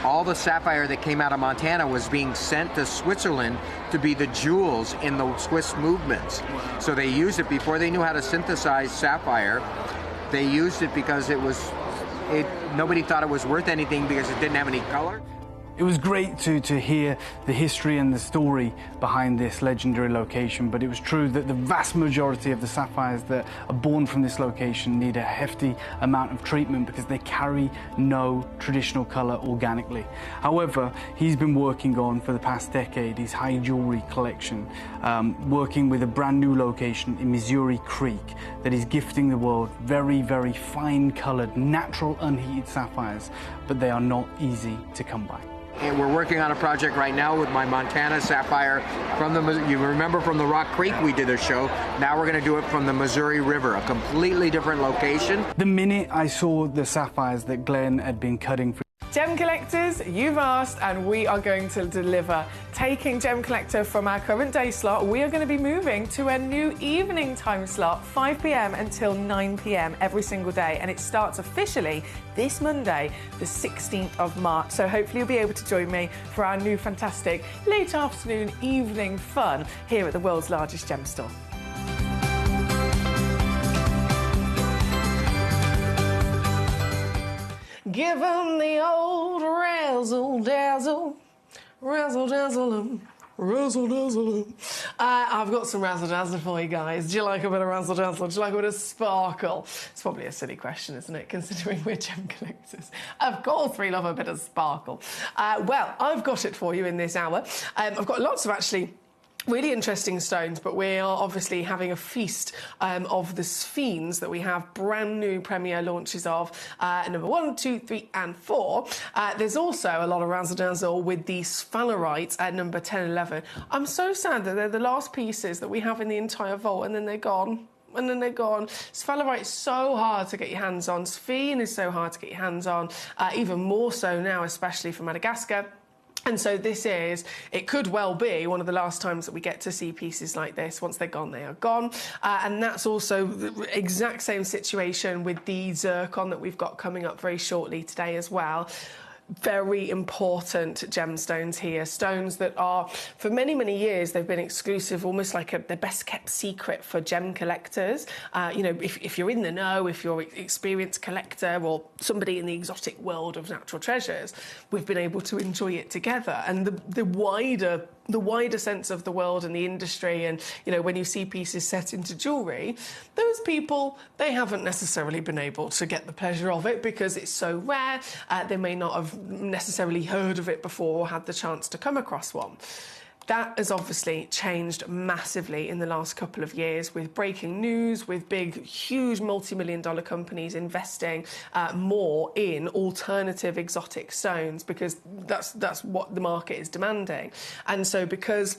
all the sapphire that came out of Montana was being sent to Switzerland to be the jewels in the Swiss movements. Wow. So they used it before they knew how to synthesize sapphire. They used it because nobody thought it was worth anything because it didn't have any color. It was great to hear the history and the story behind this legendary location, but it was true that the vast majority of the sapphires that are born from this location need a hefty amount of treatment because they carry no traditional color organically. However, he's been working on for the past decade his high jewelry collection, working with a brand new location in Missouri Creek that is gifting the world very fine colored, natural unheated sapphires, but they are not easy to come by. And we're working on a project right now with my Montana sapphire you remember from the Rock Creek we did a show. Now we're going to do it from the Missouri River, a completely different location. The minute I saw the sapphires that Glenn had been cutting for Gem collectors, you've asked and we are going to deliver. Taking Gem Collector from our current day slot, we are going to be moving to a new evening time slot, 5 p.m. until 9 p.m. every single day, and it starts officially this Monday, the 16th of March. So hopefully you'll be able to join me for our new fantastic late afternoon evening fun here at the world's largest gem store. Give 'em the old razzle dazzle, razzle dazzle 'em. Razzle dazzle. I've got some razzle dazzle for you guys. Do you like a bit of razzle dazzle? Do you like a bit of sparkle? It's probably a silly question, isn't it, considering we're gem collectors? Of course we love a bit of sparkle. Well, I've got it for you in this hour. I've got lots of actually really interesting stones, but we are obviously having a feast of the sphenes that we have brand new premiere launches of, number 1, 2, 3 and 4. There's also a lot of razzle dazzle with the sphalerites at number 10 and 11. I'm so sad that they're the last pieces that we have in the entire vault and then they're gone. And then they're gone. Sphalerite is so hard to get your hands on. Sphene is so hard to get your hands on, even more so now, especially for Madagascar. And so it could well be one of the last times that we get to see pieces like this. Once they're gone, they are gone. And that's also the exact same situation with the zircon that we've got coming up very shortly today as well. Very important gemstones here, stones that are, for many, many years, they've been exclusive, almost like the best kept secret for gem collectors. You know, if you're in the know, if you're an experienced collector or somebody in the exotic world of natural treasures, we've been able to enjoy it together. And the wider sense of the world and the industry, and you know, when you see pieces set into jewellery, those people, they haven't necessarily been able to get the pleasure of it because it's so rare. They may not have necessarily heard of it before or had the chance to come across one. That has obviously changed massively in the last couple of years with breaking news, with big, huge multi-million-dollar companies investing more in alternative exotic stones because that's what the market is demanding. And so because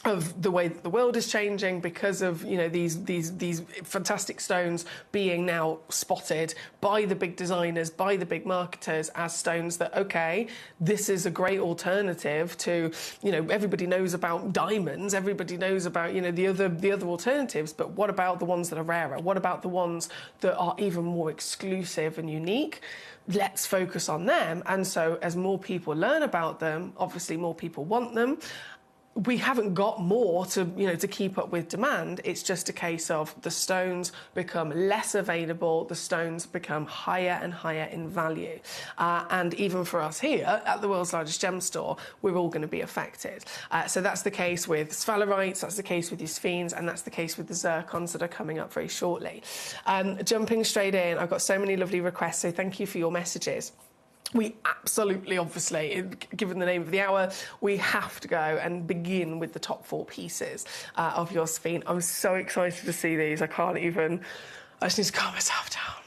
of the way that the world is changing, because of, you know, these fantastic stones being now spotted by the big designers, by the big marketers as stones that, okay, this is a great alternative to, you know, everybody knows about diamonds, everybody knows about, you know, the other alternatives, but what about the ones that are rarer? What about the ones that are even more exclusive and unique? Let's focus on them. And so as more people learn about them, obviously more people want them. We haven't got more to keep up with demand. It's just a case of the stones become less available, the stones become higher and higher in value. And even for us here at the world's largest gem store, we're all going to be affected. So that's the case with sphalerites, that's the case with your sphenes, and that's the case with the zircons that are coming up very shortly. Jumping straight in, I've got so many lovely requests, so thank you for your messages. We absolutely, obviously, given the name of the hour, we have to go and begin with the top 4 pieces of your sphene. I'm so excited to see these. I just need to calm myself down.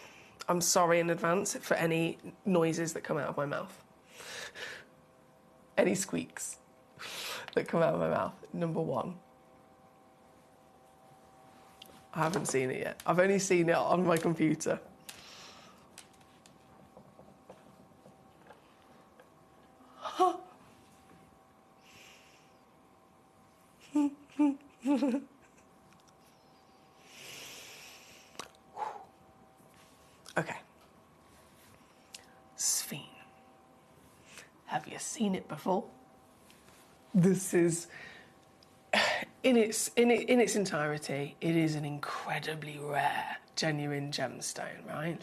I'm sorry in advance for any noises that come out of my mouth. Any squeaks that come out of my mouth. Number 1. I haven't seen it yet. I've only seen it on my computer. Okay. Sphene. Have you seen it before? This is, in its entirety, it is an incredibly rare, genuine gemstone, right?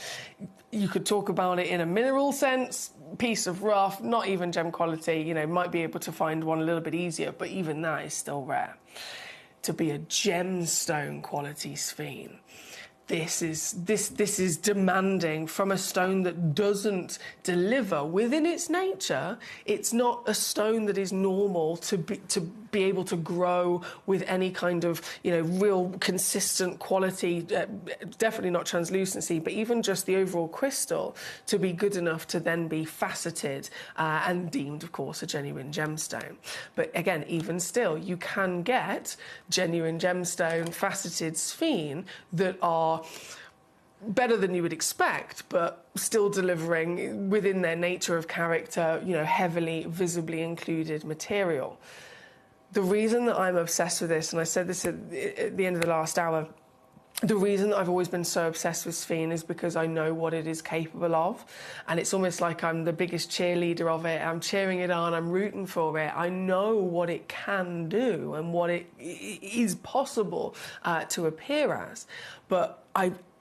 You could talk about it in a mineral sense, piece of rough, not even gem quality, you know, might be able to find one a little bit easier, but even that is still rare. To be a gemstone quality sphene, this is demanding from a stone that doesn't deliver within its nature. It's not a stone that is normal to be able to grow with any kind of, you know, real consistent quality, definitely not translucency, but even just the overall crystal to be good enough to then be faceted and deemed, of course, a genuine gemstone. But again, even still, you can get genuine gemstone faceted sphene that are better than you would expect, but still delivering within their nature of character, you know, heavily visibly included material. The reason that I'm obsessed with this, and I said this at the end of the last hour, the reason that I've always been so obsessed with sphene is because I know what it is capable of, and it's almost like I'm the biggest cheerleader of it. I'm cheering it on, I'm rooting for it. I know what it can do and what it is possible to appear as, but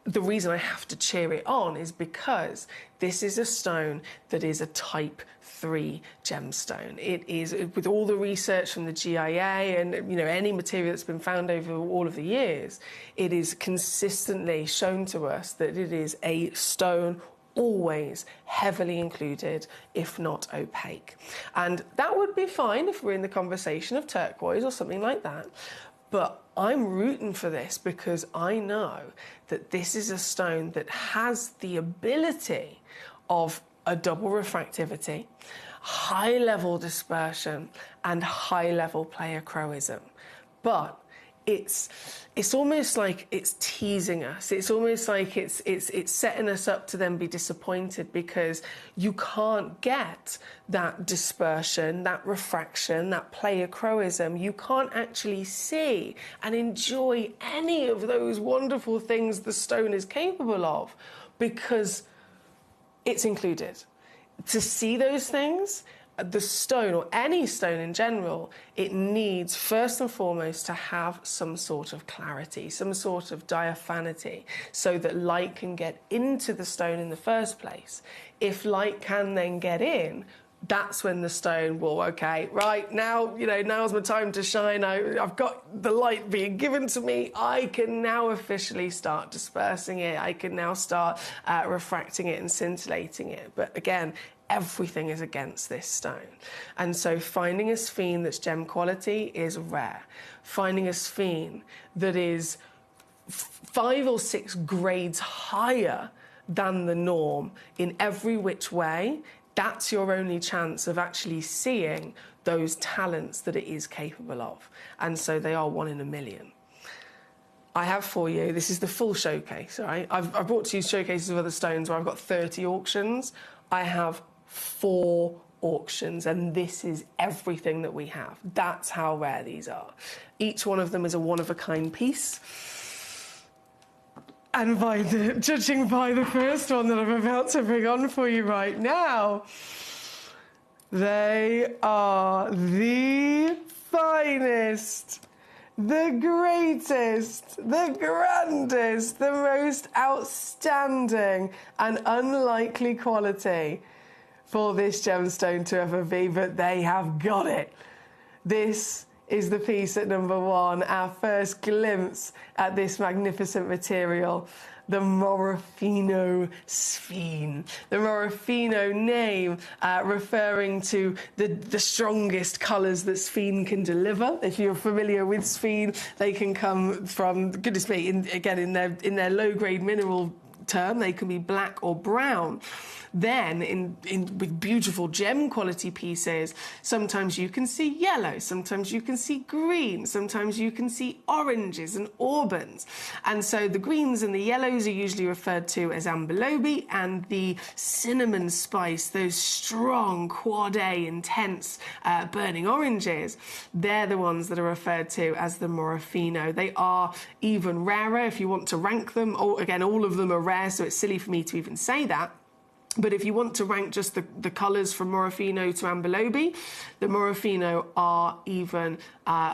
the reason I have to cheer it on is because this is a stone that is a type 3 gemstone. It is, with all the research from the GIA and any material that's been found over all of the years, it is consistently shown to us that it is a stone always heavily included, if not opaque. And that would be fine if we're in the conversation of turquoise or something like that. But I'm rooting for this because I know that this is a stone that has the ability of a double refractivity, high level dispersion, and high level pleochroism. But it's almost like it's teasing us. It's almost like it's setting us up to then be disappointed because you can't get that dispersion, that refraction, that pleochroism. You can't actually see and enjoy any of those wonderful things the stone is capable of because it's included. To see those things, the stone, or any stone in general, it needs first and foremost to have some sort of clarity, some sort of diaphanity, so that light can get into the stone in the first place. If light can then get in, that's when the stone will, okay, right, now, now's my time to shine. I've got the light being given to me. I can now officially start dispersing it. I can now start refracting it and scintillating it. But again, everything is against this stone. And so finding a sphene that's gem quality is rare. Finding a sphene that is 5 or 6 grades higher than the norm in every which way, that's your only chance of actually seeing those talents that it is capable of. And so they are 1 in a million. I have for you, this is the full showcase, all right? I've brought to you showcases of other stones where I've got 30 auctions. I have 4 auctions, and this is everything that we have. That's how rare these are. Each one of them is a one-of-a-kind piece. And judging by the first one that I'm about to bring on for you right now, they are the finest, the greatest, the grandest, the most outstanding and unlikely quality for this gemstone to ever be, but they have got it. This is the piece at number 1, our first glimpse at this magnificent material, the Morofino sphene. The Morofino name referring to the strongest colours that sphene can deliver. If you're familiar with sphene, they can come from, goodness me, in their low-grade mineral term, they can be black or brown. Then, with beautiful gem quality pieces, sometimes you can see yellow, sometimes you can see green, sometimes you can see oranges and auburns. And so the greens and the yellows are usually referred to as ambilobi, and the cinnamon spice, those strong quad A intense burning oranges, they're the ones that are referred to as the Morofino. They are even rarer if you want to rank them. Again, all of them are rare, so it's silly for me to even say that. But if you want to rank just the colours from Morofino to ambilobi, the Morofino are even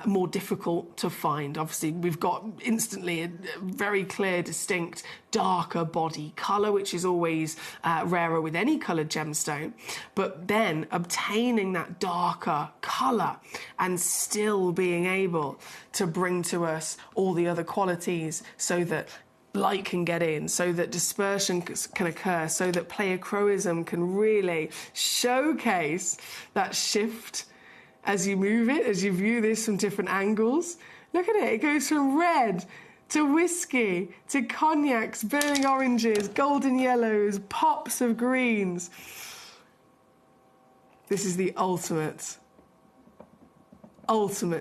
more difficult to find. Obviously, we've got instantly a very clear, distinct, darker body colour, which is always rarer with any coloured gemstone. But then obtaining that darker colour and still being able to bring to us all the other qualities so that light can get in, so that dispersion can occur, so that pleochroism can really showcase that shift as you move it, as you view this from different angles. Look at it, it goes from red to whiskey to cognacs, burning oranges, golden yellows, pops of greens. This is the ultimate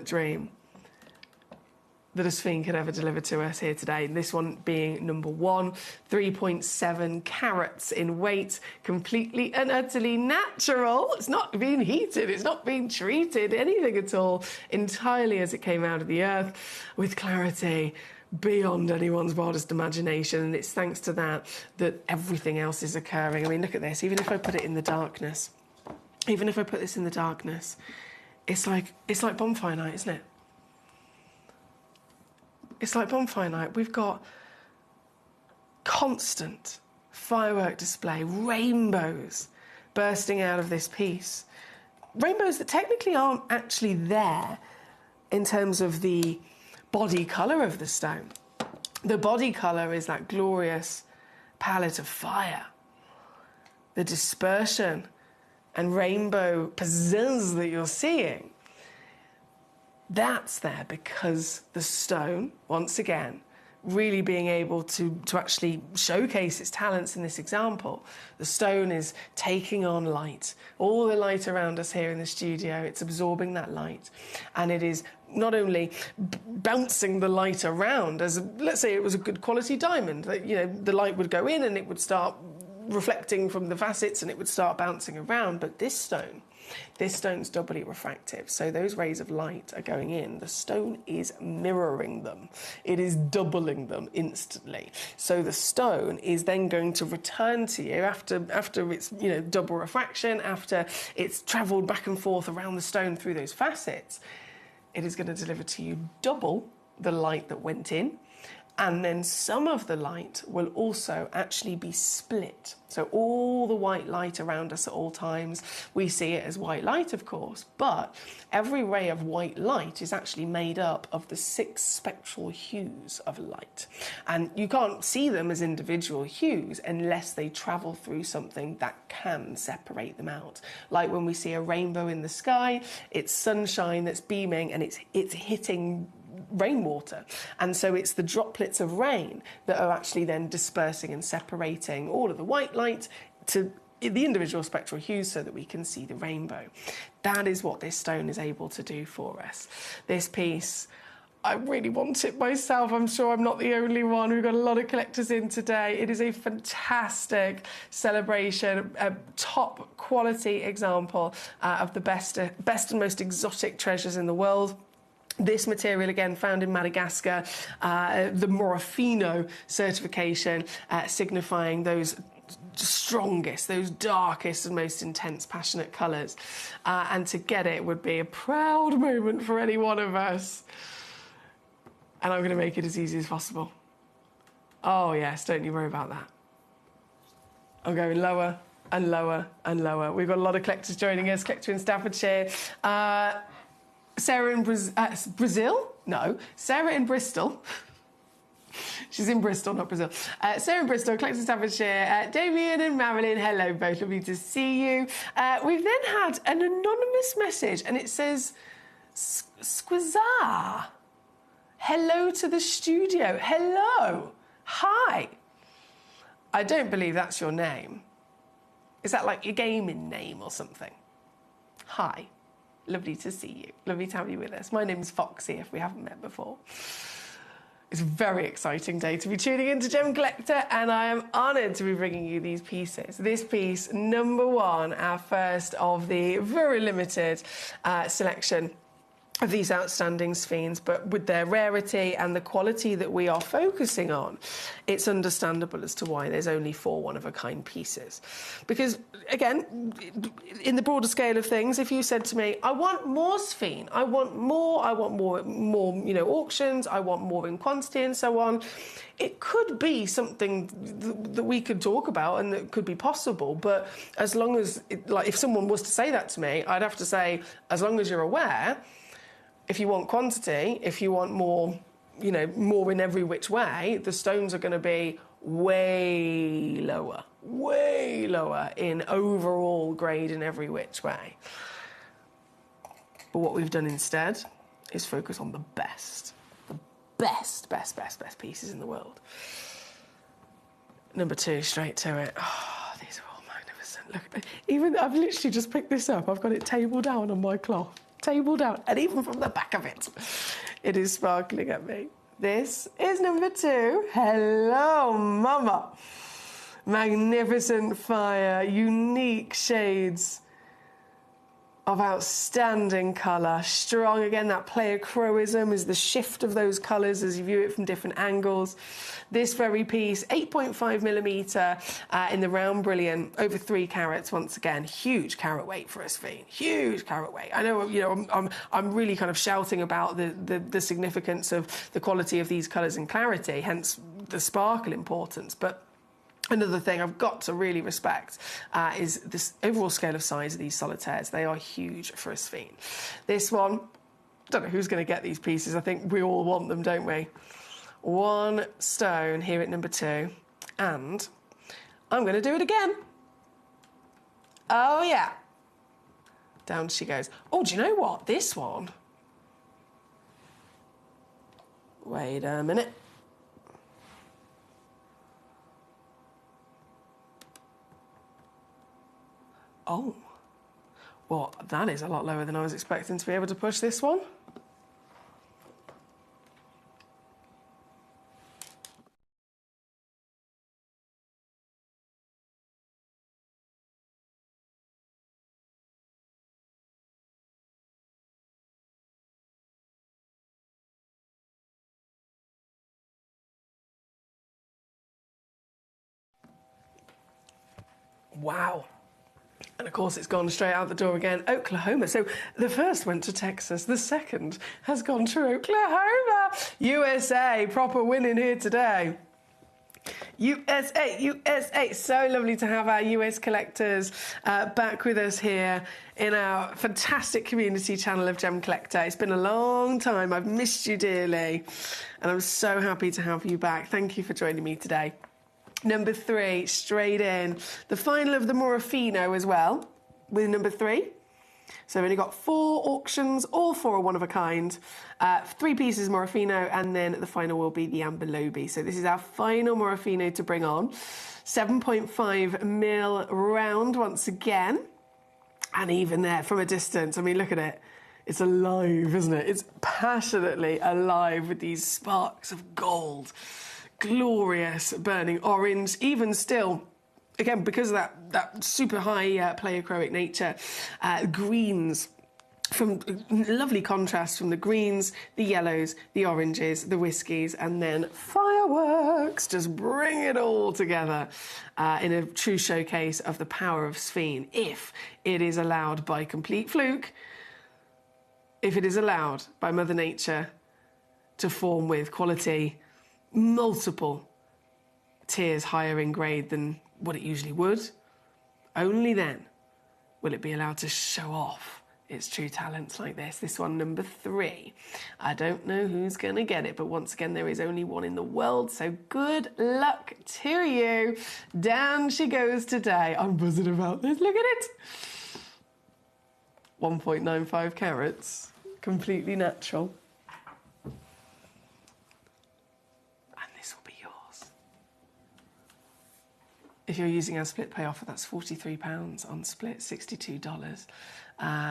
dream that a sphene could ever deliver to us here today. And this one being number 1, 3.7 carats in weight, completely and utterly natural. It's not been heated, it's not been treated, anything at all, entirely as it came out of the earth, with clarity beyond anyone's wildest imagination. And it's thanks to that everything else is occurring. I mean, look at this. Even if I put it in the darkness, even if I put this in the darkness, it's like bonfire night, isn't it? It's like bonfire night. We've got constant firework display, rainbows bursting out of this piece. Rainbows that technically aren't actually there in terms of the body colour of the stone. The body colour is that glorious palette of fire. The dispersion and rainbow pizzazz that you're seeing, that's there because the stone, once again, really being able to actually showcase its talents in this example. The stone is taking on light. All the light around us here in the studio, it's absorbing that light. And it is not only bouncing the light around, as let's say it was a good quality diamond, that, you know, the light would go in and it would start reflecting from the facets and it would start bouncing around. But this stone's doubly refractive, so those rays of light are going in. The stone is mirroring them. It is doubling them instantly. So the stone is then going to return to you after its, you know, double refraction, after it's travelled back and forth around the stone through those facets. It is going to deliver to you double the light that went in. And then some of the light will also actually be split. So all the white light around us at all times, we see it as white light, of course, but every ray of white light is actually made up of the 6 spectral hues of light. And you can't see them as individual hues unless they travel through something that can separate them out. Like when we see a rainbow in the sky, it's sunshine that's beaming and it's hitting rainwater, and so it's the droplets of rain that are actually then dispersing and separating all of the white light to the individual spectral hues so that we can see the rainbow. That is what this stone is able to do for us. This piece, I really want it myself. I'm sure I'm not the only one. We've got a lot of collectors in today. It is a fantastic celebration, a top quality example of the best and most exotic treasures in the world. This material, again, found in Madagascar, the Morofino certification, signifying those strongest, those darkest and most intense, passionate colours. And to get it would be a proud moment for any one of us. And I'm going to make it as easy as possible. Oh, yes, don't you worry about that. I'm going lower and lower and lower. We've got a lot of collectors joining us, collector in Staffordshire. Sarah in Brazil? No, Sarah in Bristol. She's in Bristol, not Brazil. Sarah in Bristol, collector in Staffordshire. Damien and Marilyn, hello, both. Lovely to see you. We've then had an anonymous message, and it says, Squizar. Hello to the studio. Hello. Hi. I don't believe that's your name. Is that like your gaming name or something? Hi. Lovely to see you. Lovely to have you with us. My name's Foxy, if we haven't met before. It's a very exciting day to be tuning into Gemcollector, and I am honoured to be bringing you these pieces. This piece, number 1, our first of the very limited selection of these outstanding sphenes, but with their rarity and the quality that we are focusing on, it's understandable as to why there's only 4 one-of-a-kind pieces. Because, again, in the broader scale of things, if you said to me, I want more sphene, I want more, you know, auctions, I want more in quantity and so on, it could be something that we could talk about and that could be possible, but as long as, like, if someone was to say that to me, I'd have to say, as long as you're aware, if you want quantity, if you want more, you know, more in every which way, the stones are going to be way lower in overall grade in every which way. But what we've done instead is focus on the best pieces in the world. Number 2, straight to it. Oh, these are all magnificent. Look, even I've literally just picked this up. I've got it table down on my cloth. Table down, and even from the back of it, it is sparkling at me. This is number 2. Hello, mama. Magnificent fire, unique shades of outstanding colour. Strong, again, that pleochroism is the shift of those colours as you view it from different angles. This very piece, 8.5mm in the round brilliant, over 3 carats once again. Huge carat weight for a sphene, huge carat weight. I know, you know, I'm really kind of shouting about the significance of the quality of these colours and clarity, hence the sparkle importance. But another thing I've got to really respect is this overall scale of size of these solitaires. They are huge for a Sphene. This one, don't know who's going to get these pieces. I think we all want them, don't we? 1 stone here at number 2. And I'm going to do it again. Oh, yeah. Down she goes. Oh, do you know what? This one... Wait a minute. Oh. Well, that is a lot lower than I was expecting to be able to push this one. Wow. And of course, it's gone straight out the door again. Oklahoma. So the first went to Texas. The second has gone to Oklahoma. USA, proper winning here today. USA, USA. So lovely to have our US collectors back with us here in our fantastic community channel of Gem Collector. It's been a long time. I've missed you dearly. And I'm so happy to have you back. Thank you for joining me today. Number 3, straight in. The final of the Morofino as well, with number 3. So we've only got 4 auctions, all 4 are one of a kind. 3 pieces Morofino, and then the final will be the Ambelobi. So this is our final Morofino to bring on. 7.5 mil round once again. And even there, from a distance, I mean, look at it. It's alive, isn't it? It's passionately alive with these sparks of gold. Glorious burning orange, even still, again, because of that super high pleiochroic nature, greens, from lovely contrast from the greens, the yellows, the oranges, the whiskies, and then fireworks. Just bring it all together in a true showcase of the power of Sphene, if it is allowed by complete fluke, if it is allowed by Mother Nature to form with quality multiple tiers higher in grade than what it usually would, only then will it be allowed to show off its true talents like this. This one, number 3. I don't know who's going to get it, but once again, there is only one in the world, so good luck to you. Down she goes today. I'm buzzing about this. Look at it. 1.95 carats. Completely natural. If you're using our split pay offer, that's £43 on split, $62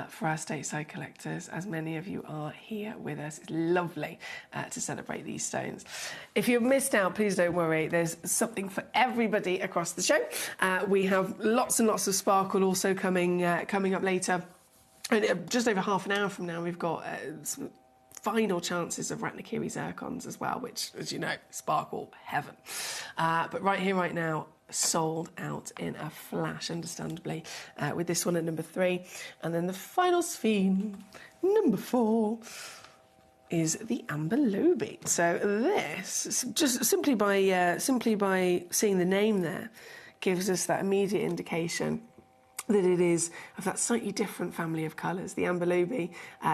for our stateside collectors, as many of you are here with us. It's lovely to celebrate these stones. If you've missed out, please don't worry. There's something for everybody across the show. We have lots and lots of sparkle also coming up later. And just over half an hour from now, we've got some final chances of Ratnakiri zircons as well, which, as you know, sparkle heaven. But right here, right now, sold out in a flash, understandably, with this one at number 3. And then the final Sphene, number 4, is the Ambelobi. So this, just simply by seeing the name there, gives us that immediate indication that it is of that slightly different family of colours. The Ambelobi,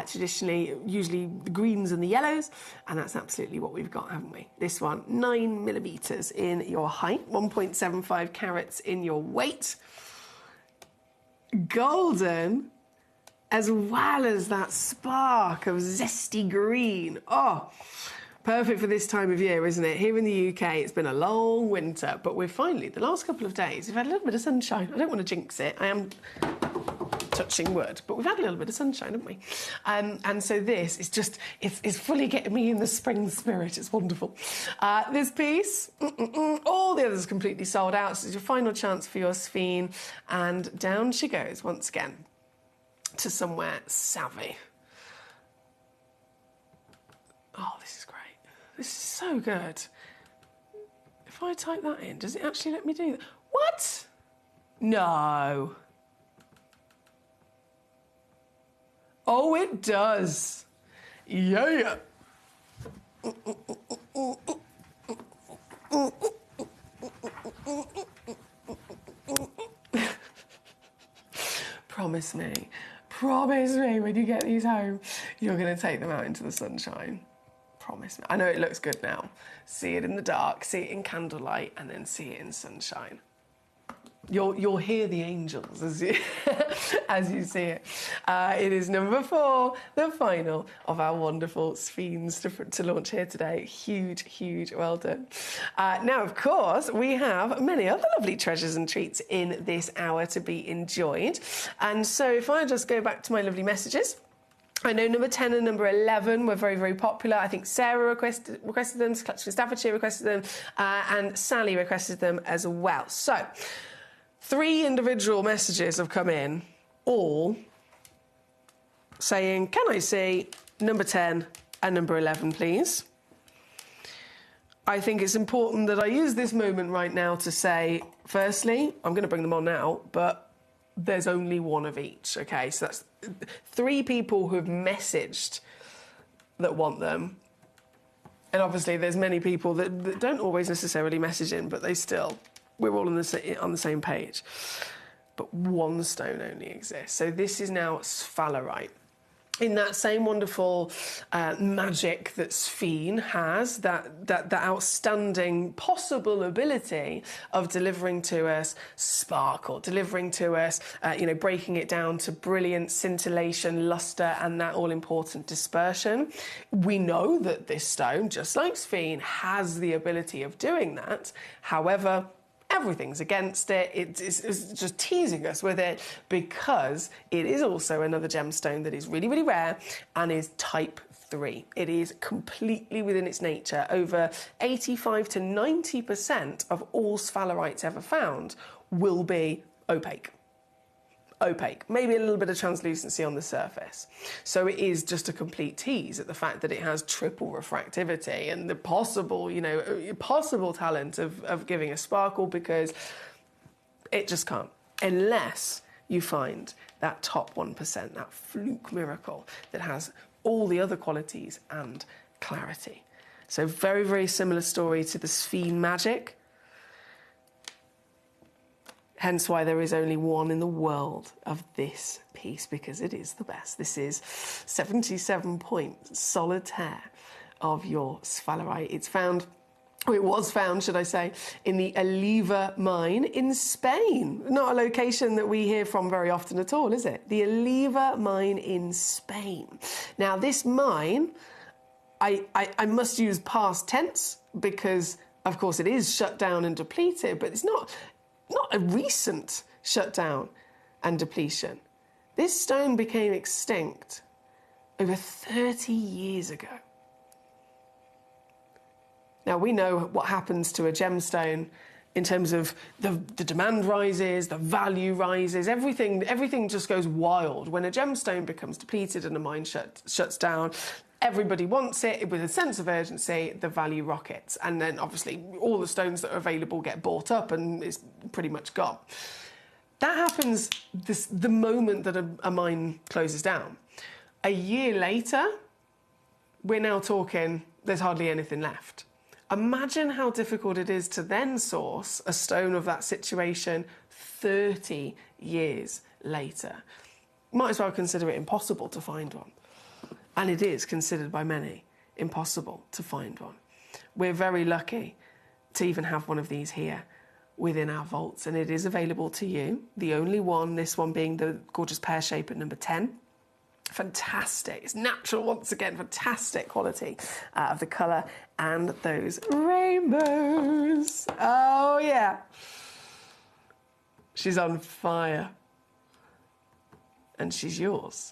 traditionally, usually the greens and the yellows, and that's absolutely what we've got, haven't we? This one, 9 millimetres in your height, 1.75 carats in your weight. Golden, as well as that spark of zesty green. Oh, perfect for this time of year, isn't it? Here in the UK, it's been a long winter, but we're finally, the last couple of days, we've had a little bit of sunshine. I don't want to jinx it. I am touching wood, but we've had a little bit of sunshine, haven't we? And so this is just, it's fully getting me in the spring spirit. It's wonderful. This piece, all the others completely sold out. So it's your final chance for your Sphene. And down she goes once again to somewhere savvy. Oh, this is great. This is so good. If I type that in, does it actually let me do that? What? No. Oh, it does. Yeah. Promise me when you get these home, you're going to take them out into the sunshine. Promise me. I know it looks good now. See it in the dark, see it in candlelight, and then see it in sunshine. You'll hear the angels as you, as you see it. It is number 4, the final of our wonderful Sphenes to launch here today. Huge, huge well done. Now, of course, we have many other lovely treasures and treats in this hour to be enjoyed. And so if I just go back to my lovely messages, I know number 10 and number 11 were very, very popular. I think Sarah requested them, Clutch in Staffordshire requested them, and Sally requested them as well. So 3 individual messages have come in, all saying, can I see number 10 and number 11, please? I think it's important that I use this moment right now to say, firstly, I'm going to bring them on now, but there's only one of each, okay? So that's 3 people who've messaged that want them. And obviously there's many people that don't always necessarily message in, but we're all on the same page. But one stone only exists. So this is now sphalerite. In that same wonderful magic that Sphene has, that outstanding possible ability of delivering to us sparkle, delivering to us, breaking it down to brilliant scintillation, lustre, and that all-important dispersion. We know that this stone, just like Sphene, has the ability of doing that. However, everything's against it. It's just teasing us with it because it is also another gemstone that is really, really rare and is type 3. It is completely within its nature. Over 85 to 90% of all sphalerites ever found will be opaque. Maybe a little bit of translucency on the surface. So it is just a complete tease at the fact that it has triple refractivity and the possible talent of giving a sparkle, because it just can't, unless you find that top 1%, that fluke miracle that has all the other qualities and clarity. So very, very similar story to the Sphene magic. Hence why there is only one in the world of this piece, because it is the best. This is 77 points solitaire of your sphalerite. It was found, should I say, in the Oliva mine in Spain. Not a location that we hear from very often at all, is it? The Oliva mine in Spain. Now, this mine, I must use past tense because, of course, it is shut down and depleted, but it's not a recent shutdown and depletion. This stone became extinct over 30 years ago. Now, we know what happens to a gemstone in terms of the demand rises, the value rises, everything just goes wild. When a gemstone becomes depleted and a mine shuts down, everybody wants it with a sense of urgency, the value rockets. And then obviously all the stones that are available get bought up and it's pretty much gone. That happens the moment that a mine closes down. A year later, we're now talking, there's hardly anything left. Imagine how difficult it is to then source a stone of that situation 30 years later. Might as well consider it impossible to find one. And it is considered by many impossible to find one. We're very lucky to even have one of these here within our vaults, and it is available to you. The only one, this one being the gorgeous pear shape at number 10. Fantastic. It's natural once again. Fantastic quality of the colour and those rainbows. Oh, yeah. She's on fire. And she's yours.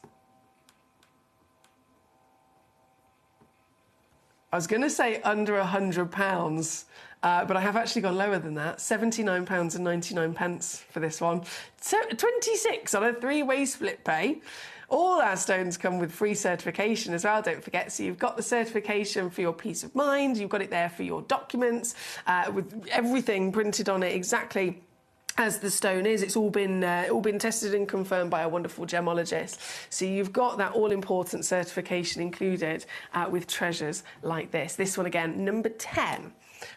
I was going to say under £100, but I have actually gone lower than that. £79.99 for this one. So 26 on a 3-way split pay. All our stones come with free certification as well, don't forget. So you've got the certification for your peace of mind, you've got it there for your documents, with everything printed on it exactly as the stone is. It's all been tested and confirmed by a wonderful gemologist. So you've got that all-important certification included with treasures like this. This one again, number 10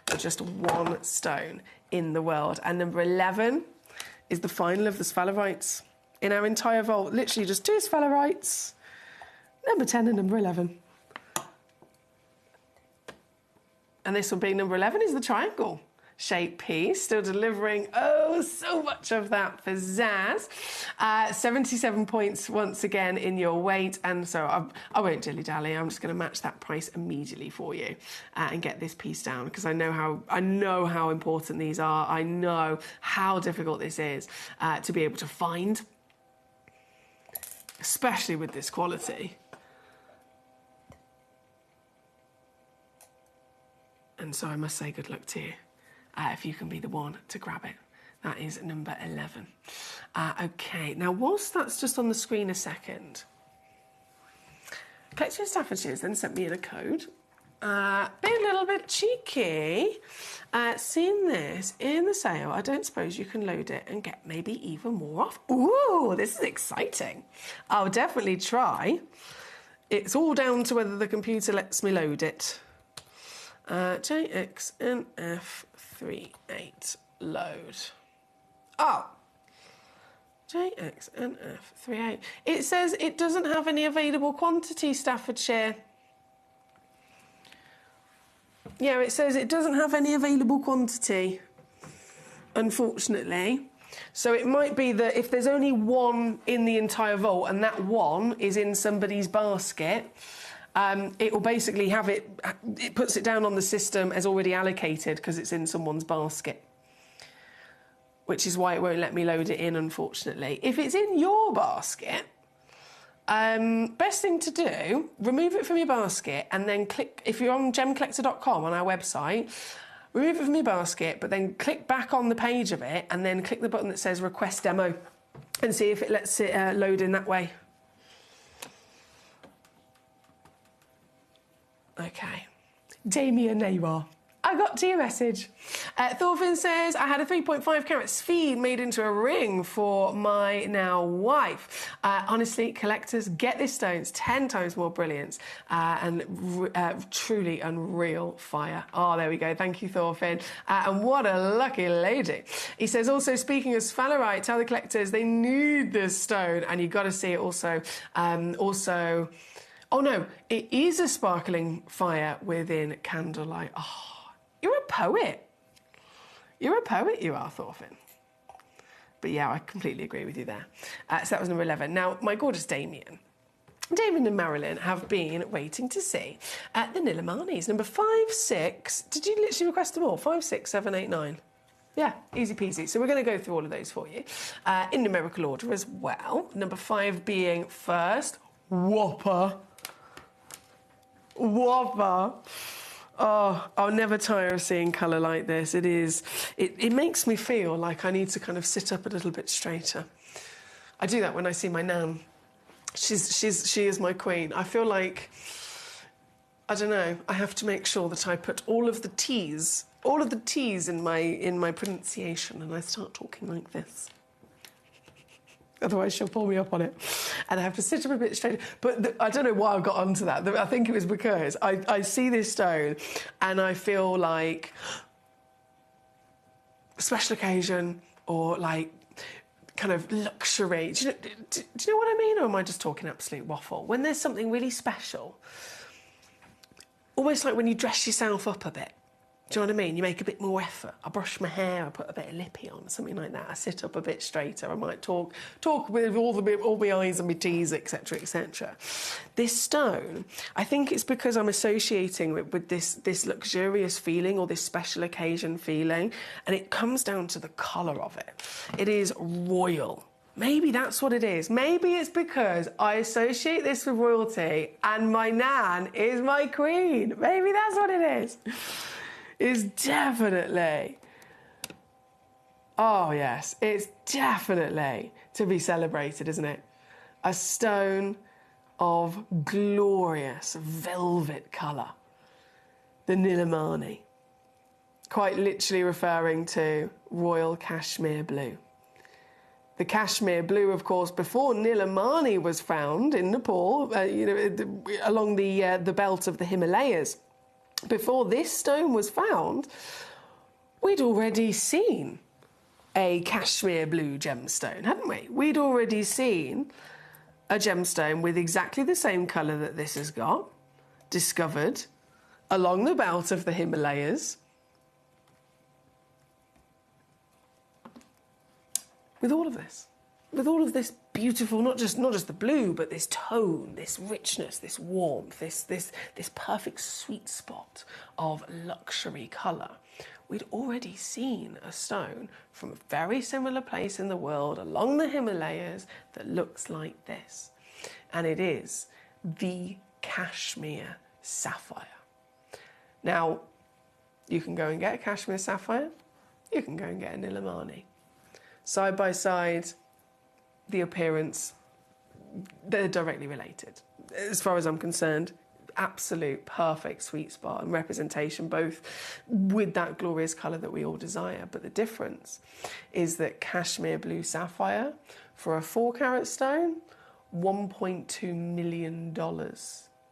for just one stone in the world. And number 11 is the final of the sphalerite in our entire vault. Literally just 2 sphalerites, number 10 and number 11. And this one being number 11 is the triangle shape piece, still delivering so much of that for Zaz. 77 points once again in your weight, and so I won't dilly-dally. I'm just going to match that price immediately for you and get this piece down, because I know how important these are. I know how difficult this is to be able to find, especially with this quality. And so I must say good luck to you if you can be the one to grab it. That is number 11. Okay, now whilst that's just on the screen a second, Collector of Staffordshire's then sent me in a code. Being a little bit cheeky, seeing this in the sale, I don't suppose you can load it and get maybe even more off. Ooh, this is exciting. I'll definitely try. It's all down to whether the computer lets me load it. JXNF38 load. Oh, JXNF38. It says it doesn't have any available quantity, Staffordshire. Yeah, it says it doesn't have any available quantity, unfortunately. So it might be that if there's only one in the entire vault and that one is in somebody's basket, it will basically have it puts it down on the system as already allocated because it's in someone's basket, which is why it won't let me load it in, unfortunately. If it's in your basket, best thing to do, remove it from your basket and then click, if you're on gemcollector.com on our website, remove it from your basket, but then click back on the page of it and then click the button that says request demo and see if it lets it load in that way. Okay. Damien, there you are. I got to your message. Thorfinn says, I had a 3.5 carat sphere made into a ring for my now wife. Honestly, collectors, get this stone. It's 10 times more brilliance and truly unreal fire. Oh, there we go. Thank you, Thorfinn. And what a lucky lady. He says, also, speaking of sphalerite, tell the collectors they need this stone. And you've got to see it also. Oh, no, it is a sparkling fire within candlelight. Oh. You're a poet. You're a poet, you are, Thorfinn. But yeah, I completely agree with you there. So that was number 11. Now, my gorgeous Damien and Marilyn have been waiting to see the Nilamanis. Number 5, 6. Did you literally request them all? 5, 6, 7, 8, 9. Yeah, easy peasy. So we're going to go through all of those for you in numerical order as well. Number 5 being first. Whopper. Whopper. Oh, I'll never tire of seeing colour like this. It makes me feel like I need to kind of sit up a little bit straighter. I do that when I see my nan. She is my queen. I feel like, I don't know, I have to make sure that I put all of the T's in my pronunciation, and I start talking like this. Otherwise she'll pull me up on it and I have to sit up a bit straighter. But I don't know why I got onto that. I think it was because I see this stone and I feel like special occasion or like kind of luxury. Do you know what I mean? Or am I just talking absolute waffle? When there's something really special, almost like when you dress yourself up a bit. Do you know what I mean? You make a bit more effort. I brush my hair, I put a bit of lippy on, something like that. I sit up a bit straighter. I might talk with all my I's and my T's, etc., etc. This stone, I think it's because I'm associating with this luxurious feeling or this special occasion feeling, and it comes down to the colour of it. It is royal. Maybe that's what it is. Maybe it's because I associate this with royalty and my nan is my queen. Maybe that's what it is. Is definitely, oh yes, it's definitely to be celebrated, isn't it? A stone of glorious velvet colour, the Nilamani, quite literally referring to royal cashmere blue. The cashmere blue, of course, before Nilamani was found in Nepal, along the belt of the Himalayas. before this stone was found, we'd already seen a cashmere blue gemstone, hadn't we? We'd already seen a gemstone with exactly the same colour that this has got, discovered along the belt of the Himalayas, with all of this beautiful, not just the blue, but this tone, this richness, this warmth, this perfect sweet spot of luxury colour. We'd already seen a stone from a very similar place in the world along the Himalayas that looks like this. And it is the cashmere sapphire. Now, you can go and get a cashmere sapphire, you can go and get a Nilamani. Side by side, the appearance, they're directly related. As far as I'm concerned, absolute perfect sweet spot and representation, both with that glorious colour that we all desire. But the difference is that cashmere blue sapphire, for a 4-carat stone, $1.2 million.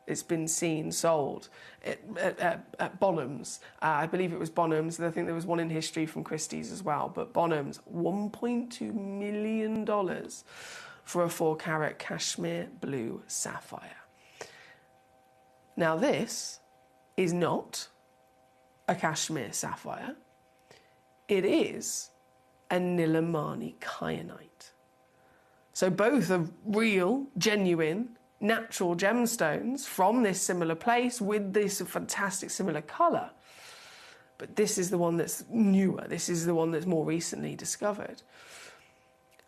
It's been seen sold at Bonhams. I believe it was Bonhams. I think there was one in history from Christie's as well. But Bonhams, $1.2 million for a 4-carat cashmere blue sapphire. Now this is not a cashmere sapphire. It is a Nilamani kyanite. So both are real, genuine, natural gemstones from this similar place with this fantastic similar colour. But this is the one that's newer. This is the one that's more recently discovered.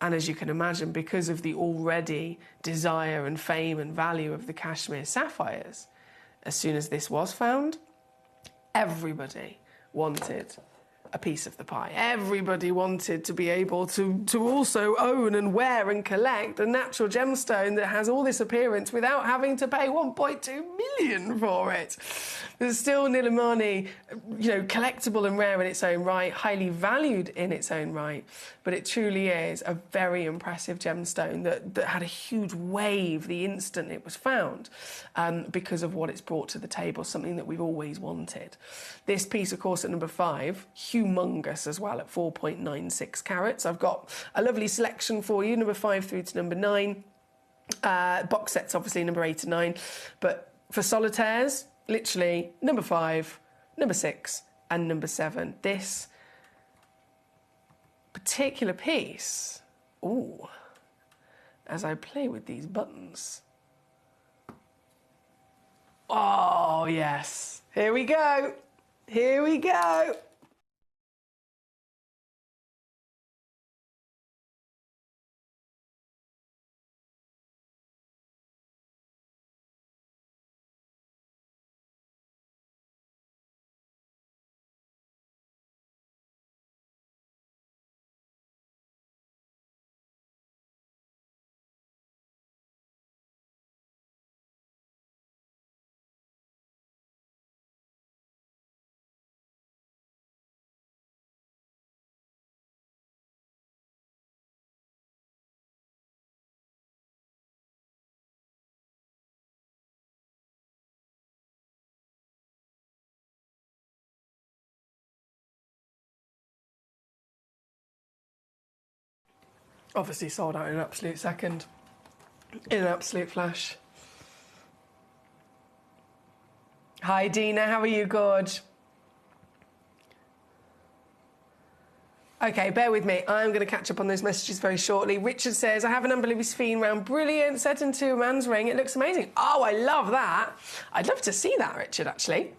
And as you can imagine, because of the already desire and fame and value of the cashmere sapphires, as soon as this was found, everybody wanted a piece of the pie. Everybody wanted to be able to also own and wear and collect a natural gemstone that has all this appearance without having to pay 1.2 million for it. There's still Nilamani, collectible and rare in its own right, highly valued in its own right, but it truly is a very impressive gemstone that had a huge wave the instant it was found, because of what it's brought to the table, something that we've always wanted. This piece, of course, at number 5, humongous as well, at 4.96 carats. I've got a lovely selection for you, number 5 through to number 9. Box sets, obviously, number 8 and 9. But for solitaires, literally number 5, number 6, and number 7. This particular piece, ooh, as I play with these buttons. Oh, yes. Here we go. Here we go. Obviously sold out in an absolute second, in an absolute flash. Hi Dina, how are you? Good. Okay, bear with me. I'm going to catch up on those messages very shortly. Richard says, I have an unbelievably Sphene round. Brilliant. Set into a man's ring. It looks amazing. Oh, I love that. I'd love to see that, Richard, actually.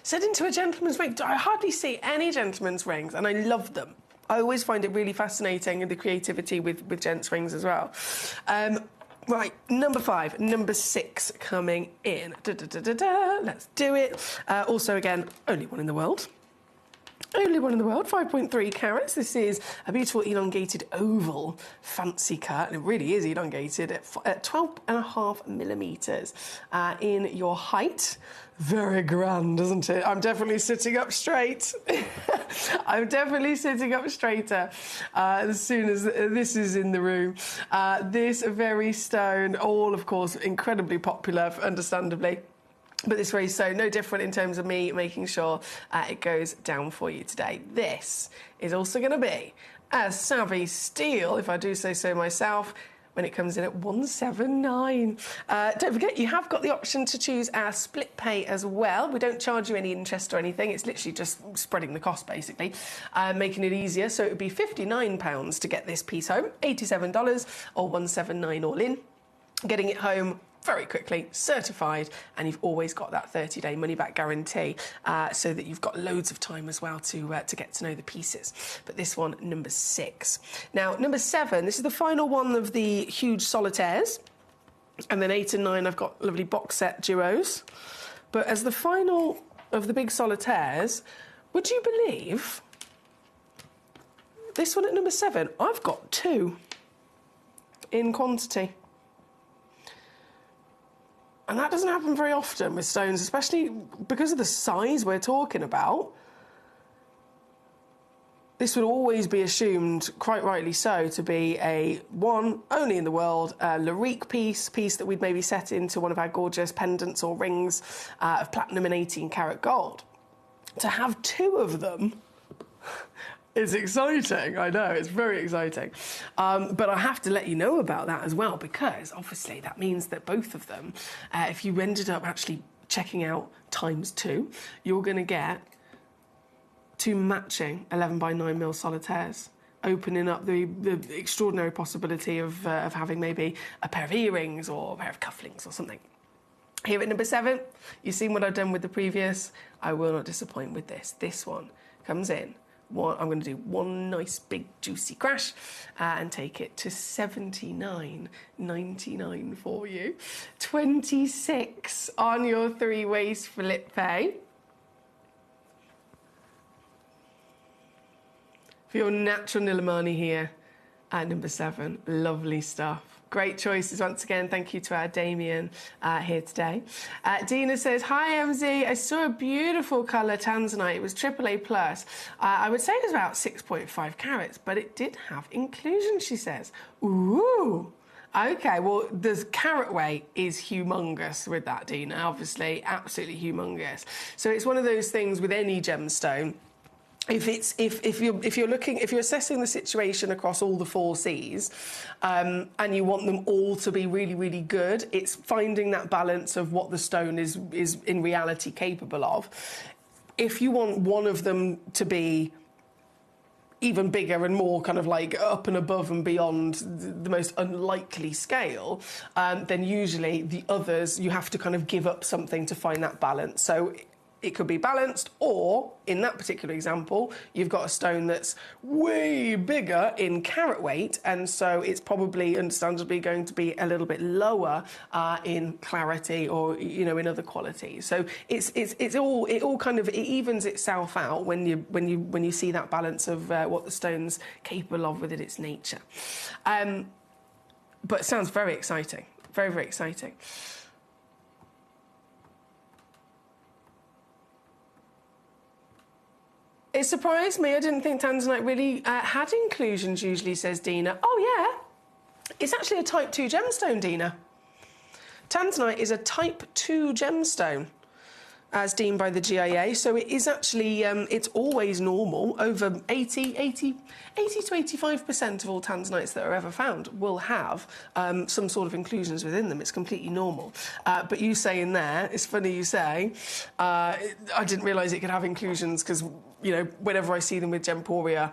Set into a gentleman's ring. I hardly see any gentleman's rings, and I love them. I always find it really fascinating, and the creativity with gents' rings as well. Right, number 5, number 6 coming in. Let's do it. Also, again, only one in the world. Only one in the world, 5.3 carats. This is a beautiful elongated oval fancy cut, and it really is elongated at 12.5 millimetres in your height. Very grand, isn't it? I'm definitely sitting up straight. I'm definitely sitting up straighter as soon as this is in the room. This very stone, all of course incredibly popular, understandably. But this way, so no different in terms of me making sure it goes down for you today. This is also going to be a savvy steal, if I do say so myself, when it comes in at $179. Don't forget, you have got the option to choose our split pay as well. We don't charge you any interest or anything. It's literally just spreading the cost, basically, making it easier. So it would be £59 to get this piece home, $87 or $179 all in. Getting it home very quickly, certified, and you've always got that 30-day money-back guarantee, so that you've got loads of time as well to get to know the pieces. But this one, number 6. Now, number 7, this is the final one of the huge solitaires, and then 8 and 9, I've got lovely box set duos. But as the final of the big solitaires, would you believe this one at number 7? I've got 2 in quantity. And that doesn't happen very often with stones, especially because of the size we're talking about. This would always be assumed, quite rightly so, to be a one, only in the world, Larique piece that we'd maybe set into one of our gorgeous pendants or rings of platinum and 18 karat gold. To have 2 of them is exciting. I know, it's very exciting. But I have to let you know about that as well, because obviously that means that both of them, if you ended up actually checking out ×2, you're going to get 2 matching 11x9mm solitaires, opening up the extraordinary possibility of having maybe a pair of earrings or a pair of cufflinks or something. Here at number 7, you've seen what I've done with the previous. I will not disappoint with this. This one comes in. I'm going to do one nice big juicy crash and take it to $79.99 for you. 26 on your 3-way split pay. For your natural Nilamani here at number 7. Lovely stuff. Great choices once again. Thank you to our Damien here today. Dina says, hi MZ, I saw a beautiful colour tanzanite. It was AAA+. I would say it was about 6.5 carats, but it did have inclusion, she says. Ooh. Okay, well, the carat weight is humongous with that, Dina, obviously, absolutely humongous. So it's one of those things with any gemstone. If you're assessing the situation across all the 4 Cs, and you want them all to be really, really good, it's finding that balance of what the stone is in reality capable of. If you want one of them to be even bigger and more kind of like up and above and beyond the most unlikely scale, then usually the others, you have to kind of give up something to find that balance. So it could be balanced, or in that particular example, you've got a stone that's way bigger in carat weight, and so it's probably understandably going to be a little bit lower in clarity or, you know, in other qualities. So it all kind of evens itself out when you see that balance of what the stone's capable of within its nature. But it sounds very exciting, very, very exciting. It surprised me. I didn't think tanzanite really had inclusions usually, says Dina. Oh, yeah. It's actually a Type 2 gemstone, Dina. Tanzanite is a Type 2 gemstone, as deemed by the GIA. So it is actually, it's always normal. Over 80 to 85% of all tanzanites that are ever found will have some sort of inclusions within them. It's completely normal. But you say in there, it's funny you say, I didn't realise it could have inclusions because, you know, whenever I see them with Gemporia,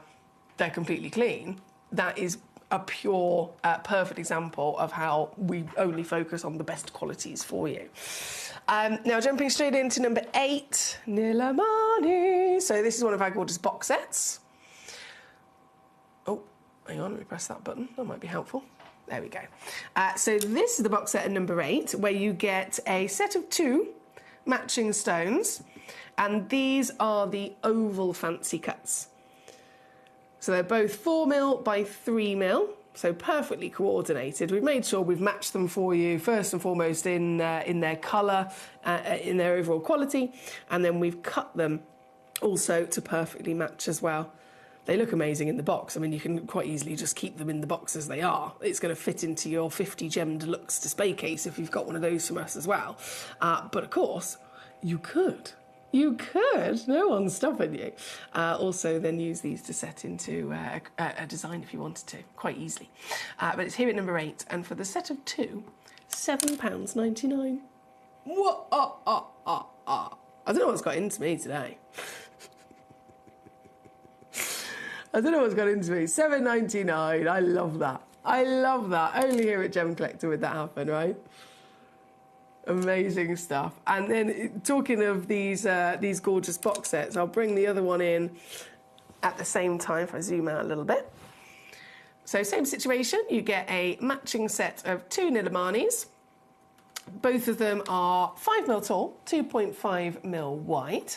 they're completely clean. That is a pure, perfect example of how we only focus on the best qualities for you. Now, jumping straight into number 8, Nilamani. So this is one of our gorgeous box sets. Oh, hang on, let me press that button. That might be helpful. There we go. So this is the box set at number 8, where you get a set of 2 matching stones, and these are the oval fancy cuts. So they're both 4mm by 3mm, so perfectly coordinated. We've made sure we've matched them for you, first and foremost in their colour, in their overall quality, and then we've cut them also to perfectly match as well. They look amazing in the box. I mean, you can quite easily just keep them in the box as they are. It's going to fit into your 50 gem deluxe display case if you've got one of those from us as well. But of course, you could. You could. No one's stopping you. Also, then use these to set into a design if you wanted to, quite easily. But it's here at number 8, and for the set of 2, £7.99. What? I don't know what's got into me today. I don't know what's got into me. £7.99. I love that. I love that. Only here at Gemcollector would that happen, right? Amazing stuff. And then talking of these gorgeous box sets, I'll bring the other one in at the same time if I zoom out a little bit. So same situation, you get a matching set of 2 Nilamanis. Both of them are 5mm tall, 2.5mm wide.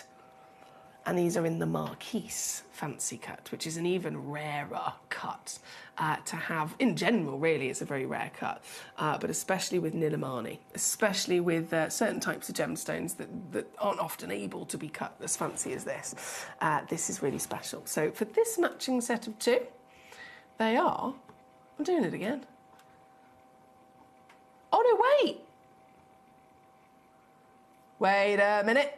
And these are in the Marquise fancy cut, which is an even rarer cut to have. In general, really, it's a very rare cut, but especially with Nilamani, especially with certain types of gemstones that aren't often able to be cut as fancy as this. This is really special. So for this matching set of 2, they are... I'm doing it again. Oh, no, wait! Wait a minute.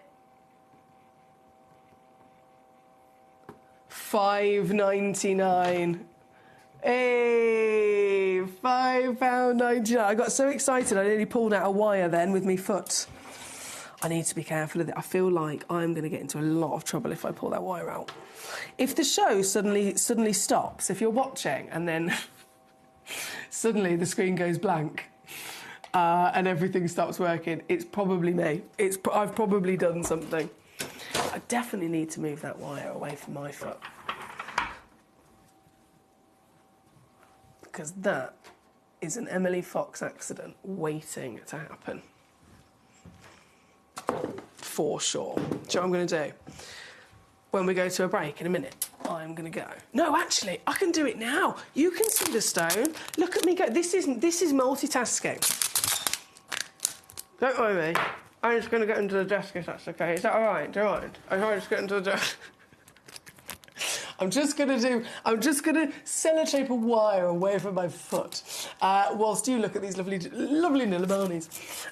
£5.99. Hey, £5.99. I got so excited I nearly pulled out a wire then with my foot. I need to be careful of it. I feel like I'm going to get into a lot of trouble if I pull that wire out. If the show suddenly stops, if you're watching and then suddenly the screen goes blank and everything stops working, it's probably me. I've probably done something. I definitely need to move that wire away from my foot. Because that is an Emily Fox accident waiting to happen. For sure. Do you know what I'm going to do? When we go to a break in a minute, I'm going to go. No, actually, I can do it now. You can see the stone. Look at me go. This is multitasking. Don't worry me. I'm just going to get into the desk if that's okay. Is that all right? Do you mind? I'm just get into the desk. I'm just going to sellotape a wire away from my foot whilst you look at these lovely Nilamanis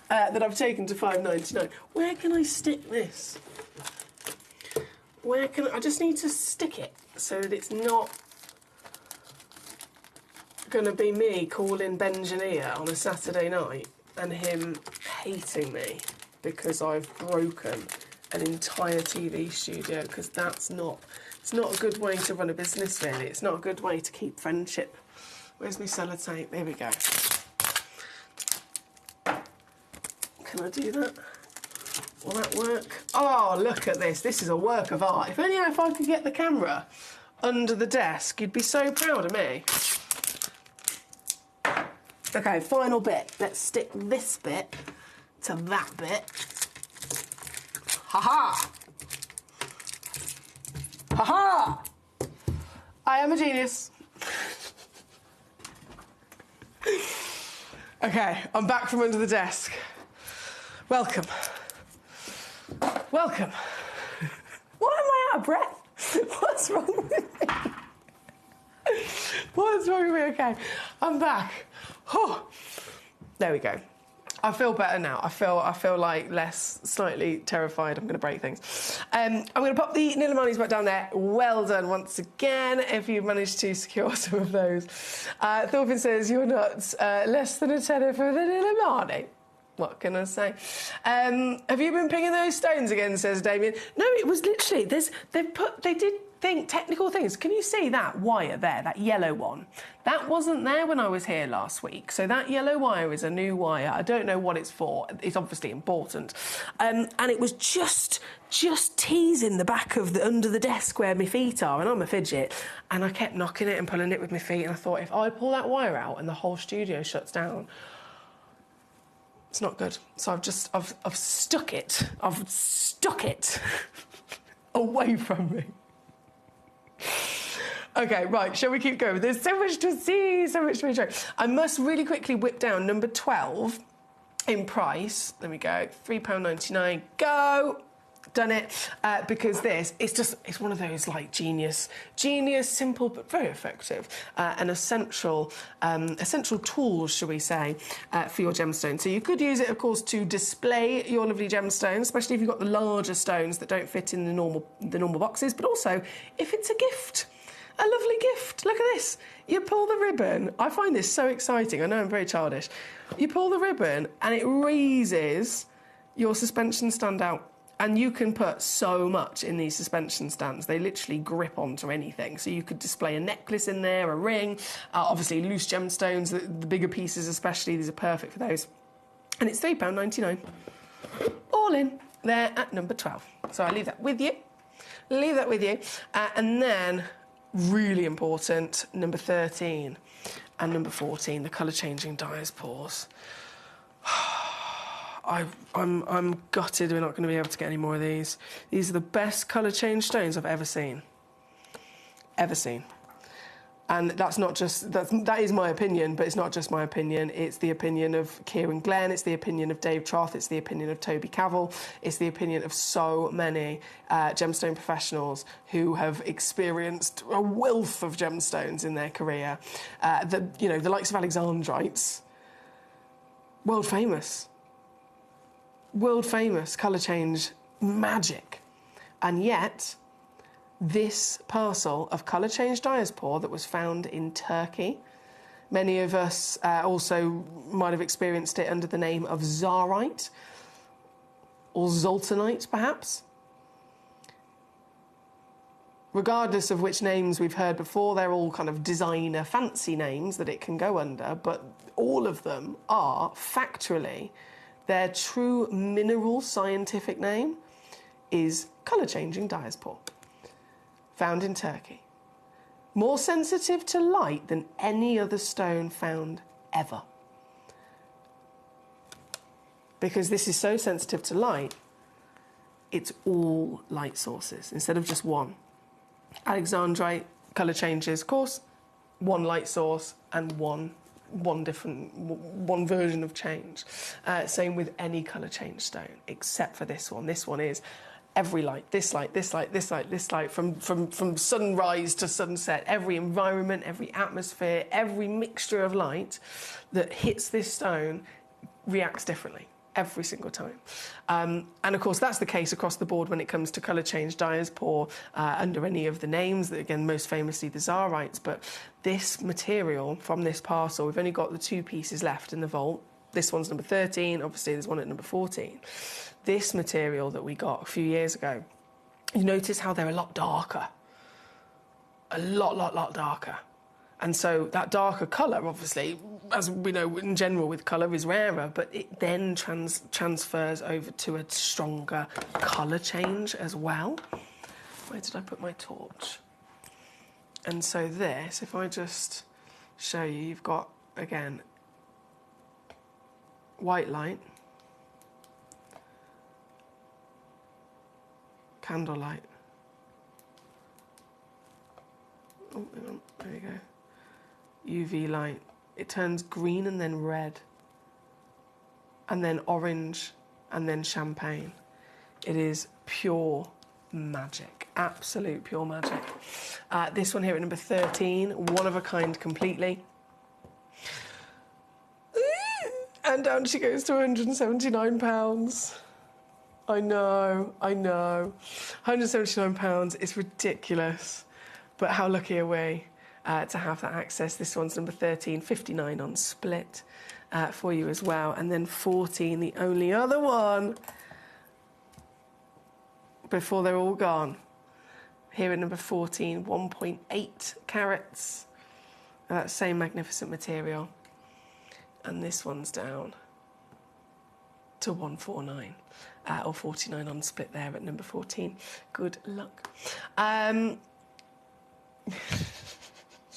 that I've taken to £5.99. Where can I stick this? I just need to stick it so that it's not going to be me calling Benjania on a Saturday night and him hating me because I've broken an entire TV studio, because it's not a good way to run a business, really. It's not a good way to keep friendship. Where's my sellotape? There we go. Can I do that? Will that work? Oh, look at this. This is a work of art. If only if I could get the camera under the desk, you'd be so proud of me. Okay, final bit. Let's stick this bit to that bit. Ha-ha! Ha-ha! I am a genius. Okay, I'm back from under the desk. Welcome. Welcome. Why am I out of breath? What's wrong with me? What's wrong with me? Okay, I'm back. Oh, there we go. I feel better now. I feel like slightly terrified. I'm going to break things. I'm going to pop the Nilamanis back down there. Well done once again if you've managed to secure some of those. Thorfinn says you're nuts. Less than a tenner for the Nilamani. What can I say? Have you been pinging those stones again, says Damien? No, it was literally, they did technical things. Can you see that wire there, that yellow one? That wasn't there when I was here last week. So that yellow wire is a new wire. I don't know what it's for. It's obviously important. And it was just teasing the back of under the desk where my feet are, and I'm a fidget. And I kept knocking it and pulling it with my feet, and I thought, if I pull that wire out and the whole studio shuts down, it's not good. So I've stuck it. I've stuck it away from me. Okay, right, shall we keep going? There's so much to see, so much to enjoy. I must really quickly whip down number 12 in price. There we go, £3.99. Go! done it, because it's one of those like genius, simple but very effective and essential tools, shall we say, for your gemstone. So you could use it, of course, to display your lovely gemstones, especially if you've got the larger stones that don't fit in the normal boxes, but also if it's a gift. A lovely gift. Look at this. You pull the ribbon. I find this so exciting. I know I'm very childish. You pull the ribbon and it raises your suspension stand out. And you can put so much in these suspension stands. They literally grip onto anything. So you could display a necklace in there, a ring, obviously loose gemstones, the bigger pieces especially. These are perfect for those. And it's £3.99. All in there at number 12. So I'll leave that with you. And then, really important, number 13 and number 14, the colour-changing diaspores. I'm gutted we're not going to be able to get any more of these. These are the best colour change stones I've ever seen. And that's not just, that is my opinion, but it's not just my opinion. It's the opinion of Kieran Glenn, it's the opinion of Dave Troth, it's the opinion of Toby Cavell, it's the opinion of so many gemstone professionals who have experienced a wealth of gemstones in their career. The likes of Alexandrites, world famous colour change magic. And yet, this parcel of colour change diaspore that was found in Turkey, many of us also might have experienced it under the name of Czarite or Zoltanite, perhaps. Regardless of which names we've heard before, they're all kind of designer fancy names that it can go under, but all of them are factually, their true mineral scientific name is colour changing diaspore. Found in Turkey. More sensitive to light than any other stone found ever. Because this is so sensitive to light, it's all light sources instead of just one. Alexandrite colour changes, of course, one light source and one version of change. Same with any colour change stone, except for this one. This one is every light, this light, this light, this light, this light, from sunrise to sunset, every environment, every atmosphere, every mixture of light that hits this stone reacts differently every single time. And of course, that's the case across the board when it comes to colour change diaspore under any of the names, that again, most famously the Czarites. But this material from this parcel, we've only got the 2 pieces left in the vault. This one's number 13, obviously there's one at number 14. This material that we got a few years ago, you notice how they're a lot darker. A lot darker. And so that darker colour, obviously, as we know in general with colour, is rarer, but it then transfers over to a stronger colour change as well. Where did I put my torch? And so this, if I just show you, you've got, again, white light, candlelight. Oh, hang on, there you go. UV light. It turns green and then red, and then orange, and then champagne. It is pure magic, absolute pure magic. This one here at number 13, one of a kind completely. And down she goes to £179. I know. £179 is ridiculous. But how lucky are we to have that access? This one's number 13, 59 on split for you as well. And then 14, the only other one before they're all gone. Here at number 14, 1.8 carats. That same magnificent material. And this one's down to 149 or 49 on split there at number 14. Good luck.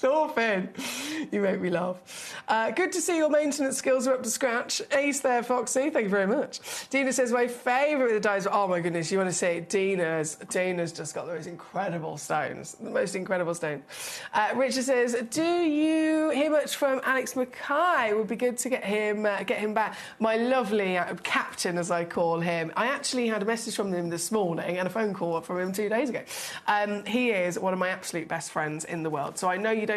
Thorfinn, you make me laugh. Good to see your maintenance skills are up to scratch. Ace there, Foxy. Thank you very much. Dina says, my favourite with the dies. Oh, my goodness, you want to see it? Dina's just got those incredible stones. The most incredible stone. Richard says, do you hear much from Alex Mackay? It would be good to get him back. My lovely captain, as I call him. I actually had a message from him this morning and a phone call from him 2 days ago. He is one of my absolute best friends in the world. So I know you don't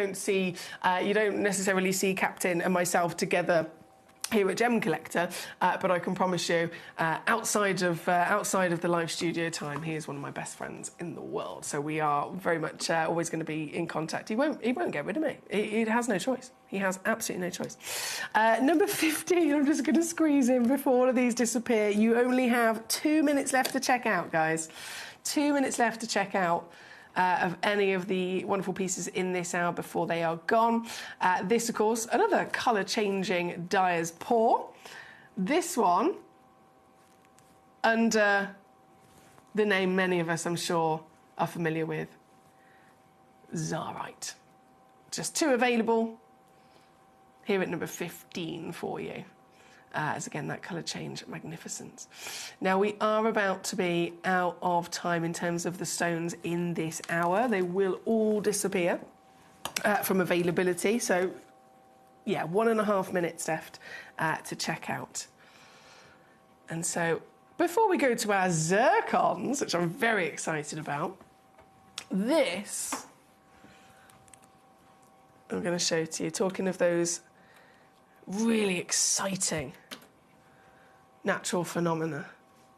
necessarily see Captain and myself together here at Gemcollector, but I can promise you, outside of the live studio time, he is one of my best friends in the world. So we are very much always going to be in contact. He won't get rid of me. He has no choice. He has absolutely no choice. Number 15, I'm just going to squeeze in before all of these disappear. You only have 2 minutes left to check out, guys. 2 minutes left to check out of any of the wonderful pieces in this hour before they are gone. This, of course, another colour-changing Dyer's Paw. This one, under the name many of us, I'm sure, are familiar with, Zarite. Just 2 available here at number 15 for you. As again, that colour change, magnificent. Now, we are about to be out of time in terms of the stones in this hour. They will all disappear from availability. So, yeah, 1.5 minutes left to check out. And so, before we go to our zircons, which I'm very excited about, this I'm going to show to you. Talking of those really exciting natural phenomena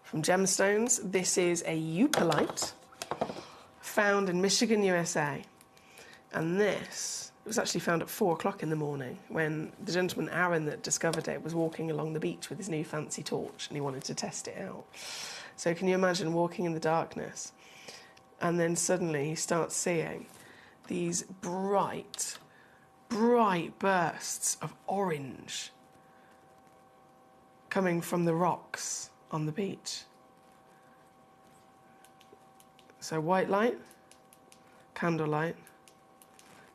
from gemstones. This is a eupalite found in Michigan, USA. And this was actually found at 4 o'clock in the morning when the gentleman, Aaron, that discovered it was walking along the beach with his new fancy torch and he wanted to test it out. So can you imagine walking in the darkness and then suddenly he starts seeing these bright bursts of orange coming from the rocks on the beach. So white light, candlelight,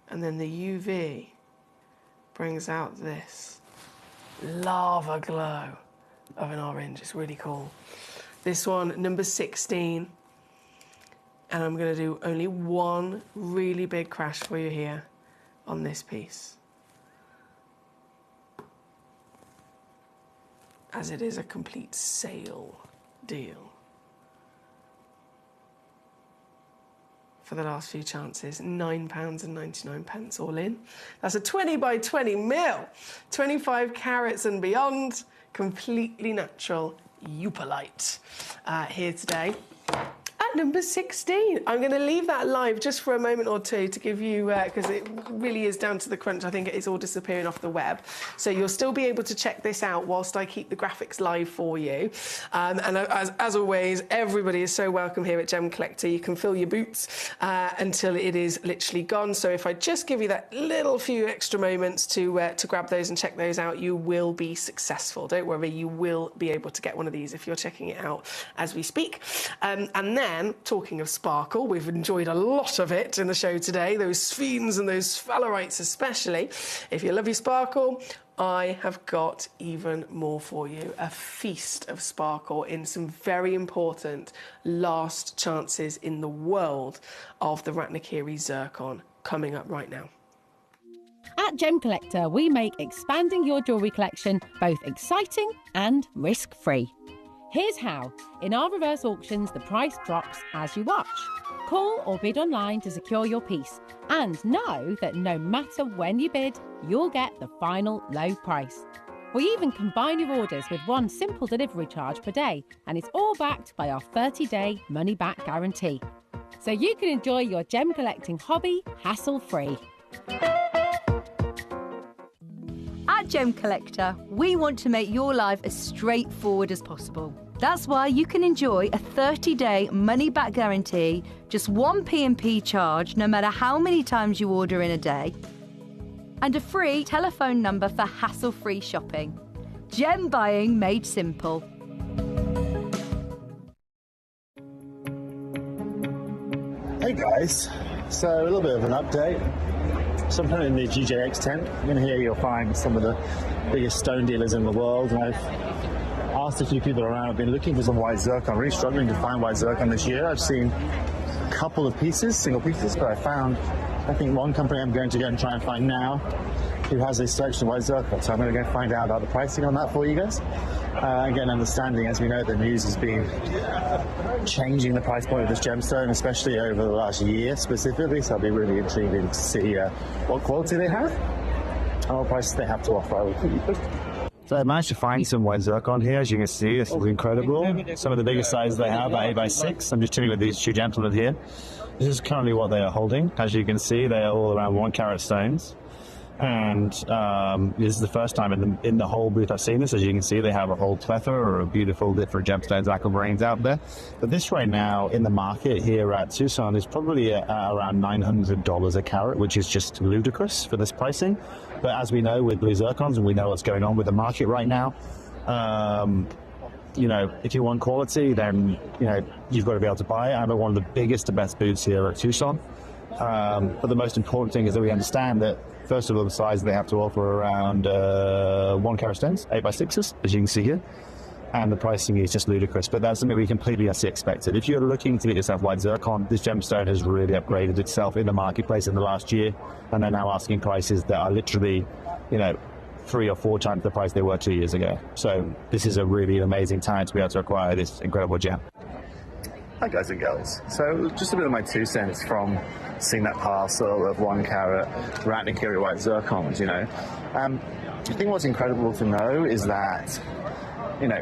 and then the UV brings out this lava glow of an orange. It's really cool. This one, number 16, and I'm going to do only one really big crash for you here on this piece, as it is a complete sale deal for the last few chances. £9.99 all in. That's a 20 by 20 mil, 25 carats and beyond, completely natural eupalite here today. Number 16. I'm going to leave that live just for a moment or two to give you, because it really is down to the crunch. I think it is all disappearing off the web. So you'll still be able to check this out whilst I keep the graphics live for you. And as always, everybody is so welcome here at Gemcollector. You can fill your boots until it is literally gone. So if I just give you that little few extra moments to grab those and check those out, you will be successful. Don't worry, you will be able to get one of these if you're checking it out as we speak. And then, talking of sparkle, we've enjoyed a lot of it in the show today, those sphenes and those sphalerites especially. If you love your sparkle, I have got even more for you. A feast of sparkle in some very important last chances in the world of the Ratnakiri zircon coming up right now. At Gemcollector, we make expanding your jewellery collection both exciting and risk-free. Here's how. In our reverse auctions, the price drops as you watch. Call or bid online to secure your piece. And know that no matter when you bid, you'll get the final low price. We even combine your orders with one simple delivery charge per day, and it's all backed by our 30-day money-back guarantee. So you can enjoy your gem collecting hobby hassle-free. At Gemcollector, we want to make your life as straightforward as possible. That's why you can enjoy a 30-day money-back guarantee, just one P&P charge no matter how many times you order in a day, and a free telephone number for hassle-free shopping. Gem buying made simple. Hey guys, so a little bit of an update. So I'm kind of in the GJX tent. In here you'll find some of the biggest stone dealers in the world, and I've asked a few people around. I've been looking for some white zircon, really struggling to find white zircon this year. I've seen a couple of pieces, single pieces, but I found, I think, one company I'm going to go and try and find now who has a selection of white zircon. So I'm going to go find out about the pricing on that for you guys. And get an understanding. As we know, the news has been changing the price point of this gemstone, especially over the last year specifically. So I'll be really intrigued to see what quality they have and what prices they have to offer. So I managed to find some white zircon here. As you can see, this is incredible. Some of the biggest sizes they have are 8x6. I'm just chilling with these two gentlemen here. This is currently what they are holding. As you can see, they are all around 1 carat stones. And this is the first time in the whole booth I've seen this. As you can see, they have a whole plethora of beautiful different gemstones, aquamarines out there. But this right now in the market here at Tucson is probably around $900 a carat, which is just ludicrous for this pricing. But as we know with blue zircons, and we know what's going on with the market right now, you know, if you want quality, then, you know, you've got to be able to buy it. I'm at one of the biggest, the best booths here at Tucson. But the most important thing is that we understand that, first of all, the size they have to offer around 1 carat stones, 8x6s, as you can see here. And the pricing is just ludicrous, but that's something we completely expected. If you're looking to get yourself white zircon, this gemstone has really upgraded itself in the marketplace in the last year, and they're now asking prices that are literally, you know, 3 or 4 times the price they were 2 years ago. So this is a really amazing time to be able to acquire this incredible gem. Hi guys and girls. So just a bit of my 2 cents from seeing that parcel of 1 carat Ratnakiri white zircons, you know. I think what's incredible to know is that, you know,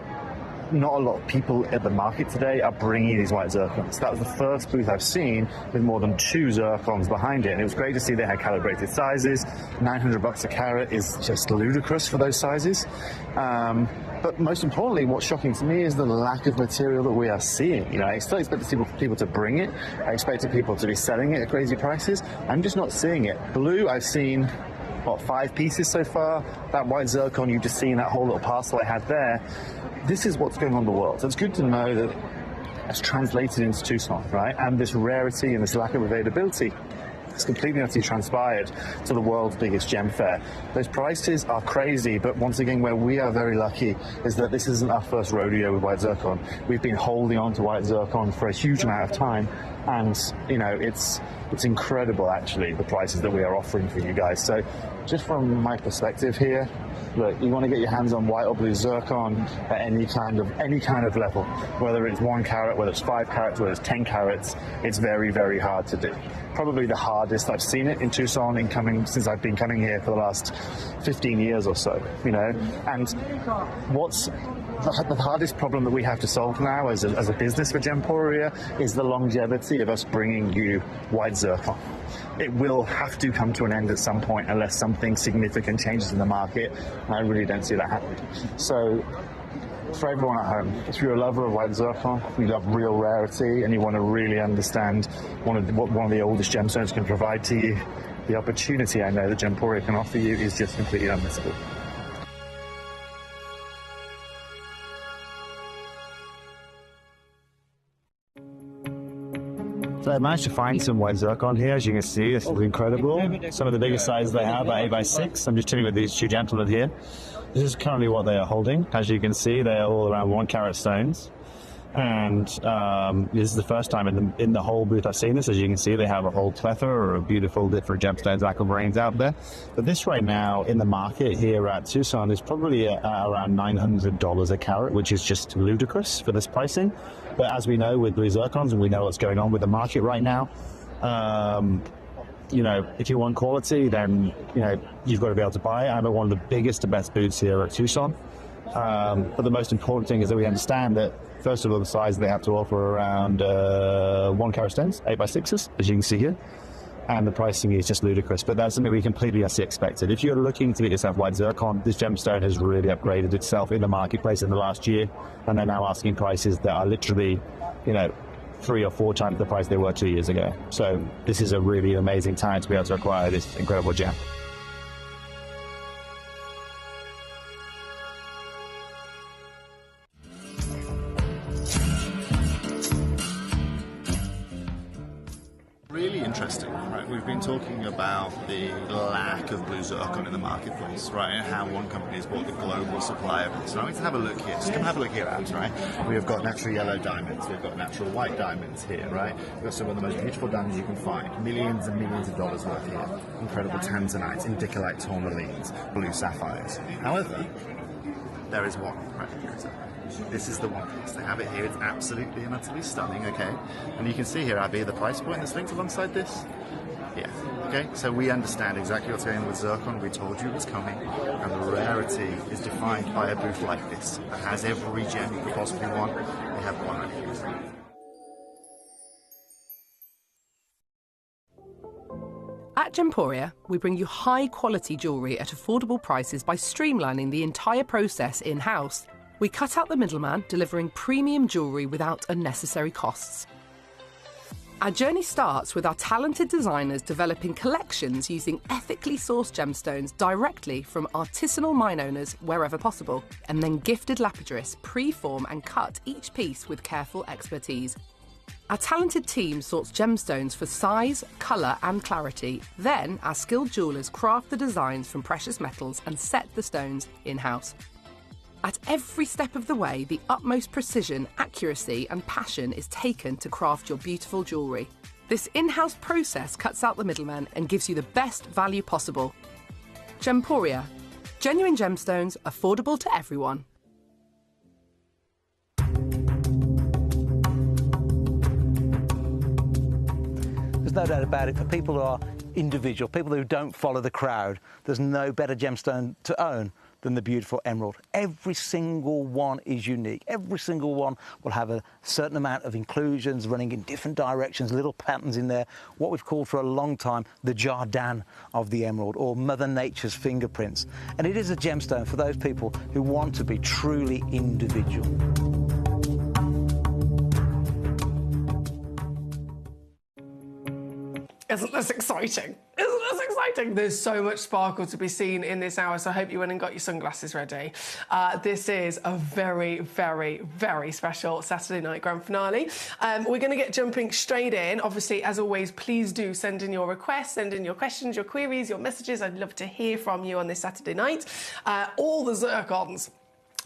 not a lot of people at the market today are bringing these white zircons. That was the first booth I've seen with more than 2 zircons behind it, and it was great to see they had calibrated sizes. $900 a carat is just ludicrous for those sizes. But most importantly, what's shocking to me is the lack of material that we are seeing. You know, I still expected people to bring it. I expected people to be selling it at crazy prices. I'm just not seeing it. Blue, I've seen, what, 5 pieces so far. That white zircon you've just seen, that whole little parcel I had there. This is what's going on in the world. So it's good to know that it's translated into Tucson, right? And this rarity and this lack of availability has completely utterly transpired to the world's biggest gem fair. Those prices are crazy, but once again, where we are very lucky is that this isn't our first rodeo with white zircon. We've been holding on to white zircon for a huge amount of time, and you know, it's incredible actually the prices that we are offering for you guys. So just from my perspective here, look, you want to get your hands on white or blue zircon at any kind of level, whether it's 1 carat, whether it's 5 carats, whether it's 10 carats, it's very, very hard to do. Probably the hardest I've seen it in Tucson since I've been coming here for the last 15 years or so, you know. And what's the hardest problem that we have to solve now as a business for Gemporia is the longevity of us bringing you white zircon. It will have to come to an end at some point unless something significant changes in the market, and I really don't see that happening. So for everyone at home, if you're a lover of white zircon, you love real rarity, and you want to really understand what one of the oldest gemstones can provide to you, the opportunity I know that Gemporia can offer you is just completely unmissable. So I managed to find some white zircon here. As you can see, this is incredible. Some of the biggest sizes they have are 8x6. I'm just chilling with these two gentlemen here. This is currently what they are holding. As you can see, they are all around 1 carat stones. And this is the first time in the whole booth I've seen this. As you can see, they have a whole plethora of beautiful different gemstones, aquamarines out there. But this right now in the market here at Tucson is probably around $900 a carat, which is just ludicrous for this pricing. But as we know with blue zircons, and we know what's going on with the market right now, you know, if you want quality, then, you know, you've got to be able to buy it. I'm at one of the biggest, the best booths here at Tucson. But the most important thing is that we understand that, first of all, the size they have to offer around 1 carat stones, 8x6s, as you can see here. And the pricing is just ludicrous, but that's something we completely expected. If you're looking to get yourself white zircon, this gemstone has really upgraded itself in the marketplace in the last year, and they're now asking prices that are literally, you know, 3 or 4 times the price they were 2 years ago. So this is a really amazing time to be able to acquire this incredible gem. interesting, right? We've been talking about the lack of blue zircon in the marketplace, right? And how one company has bought the global supply of it. So now we can have a look here. Just come have a look here, Abs, right? We've got natural yellow diamonds. We've got natural white diamonds here, right? We've got some of the most beautiful diamonds you can find. Millions and millions of dollars worth here. Incredible tanzanites, indicolite tourmalines, blue sapphires. However, there is one right here. This is the one piece. They have it here. It's absolutely and utterly stunning, okay? And you can see here, Abby, the price point that's linked alongside this. Yeah, okay? So we understand exactly what's going on with zircon. We told you it was coming. And the rarity is defined by a booth like this that has every gem you could possibly want. We have one right here. At Gemporia, we bring you high-quality jewellery at affordable prices by streamlining the entire process in-house. We cut out the middleman, delivering premium jewellery without unnecessary costs. Our journey starts with our talented designers developing collections using ethically sourced gemstones directly from artisanal mine owners wherever possible, and then gifted lapidarists pre-form and cut each piece with careful expertise. Our talented team sorts gemstones for size, colour and clarity. Then our skilled jewellers craft the designs from precious metals and set the stones in-house. At every step of the way, the utmost precision, accuracy and passion is taken to craft your beautiful jewellery. This in-house process cuts out the middleman and gives you the best value possible. Gemporia. Genuine gemstones, affordable to everyone. There's no doubt about it. For people who are individual, people who don't follow the crowd, there's no better gemstone to own than the beautiful emerald. Every single one is unique. Every single one will have a certain amount of inclusions running in different directions, little patterns in there, what we've called for a long time the Jardin of the emerald, or Mother Nature's fingerprints. And it is a gemstone for those people who want to be truly individual. Isn't this exciting? Isn't this exciting? There's so much sparkle to be seen in this hour, so I hope you went and got your sunglasses ready. This is a very, very, very special Saturday night grand finale. We're going to get jumping straight in. Obviously, as always, please do send in your requests, send in your questions, your queries, your messages. I'd love to hear from you on this Saturday night. All the zircons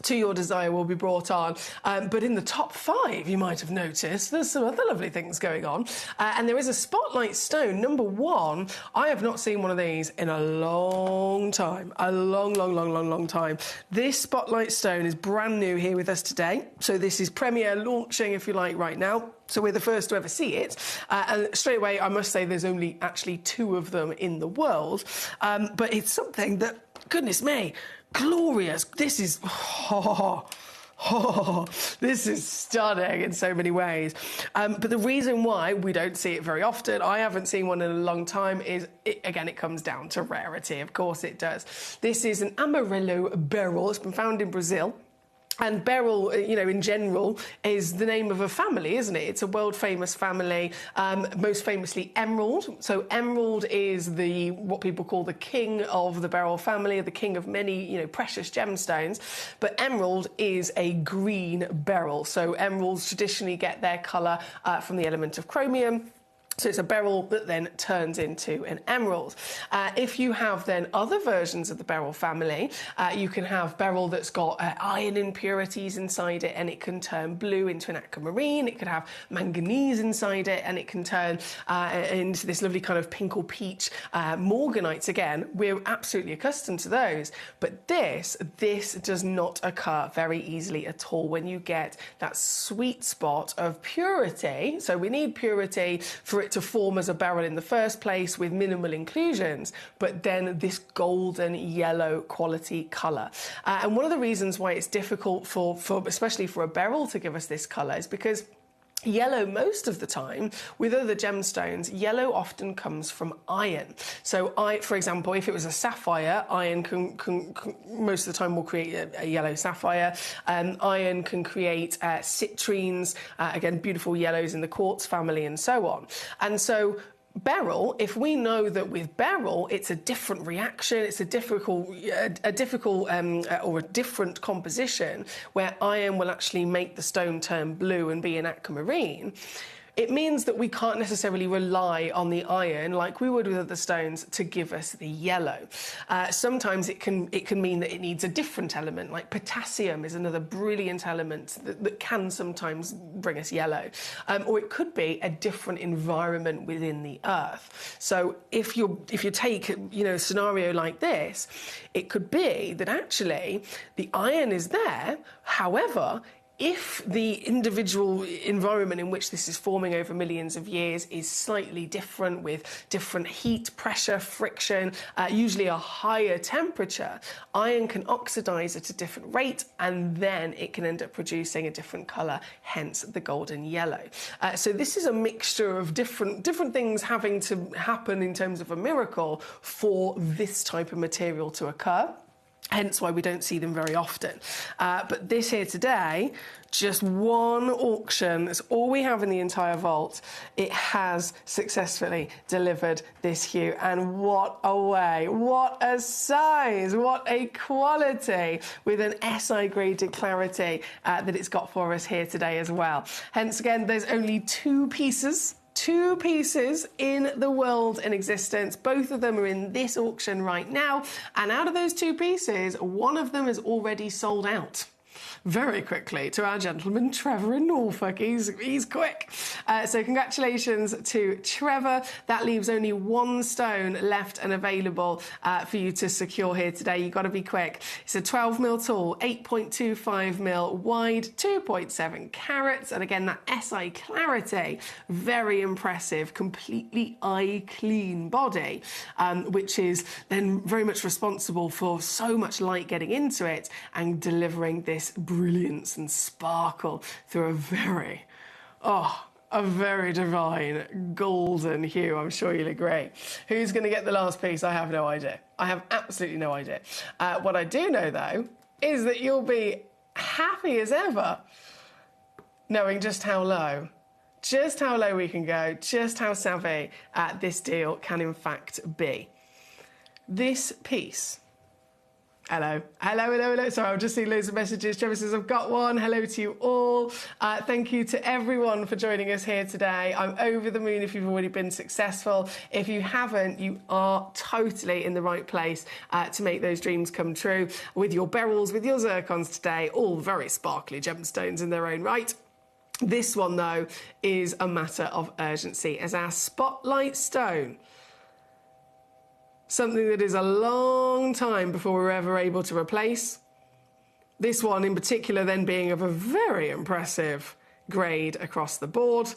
to your desire will be brought on. But in the top 5, you might have noticed, there's some other lovely things going on. And there is a spotlight stone, number 1. I have not seen one of these in a long time. A long time. This spotlight stone is brand new here with us today. So this is premiere launching, if you like, right now. So we're the first to ever see it. And straight away, I must say there's only actually 2 of them in the world. But it's something that, goodness me, glorious. This is, this is stunning in so many ways. But the reason why we don't see it very often, I haven't seen one in a long time, is, it comes down to rarity. Of course it does. This is an Amarillo beryl. It's been found in Brazil. And beryl, in general, is the name of a family, isn't it? It's a world-famous family, most famously emerald. So emerald is what people call the king of the beryl family, the king of many, precious gemstones. But emerald is a green beryl. So emeralds traditionally get their colour from the element of chromium. So it's a beryl that then turns into an emerald. If you have then other versions of the beryl family, you can have beryl that's got iron impurities inside it, and it can turn blue into an aquamarine. It could have manganese inside it, and it can turn into this lovely kind of pink or peach morganites. Again, we're absolutely accustomed to those. But this does not occur very easily at all when you get that sweet spot of purity. So we need purity for it to form as a beryl in the first place with minimal inclusions, but then this golden yellow quality colour. And one of the reasons why it's difficult for especially for a beryl to give us this colour is because yellow, most of the time, with other gemstones, yellow often comes from iron. So, for example, if it was a sapphire, iron can most of the time will create a yellow sapphire. Iron can create citrines, again, beautiful yellows in the quartz family, and so on. And so, beryl, if we know that with beryl it's a different reaction, it's a difficult or a different composition where iron will actually make the stone turn blue and be an aquamarine, it means that we can't necessarily rely on the iron like we would with other stones to give us the yellow. Sometimes it can mean that it needs a different element, like potassium is another brilliant element that can sometimes bring us yellow. Or it could be a different environment within the earth. So if you take, a scenario like this, it could be that actually the iron is there, however, if the individual environment in which this is forming over millions of years is slightly different, with different heat, pressure, friction, usually a higher temperature, iron can oxidize at a different rate, and then it can end up producing a different colour, hence the golden yellow. So this is a mixture of different things having to happen in terms of a miracle for this type of material to occur. Hence why we don't see them very often. But this here today, just one auction, that's all we have in the entire vault. It has successfully delivered this hue. And what a way, what a size, what a quality, with an SI graded clarity that it's got for us here today as well. Hence again, there's only two pieces in the world in existence. Both of them are in this auction right now, and out of those two pieces, one of them is already sold out very quickly to our gentleman Trevor in Norfolk. He's quick. So congratulations to Trevor. That leaves only one stone left and available for you to secure here today. You've got to be quick. It's a 12 mil tall, 8.25 mil wide, 2.7 carats, and again that SI clarity, very impressive, completely eye clean body, which is then very much responsible for so much light getting into it and delivering this brilliance and sparkle through a very divine golden hue. I'm sure you'll agree. Who's going to get the last piece? I have no idea. I have absolutely no idea. What I do know, though, is that you'll be happy as ever knowing just how low we can go, just how savvy this deal can in fact be. This piece... Hello. Sorry, I've just seen loads of messages. Trevor says, I've got one. Hello to you all. Thank you to everyone for joining us here today. I'm over the moon if you've already been successful. If you haven't, you are totally in the right place to make those dreams come true with your beryls, with your zircons today, all very sparkly gemstones in their own right. This one, though, is a matter of urgency as our spotlight stone. Something that is a long time before we're ever able to replace. This one in particular then being of a very impressive grade across the board.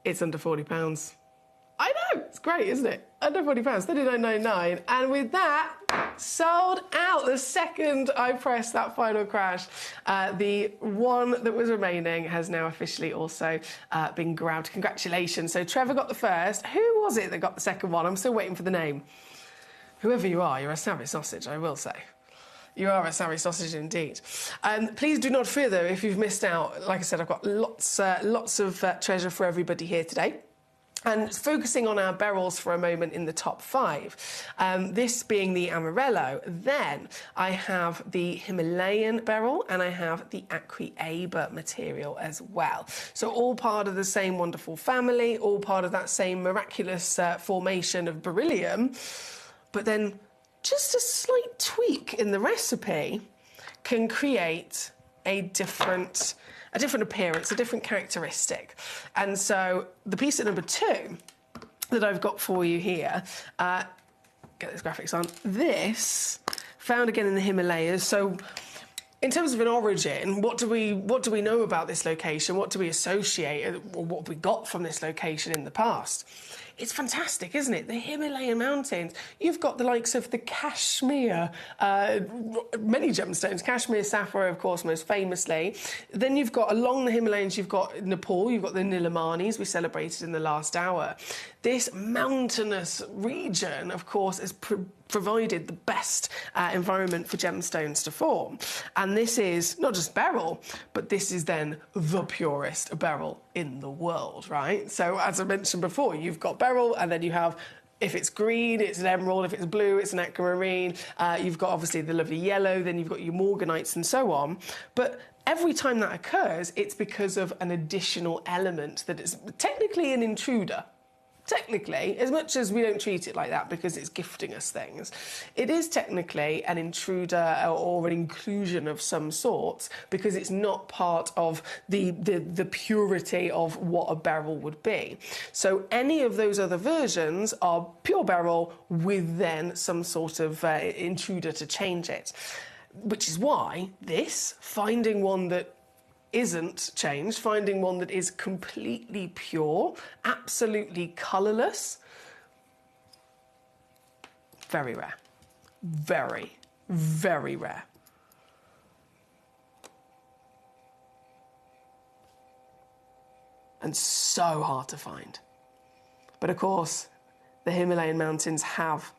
It's under £40. I know, it's great, isn't it? Under £40, $39.99. And with that, sold out the second I pressed that final crash. The one that was remaining has now officially also been grabbed. Congratulations. So Trevor got the first. Who was it that got the second one? I'm still waiting for the name. Whoever you are, you're a savvy sausage, I will say. You are a savvy sausage indeed. Please do not fear, though, if you've missed out. Like I said, I've got lots of treasure for everybody here today. And focusing on our beryls for a moment in the top 5, this being the Amarello, then I have the Himalayan beryl and I have the Aquiaber material as well. So all part of the same wonderful family, all part of that same miraculous formation of beryllium, but then just a slight tweak in the recipe can create a different appearance, a different characteristic. And so the piece at number 2 that I've got for you here, get those graphics on, this, found again in the Himalayas. So in terms of an origin, what do we know about this location? What do we associate, or what have we got from this location in the past? It's fantastic, isn't it? The Himalayan mountains. You've got the likes of the Kashmir, many gemstones. Kashmir sapphire, of course, most famously. Then you've got, along the Himalayas, you've got Nepal, you've got the Nilamanis we celebrated in the last hour. This mountainous region, of course, has provided the best environment for gemstones to form. And this is not just beryl, but this is then the purest beryl in the world, right? So as I mentioned before, you've got beryl and then you have If it's green, it's an emerald. If it's blue, it's an aquamarine. You've got, obviously, the lovely yellow. Then you've got your morganites and so on. But every time that occurs, it's because of an additional element that is technically an intruder. Technically, as much as we don't treat it like that because it's gifting us things, it is technically an intruder or an inclusion of some sort because it's not part of the purity of what a beryl would be. So any of those other versions are pure beryl with then some sort of intruder to change it. Which is why this, finding one that isn't changed, finding one that is completely pure, absolutely colourless, very rare. Very, very rare. And so hard to find. But of course, the Himalayan mountains have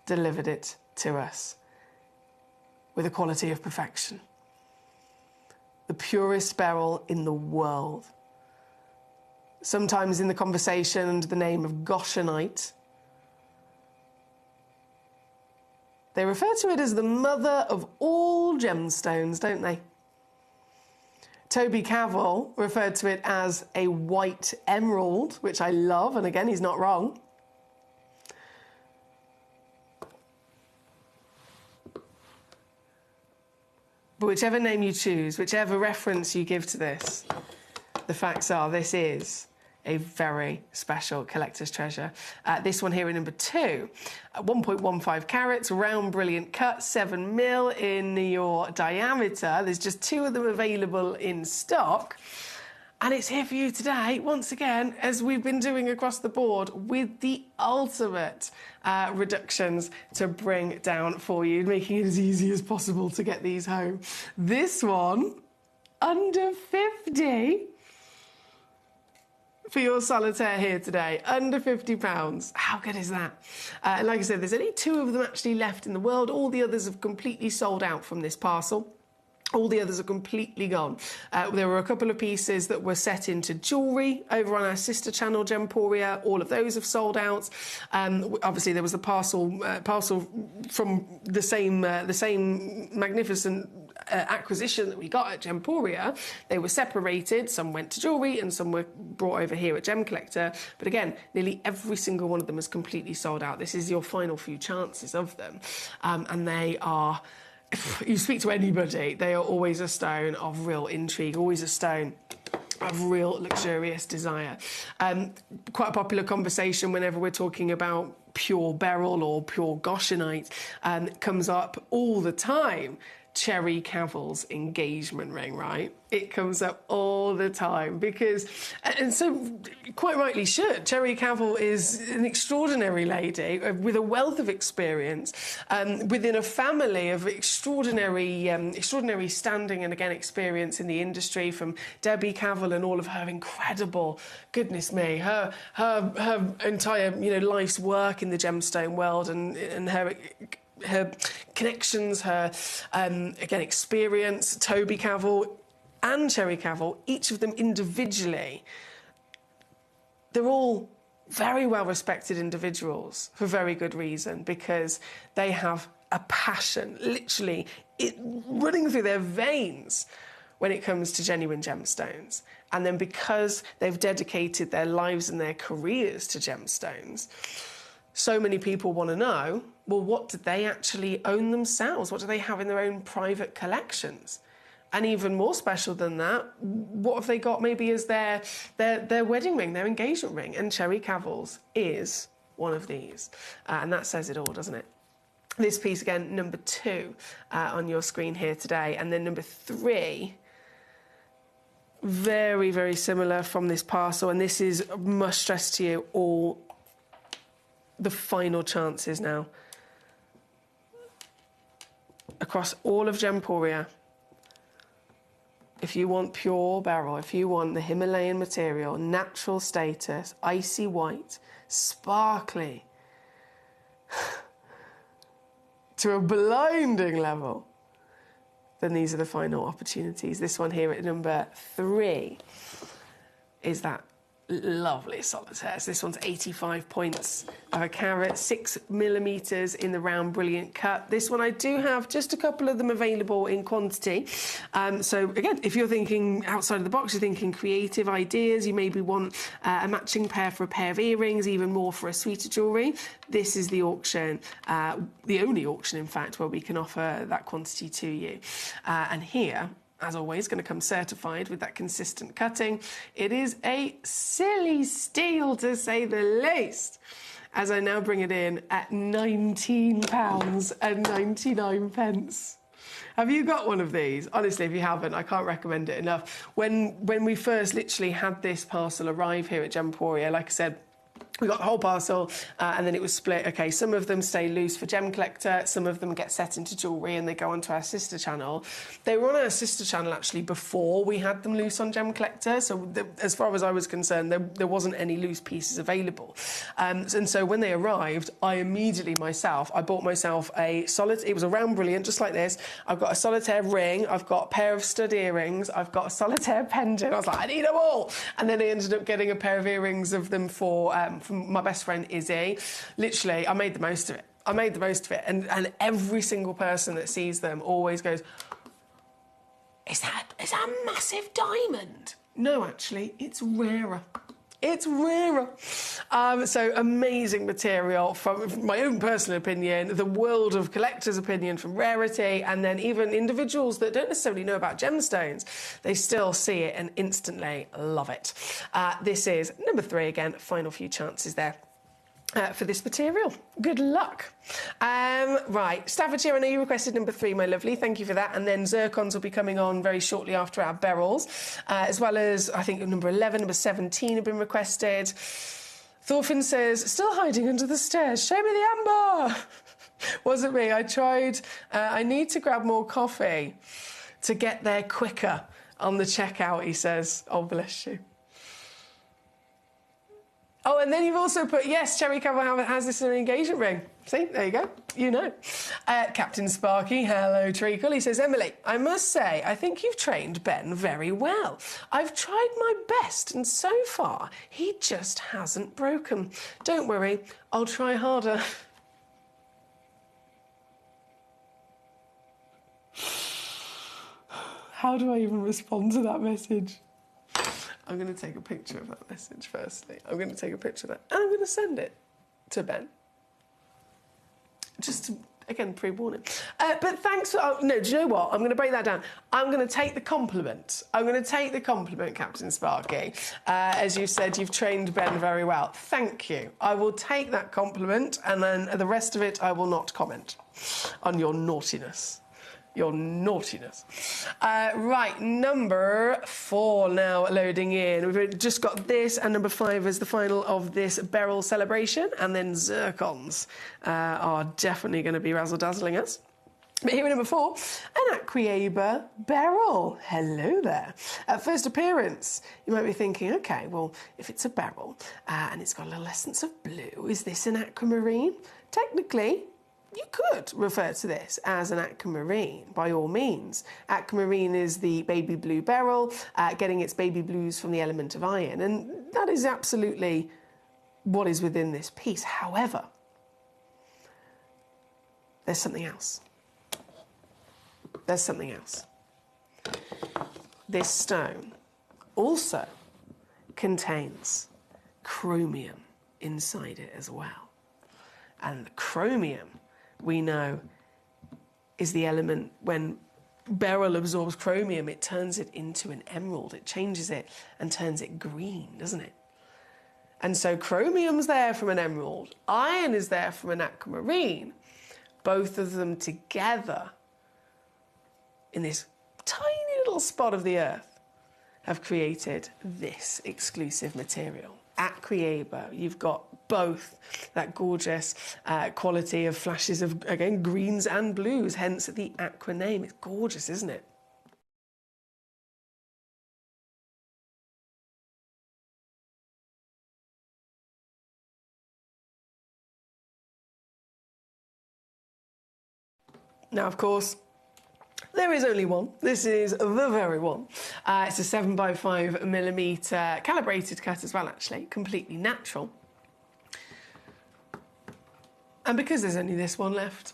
delivered it to us with a quality of perfection. The purest beryl in the world. Sometimes in the conversation under the name of Goshenite. They refer to it as the mother of all gemstones, don't they? Toby Cavell referred to it as a white emerald, which I love, and again, he's not wrong. But whichever name you choose, whichever reference you give to this, the facts are this is a very special collector's treasure. This one here in number 2, 1.15 carats, round brilliant cut, 7 mil in your diameter. There's just 2 of them available in stock. And it's here for you today, once again, as we've been doing across the board, with the ultimate reductions to bring down for you, making it as easy as possible to get these home. This one, under 50 for your solitaire here today, under £50. How good is that? Like I said, there's only 2 of them actually left in the world. All the others have completely sold out from this parcel. All the others are completely gone. There were a couple of pieces that were set into jewellery over on our sister channel, Gemporia. All of those have sold out. Obviously, there was the parcel from the same magnificent acquisition that we got at Gemporia. They were separated. Some went to jewellery and some were brought over here at Gemcollector. But again, nearly every single one of them is completely sold out. This is your final few chances of them. And they are... You speak to anybody, they are always a stone of real intrigue, always a stone of real luxurious desire. Quite a popular conversation whenever we're talking about pure beryl or pure goshenite, comes up all the time. Cherry Cavell's engagement ring, right? It comes up all the time because, and so quite rightly should, Cherry Cavell is an extraordinary lady with a wealth of experience within a family of extraordinary standing and, again, experience in the industry, from Debbie Cavell and all of her incredible, goodness me, her entire, life's work in the gemstone world and her connections, her, again, experience, Toby Cavell and Cherry Cavell, each of them individually, they're all very well-respected individuals for very good reason, because they have a passion, literally, running through their veins when it comes to genuine gemstones. And then because they've dedicated their lives and their careers to gemstones, so many people want to know, well, what do they actually own themselves? What do they have in their own private collections? And even more special than that, what have they got maybe as their wedding ring, their engagement ring? And Cherry Cavell's is one of these. And that says it all, doesn't it? This piece, again, number 2 on your screen here today. And then number 3, very, very similar from this parcel. And this is, must stress to you all, the final chances now. Across all of Gemporia, if you want pure beryl, if you want the Himalayan material, natural status, icy white, sparkly, to a blinding level, then these are the final opportunities. This one here at number 3 is that Lovely solitaires. This one's 85 points of a carat, 6mm in the round, brilliant cut. This one I do have just a couple of them available in quantity. So again, if you're thinking outside of the box, you're thinking creative ideas, you maybe want a matching pair for a pair of earrings, even more for a suite of jewellery, this is the auction, the only auction in fact, where we can offer that quantity to you. And here, as always, going to come certified with that consistent cutting. It is a silly steal, to say the least, as I now bring it in at £19.99. Have you got one of these? Honestly, if you haven't, I can't recommend it enough. When we first literally had this parcel arrive here at Gemporia, like I said, we got the whole parcel and then it was split. Okay, some of them stay loose for Gemcollector, some of them get set into jewellery and they go onto our sister channel. They were on our sister channel actually before we had them loose on Gemcollector, so as far as I was concerned, there wasn't any loose pieces available. And so when they arrived, I immediately I bought myself a it was a round brilliant, just like this. I've got a solitaire ring, I've got a pair of stud earrings, I've got a solitaire pendant. I was like, I need them all. And then I ended up getting a pair of earrings of them for from my best friend Izzy. Literally, I made the most of it. And every single person that sees them always goes, is that a massive diamond? No, actually, it's rarer. It's rarer. So amazing material from my own personal opinion, the world of collectors' opinion from rarity, and then even individuals that don't necessarily know about gemstones, they still see it and instantly love it. This is number 3 again, final few chances there. For this material. Good luck. Right, Staffordshire, I know you requested number 3, my lovely. Thank you for that. And then zircons will be coming on very shortly after our beryls, as well as, I think, number 11, number 17 have been requested. Thorfinn says, still hiding under the stairs. Show me the amber. Wasn't me. I tried. I need to grab more coffee to get there quicker on the checkout, he says. Oh, bless you. Oh, and then you've also put, yes, Cherry Cover has this in an engagement ring. See, there you go. You know. Captain Sparky, hello, Treacle. He says, Emily, I must say, I think you've trained Ben very well. I've tried my best, and so far, he just hasn't broken. Don't worry, I'll try harder. How do I even respond to that message? I'm going to take a picture of that message firstly. I'm going to take a picture of that and I'm going to send it to Ben. Just to, again, pre-warn him. But thanks for... Oh, no, do you know what? I'm going to break that down. I'm going to take the compliment. I'm going to take the compliment, Captain Sparky. As you said, you've trained Ben very well. Thank you. I will take that compliment and then the rest of it I will not comment on your naughtiness. Your naughtiness. Right, number 4 now loading in. We've just got this, and number 5 is the final of this beryl celebration, and then zircons are definitely going to be razzle-dazzling us. But here at number 4, an Aquieba beryl. Hello there. At first appearance, you might be thinking, OK, well, if it's a beryl and it's got a little essence of blue, is this an aquamarine? Technically, you could refer to this as an aquamarine, by all means. Aquamarine is the baby blue beryl, getting its baby blues from the element of iron, and that is absolutely what is within this piece. However, there's something else. There's something else. This stone also contains chromium inside it as well. And the chromium, we know, is the element when beryl absorbs chromium, it turns it into an emerald. It changes it and turns it green, doesn't it? And so chromium's there from an emerald, iron is there from an aquamarine. Both of them together in this tiny little spot of the earth have created this exclusive material. Aquieba, you've got both that gorgeous quality of flashes of, again, greens and blues, hence the Aqua name. It's gorgeous, isn't it? Now, of course, There is only one. This is the very one. It's a 7x5mm calibrated cut as well, actually, completely natural. And because there's only this one left,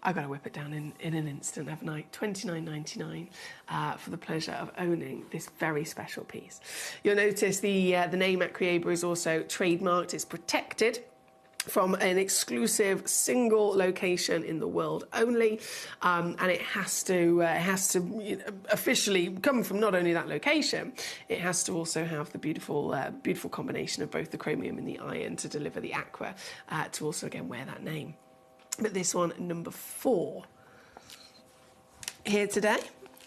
I've got to whip it down in an instant, haven't I? $29.99 for the pleasure of owning this very special piece. You'll notice the name Acquieba is also trademarked. It's protected from an exclusive single location in the world only, and it has to officially come from not only that location, it has to also have the beautiful combination of both the chromium and the iron to deliver the aqua, to also again wear that name. But this one, number 4, here today.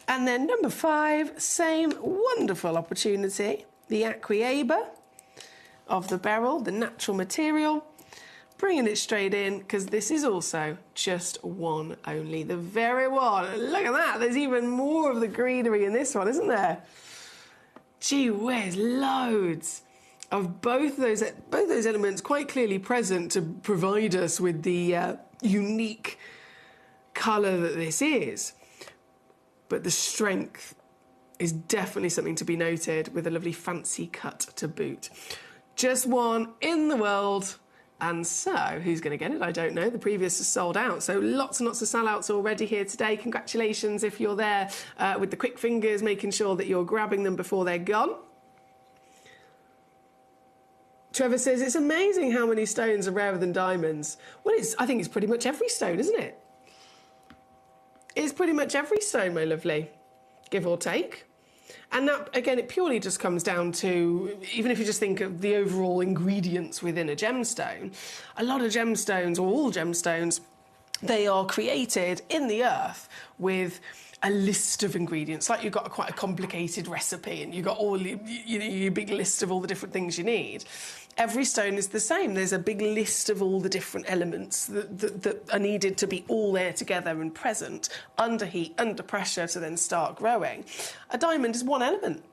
And then number 5, same wonderful opportunity, the Acquieba of the beryl, the natural material. Bringing it straight in, because this is also just one only, the very one. Look at that, there's even more of the greenery in this one, isn't there? Gee whiz, loads of both those elements quite clearly present to provide us with the unique colour that this is. But the strength is definitely something to be noted, with a lovely fancy cut to boot. Just one in the world. And so, who's going to get it? I don't know. The previous is sold out. So lots and lots of sellouts already here today. Congratulations if you're there with the quick fingers, making sure that you're grabbing them before they're gone. Trevor says, it's amazing how many stones are rarer than diamonds. Well, I think it's pretty much every stone, isn't it? It's pretty much every stone, my lovely, give or take. And that, again, it purely just comes down to, even if you just think of the overall ingredients within a gemstone, a lot of gemstones, or all gemstones, they are created in the earth with a list of ingredients. Like you've got quite a complicated recipe and you've got all your big list of all the different things you need. Every stone is the same. There's a big list of all the different elements that are needed to be all there together and present under heat, under pressure to then start growing. A diamond is one element.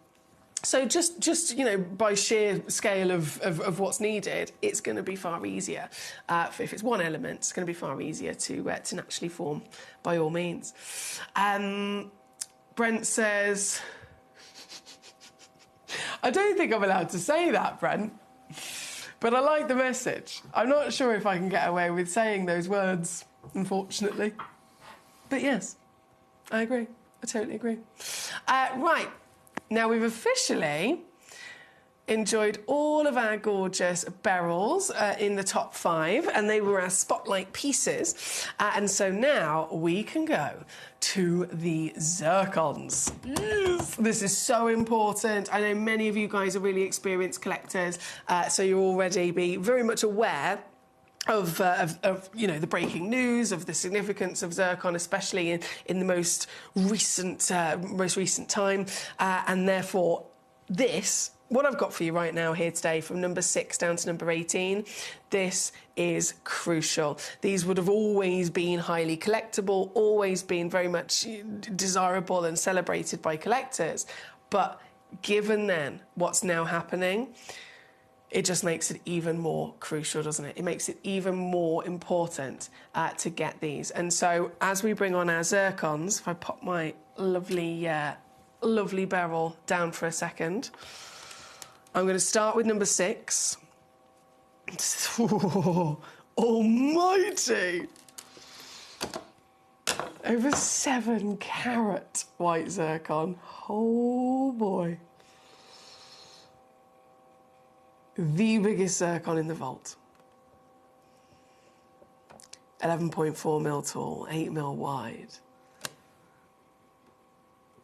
So just by sheer scale of what's needed, it's going to be far easier. If it's one element, it's going to be far easier to naturally form, by all means. Brent says, I don't think I'm allowed to say that, Brent. But I like the message. I'm not sure if I can get away with saying those words, unfortunately. But yes, I agree. I totally agree. Right, now we've officially enjoyed all of our gorgeous beryls in the top 5, and they were our spotlight pieces. And so now we can go to the zircons. Yes. This is so important. I know many of you guys are really experienced collectors, so you'll already be very much aware of the breaking news, of the significance of zircon, especially in the most recent time, and therefore what I've got for you right now here today, from number 6 down to number 18, this is crucial. These would have always been highly collectible, always been very much desirable and celebrated by collectors. But given then what's now happening, it just makes it even more crucial, doesn't it? It makes it even more important to get these. And so as we bring on our zircons, if I pop my lovely beryl down for a second, I'm going to start with number 6. Oh, almighty! Over 7 carat white zircon. Oh boy. The biggest zircon in the vault. 11.4 mil tall, 8 mil wide.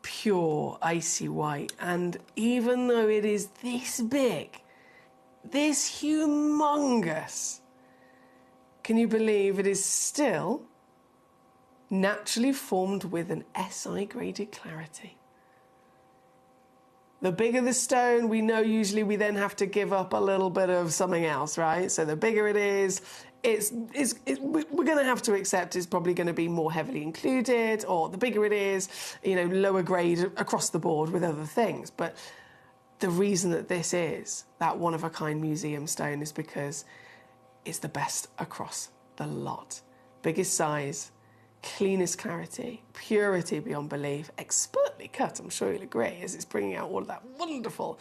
Pure icy white, and even though it is this big, this humongous, can you believe it is still naturally formed with an SI graded clarity? The bigger the stone, we know usually we then have to give up a little bit of something else, right? So the bigger it is, we're going to have to accept it's probably going to be more heavily included, or the bigger it is, lower grade across the board with other things. But the reason that this is that one-of-a-kind museum stone is because it's the best across the lot. Biggest size, cleanest clarity, purity beyond belief, expertly cut, I'm sure you'll agree, as it's bringing out all of that wonderful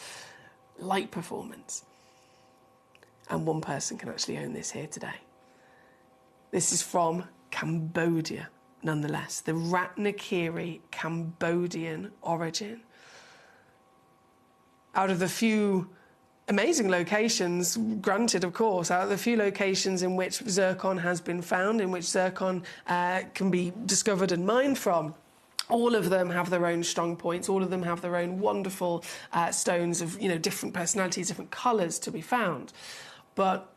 light performance. And one person can actually own this here today. This is from Cambodia, nonetheless, the Ratnakiri Cambodian origin. Out of the few amazing locations, granted, of course, out of the few locations in which zircon has been found, in which zircon can be discovered and mined from, all of them have their own strong points. All of them have their own wonderful stones of, different personalities, different colours to be found. But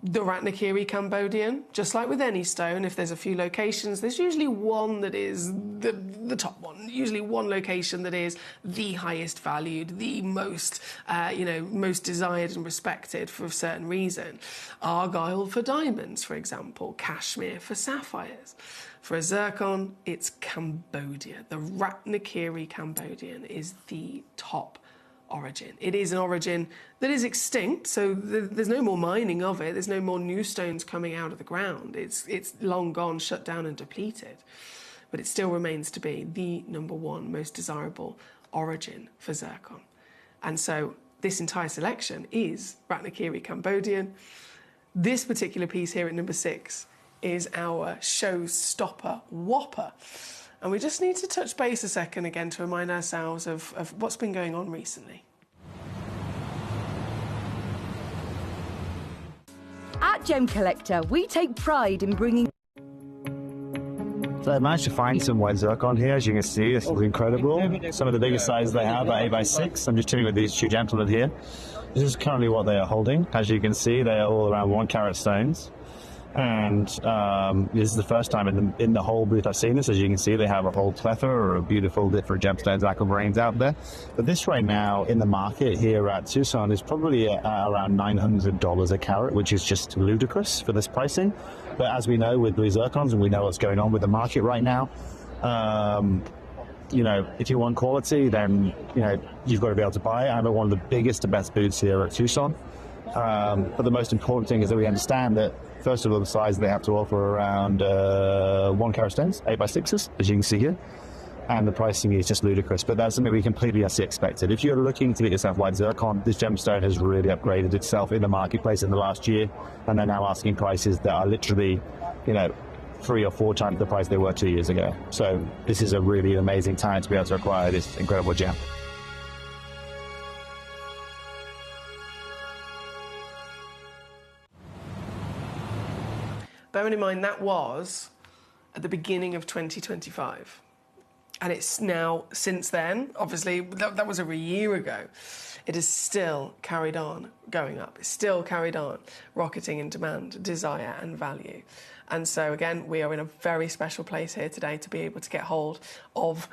the Ratnakiri Cambodian, just like with any stone, if there's a few locations, there's usually one that is the top one, usually one location that is the highest valued, the most, most desired and respected for a certain reason. Argyle for diamonds, for example, Kashmir for sapphires. For a zircon, it's Cambodia. The Ratnakiri Cambodian is the top origin. It is an origin that is extinct, so there's no more mining of it. There's no more new stones coming out of the ground. It's long gone, shut down and depleted. But it still remains to be the #1 most desirable origin for zircon. And so this entire selection is Ratnakiri Cambodian. This particular piece here at number 6 is our showstopper whopper. And we just need to touch base a second again to remind ourselves of what's been going on recently. At Gemcollector, we take pride in bringing... So I managed to find some white zircon here, as you can see. This is incredible. Some of the biggest sizes they have are 8x6. I'm just chilling with these two gentlemen here. This is currently what they are holding. As you can see, they are all around 1 carat stones. And this is the first time in the whole booth I've seen this. As you can see, they have a whole plethora of beautiful different gemstones, aquamarines out there. But this right now in the market here at Tucson is probably around $900 a carat, which is just ludicrous for this pricing. But as we know with blue zircons, and we know what's going on with the market right now, if you want quality, then you've got to be able to buy it. I'm at one of the biggest and best booths here at Tucson. But the most important thing is that we understand that, first of all, the size they have to offer around 1 carat stones, 8x6s, as you can see here. And the pricing is just ludicrous, but that's something we completely expected. If you're looking to get yourself white zircon, this gemstone has really upgraded itself in the marketplace in the last year, and they're now asking prices that are literally, 3 or 4 times the price they were 2 years ago. So this is a really amazing time to be able to acquire this incredible gem. Bearing in mind that was at the beginning of 2025. And it's now, since then, obviously, that was over a year ago, it has still carried on going up. It's still carried on rocketing in demand, desire and value. And so, again, we are in a very special place here today to be able to get hold of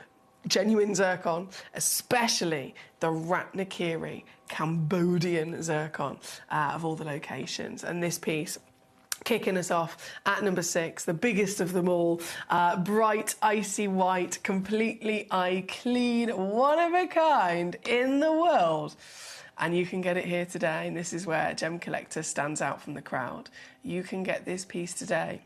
genuine zircon, especially the Ratnakiri Cambodian zircon of all the locations. And this piece, kicking us off at number 6, the biggest of them all, bright, icy white, completely eye clean, one of a kind in the world. And you can get it here today, and this is where Gemcollector stands out from the crowd. You can get this piece today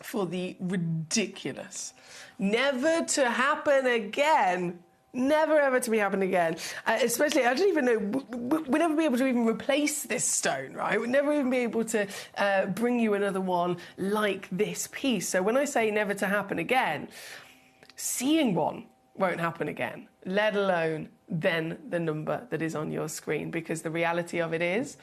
for the ridiculous, never to happen again, never ever to be happen again. Especially, I don't even know, we'll never be able to even replace this stone, right? We'll never even be able to bring you another one like this piece. So when I say never to happen again, seeing one won't happen again, let alone then the number that is on your screen, because the reality of it is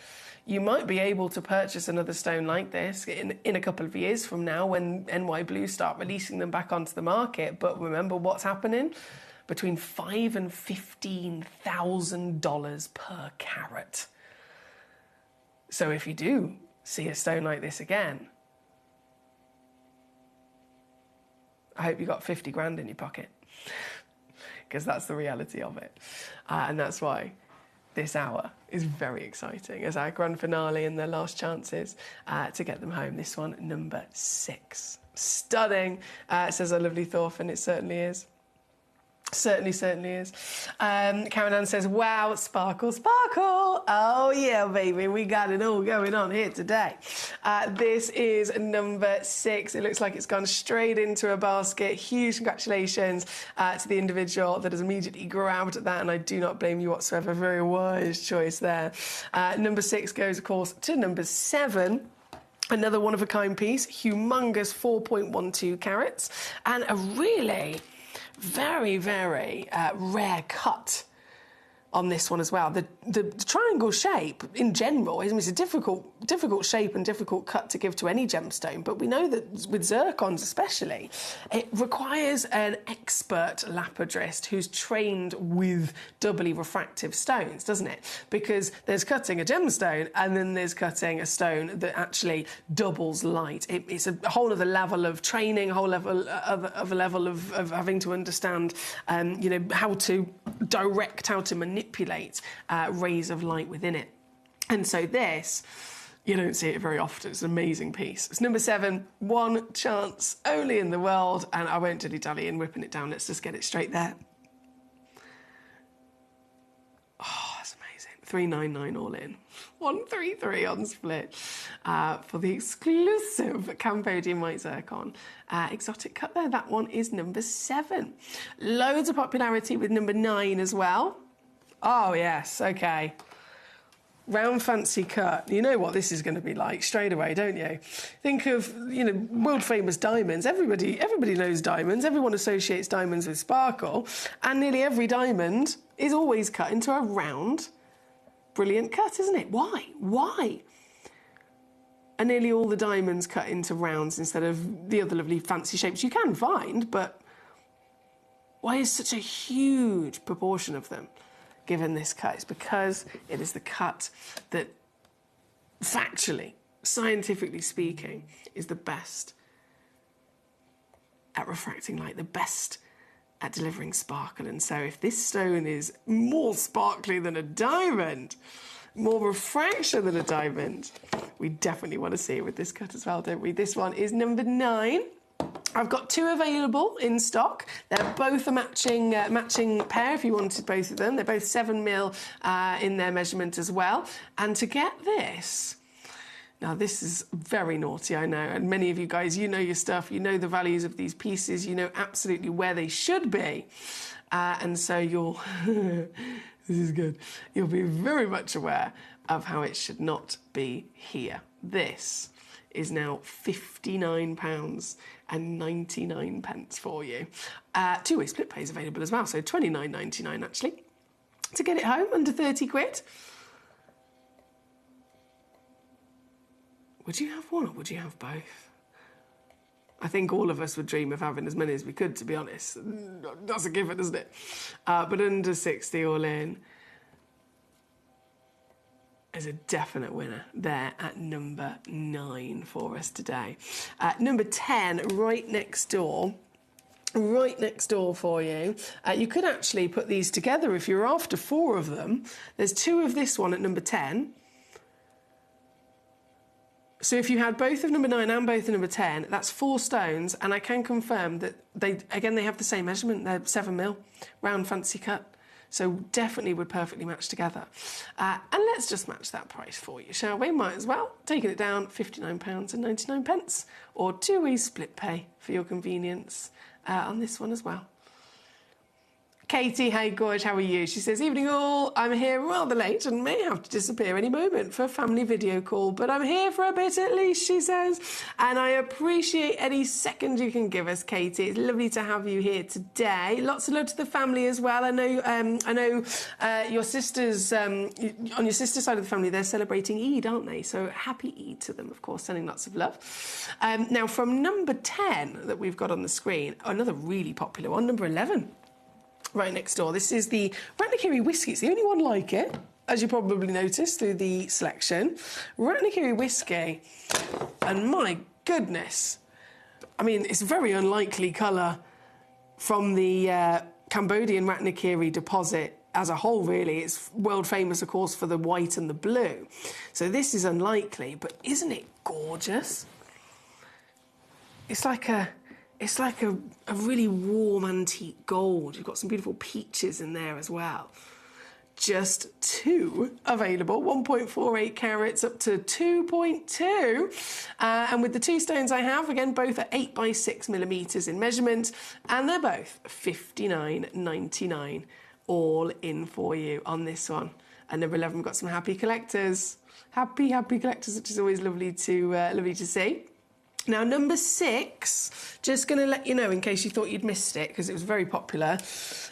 you might be able to purchase another stone like this in a couple of years from now when NY Blue start releasing them back onto the market. But remember what's happening? Between $5,000 and $15,000 per carat. So if you do see a stone like this again, I hope you got 50 grand in your pocket, because that's the reality of it. And that's why this hour is very exciting as our grand finale and their last chances to get them home. This one, number 6. Stunning, says our lovely Thorfinn, it certainly is. Certainly is. Karen Ann says, wow, sparkle, sparkle. Oh, yeah, baby, we got it all going on here today. This is number 6. It looks like it's gone straight into a basket. Huge congratulations to the individual that has immediately grabbed that, and I do not blame you whatsoever. Very wise choice there. Number 6 goes, of course, to number 7. Another one-of-a-kind piece, humongous 4.12 carats, and a really very, very rare cut on this one as well. The triangle shape in general, I mean, it's a difficult shape and difficult cut to give to any gemstone, but we know that with zircons especially, it requires an expert lapidrist who's trained with doubly refractive stones, doesn't it? Because there's cutting a gemstone and then there's cutting a stone that actually doubles light. It's a whole other level of training, a whole level of having to understand, you know, how to direct, how to manipulate rays of light within it. And so this, you don't see it very often. It's an amazing piece. It's number 7, one chance only in the world, and I won't dilly-dally in whipping it down. Let's just get it straight there. Oh, that's amazing. 399 all in. 133 on split for the exclusive Cambodian white zircon. Exotic cut there. That one is number 7. Loads of popularity with number 9 as well. Oh, yes, OK. Round fancy cut. You know what this is going to be like straight away, don't you? Think of, you know, world-famous diamonds. Everybody knows diamonds. Everyone associates diamonds with sparkle. And nearly every diamond is always cut into a round, brilliant cut, isn't it? Why? Why? And nearly all the diamonds cut into rounds instead of the other lovely fancy shapes you can find, but why is such a huge proportion of them given this cut? It's because it is the cut that, factually, scientifically speaking, is the best at refracting light, the best at delivering sparkle. And so if this stone is more sparkly than a diamond, more refraction than a diamond, we definitely want to see it with this cut as well, don't we? This one is number 9. I've got 2 available in stock. They're both a matching pair if you wanted both of them. They're both 7mm in their measurement as well. And to get this, now this is very naughty, I know, and many of you guys, you know your stuff, you know the values of these pieces, you know absolutely where they should be. And so you'll, this is good, you'll be very much aware of how it should not be here. This is now £59.99 for you. 2-way split pay is available as well, so £29.99 actually. To get it home, under 30 quid. Would you have one or would you have both? I think all of us would dream of having as many as we could, to be honest. That's a given, isn't it? But under 60 all in is a definite winner there at number 9 for us today. Number 10, right next door for you. You could actually put these together if you're after 4 of them. There's 2 of this one at number 10. So if you had both of number 9 and both of number 10, that's 4 stones, and I can confirm that they have the same measurement. They're 7mm, round fancy cut. So definitely would perfectly match together. And let's just match that price for you, shall we? Might as well. Taking it down, £59.99, or 2-way split pay for your convenience on this one as well. Katie, hey Gorge, how are you? She says, evening all, I'm here rather late and may have to disappear any moment for a family video call, but I'm here for a bit at least, she says, and I appreciate any second you can give us, Katie. It's lovely to have you here today. Lots of love to the family as well. I know your sisters, on your sister's side of the family, they're celebrating Eid, aren't they? So happy Eid to them, of course, sending lots of love. Now, from number 10 that we've got on the screen, another really popular one, number 11. Right next door. This is the Ratnakiri whiskey. It's the only one like it, as you probably noticed through the selection. Ratnakiri whiskey, and my goodness, I mean, it's a very unlikely colour from the Cambodian Ratnakiri deposit as a whole, really. It's world famous, of course, for the white and the blue. So this is unlikely, but isn't it gorgeous? It's like a It's like a really warm antique gold. You've got some beautiful peaches in there as well. Just 2 available, 1.48 carats up to 2.2. And with the 2 stones I have, again, both are 8 by 6 millimetres in measurement, and they're both $59.99 all in for you on this one. And number 11, we've got some happy collectors. Happy collectors, which is always lovely to see. Now, number 6, just going to let you know in case you thought you'd missed it, because it was very popular.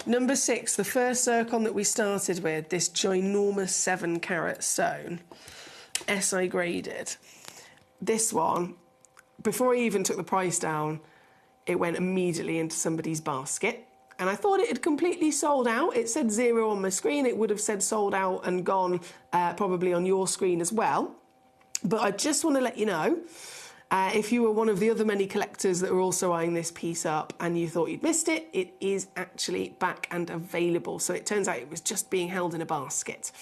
Number 6, the first zircon that we started with, this ginormous 7-carat stone, SI graded. This one, before I even took the price down, it went immediately into somebody's basket. And I thought it had completely sold out. It said 0 on my screen. It would have said sold out and gone probably on your screen as well. But I just want to let you know, if you were one of the other many collectors that were also eyeing this piece up and you thought you'd missed it, it is actually back and available. So it turns out it was just being held in a basket.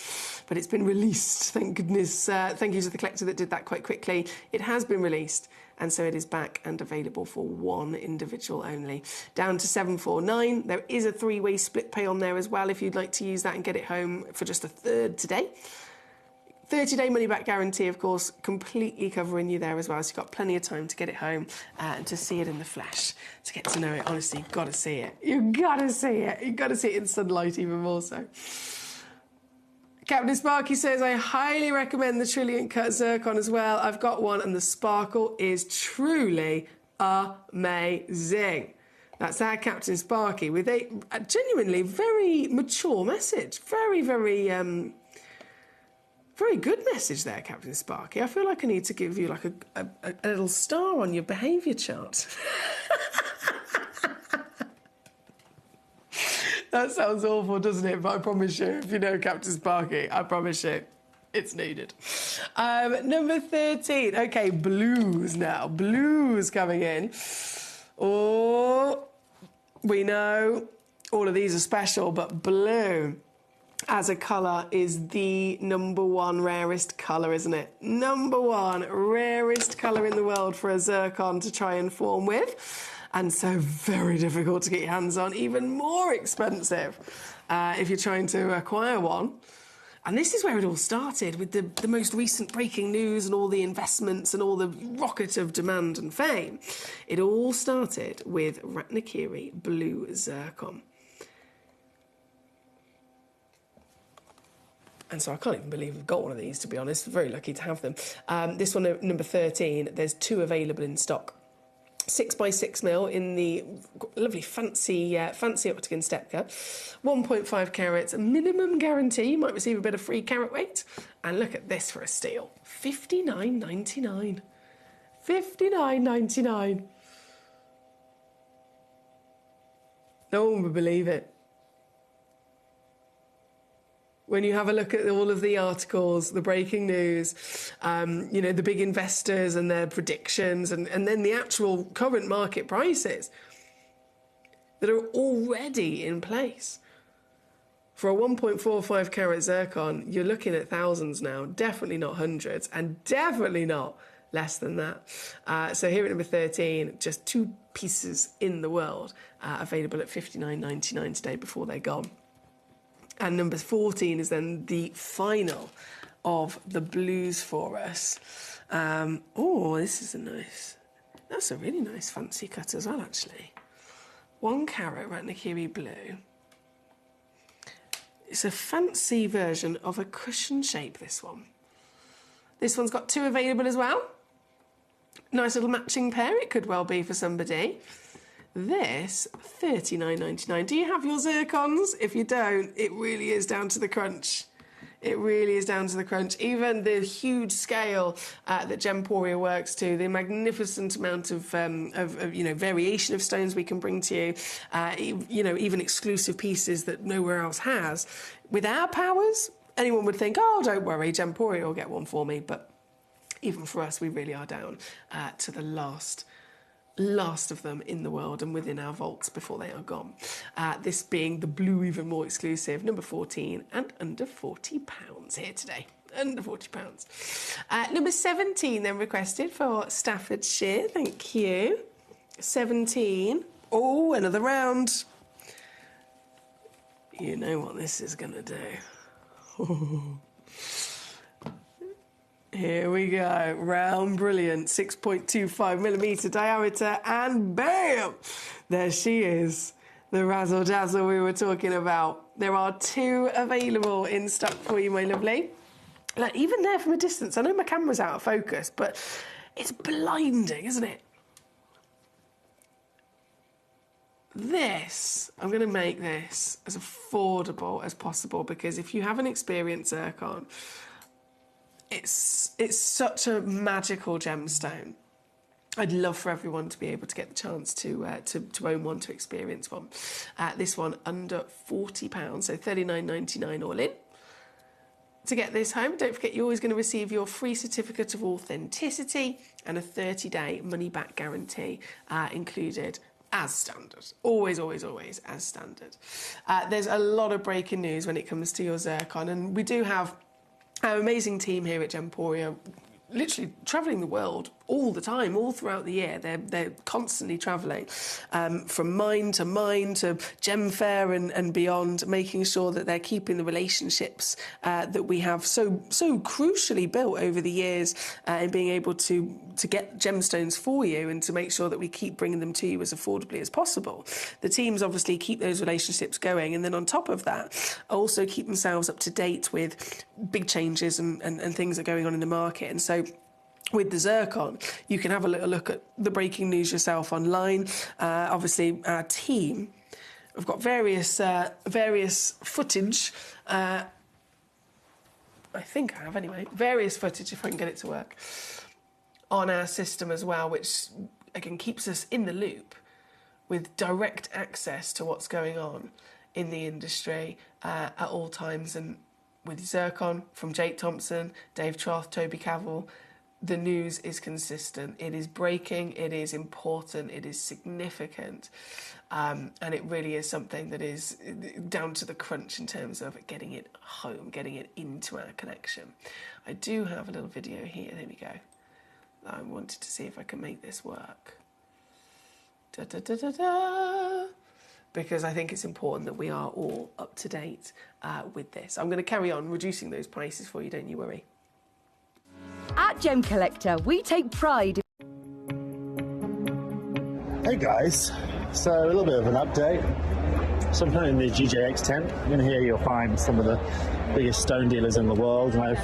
But it's been released, thank goodness. Thank you to the collector that did that quite quickly. It has been released, and so it is back and available for one individual only. Down to $749. There is a 3-way split pay on there as well if you'd like to use that and get it home for just a third today. 30-day money-back guarantee, of course, completely covering you there as well. So you've got plenty of time to get it home and to see it in the flesh, to get to know it. Honestly, you've got to see it. You've got to see it. You've got to see it in sunlight even more so. Captain Sparky says, I highly recommend the Trilliant Cut Zircon as well. I've got one and the sparkle is truly amazing. That's our Captain Sparky with a genuinely very mature message. Very, very... very good message there, Captain Sparky. I feel like I need to give you like a little star on your behaviour chart. That sounds awful, doesn't it? But I promise you, if you know Captain Sparky, I promise you, it's needed. Number 13. Okay, blues now. Blues coming in. Oh, we know all of these are special, but blue as a colour is the #1 rarest colour, isn't it? #1 rarest colour in the world for a zircon to try and form with. And so very difficult to get your hands on, even more expensive if you're trying to acquire one. And this is where it all started, with the most recent breaking news and all the investments and all the rocket of demand and fame. It all started with Ratnakiri Blue Zircon. And so I can't even believe we've got one of these, to be honest. Very lucky to have them. This one, number 13, there's 2 available in stock. 6 by 6 mil in the lovely fancy octagon step cut. 1.5 carats, minimum guarantee. You might receive a bit of free carat weight. And look at this for a steal. $59.99. $59.99. No one would believe it. When you have a look at all of the articles, the breaking news, you know, the big investors and their predictions, and then the actual current market prices that are already in place. For a 1.45 carat zircon, you're looking at thousands now, definitely not hundreds, and definitely not less than that. So here at number 13, just 2 pieces in the world available at $59.99 today before they're gone. And number 14 is then the final of the blues for us. Oh, this is that's a really nice fancy cut as well, actually. 1 carat Ratnakiri Blue. It's a fancy version of a cushion shape, this one. This one's got 2 available as well. Nice little matching pair it could well be for somebody. This, $39.99. Do you have your zircons? If you don't, it really is down to the crunch. It really is down to the crunch. Even the huge scale that Gemporia works to, the magnificent amount of you know, variation of stones we can bring to you, you know, even exclusive pieces that nowhere else has. With our powers, anyone would think, oh, don't worry, Gemporia will get one for me. But even for us, we really are down to the last of them in the world and within our vaults before they are gone. This being the blue, even more exclusive, number 14, and under £40 here today. Under £40. Number 17 then requested for Staffordshire. Thank you. 17. Oh, another round. You know what this is going to do. Here we go. Round brilliant. 6.25 millimetre diameter. And bam! There she is. The razzle dazzle we were talking about. There are 2 available in stock for you, my lovely. Like, even there from a distance, I know my camera's out of focus, but it's blinding, isn't it? This, I'm going to make this as affordable as possible, because if you haven't experienced zircon, it's such a magical gemstone. I'd love for everyone to be able to get the chance to own one, to experience one. This one under £40, so $39.99 all in. To get this home, don't forget you're always going to receive your free certificate of authenticity and a 30-day money-back guarantee included as standard. Always, always, always as standard. There's a lot of breaking news when it comes to your zircon, and we do have our amazing team here at Gemporia literally travelling the world all the time, all throughout the year. They're constantly travelling from mine to Gem Fair and beyond, making sure that they're keeping the relationships that we have so crucially built over the years, and being able to get gemstones for you and to make sure that we keep bringing them to you as affordably as possible. The teams obviously keep those relationships going, and then on top of that also keep themselves up to date with big changes and things that are going on in the market. And so with the zircon, you can have a little look at the breaking news yourself online. Obviously, our team have got various footage. I think I have anyway. Various footage, if I can get it to work, on our system as well, which again keeps us in the loop with direct access to what's going on in the industry at all times. And with zircon, from Jake Thompson, Dave Troth, Toby Cavell, the news is consistent. It is breaking, it is important, it is significant, and it really is something that is down to the crunch in terms of getting it home, getting it into our collection. I do have a little video here, there we go. I wanted to see if I can make this work. Because I think it's important that we are all up to date with this. I'm going to carry on reducing those prices for you, don't you worry. At Gemcollector, we take pride. Hey guys, so a little bit of an update. So I'm currently in the GJX tent. In here you'll find some of the biggest stone dealers in the world, and I've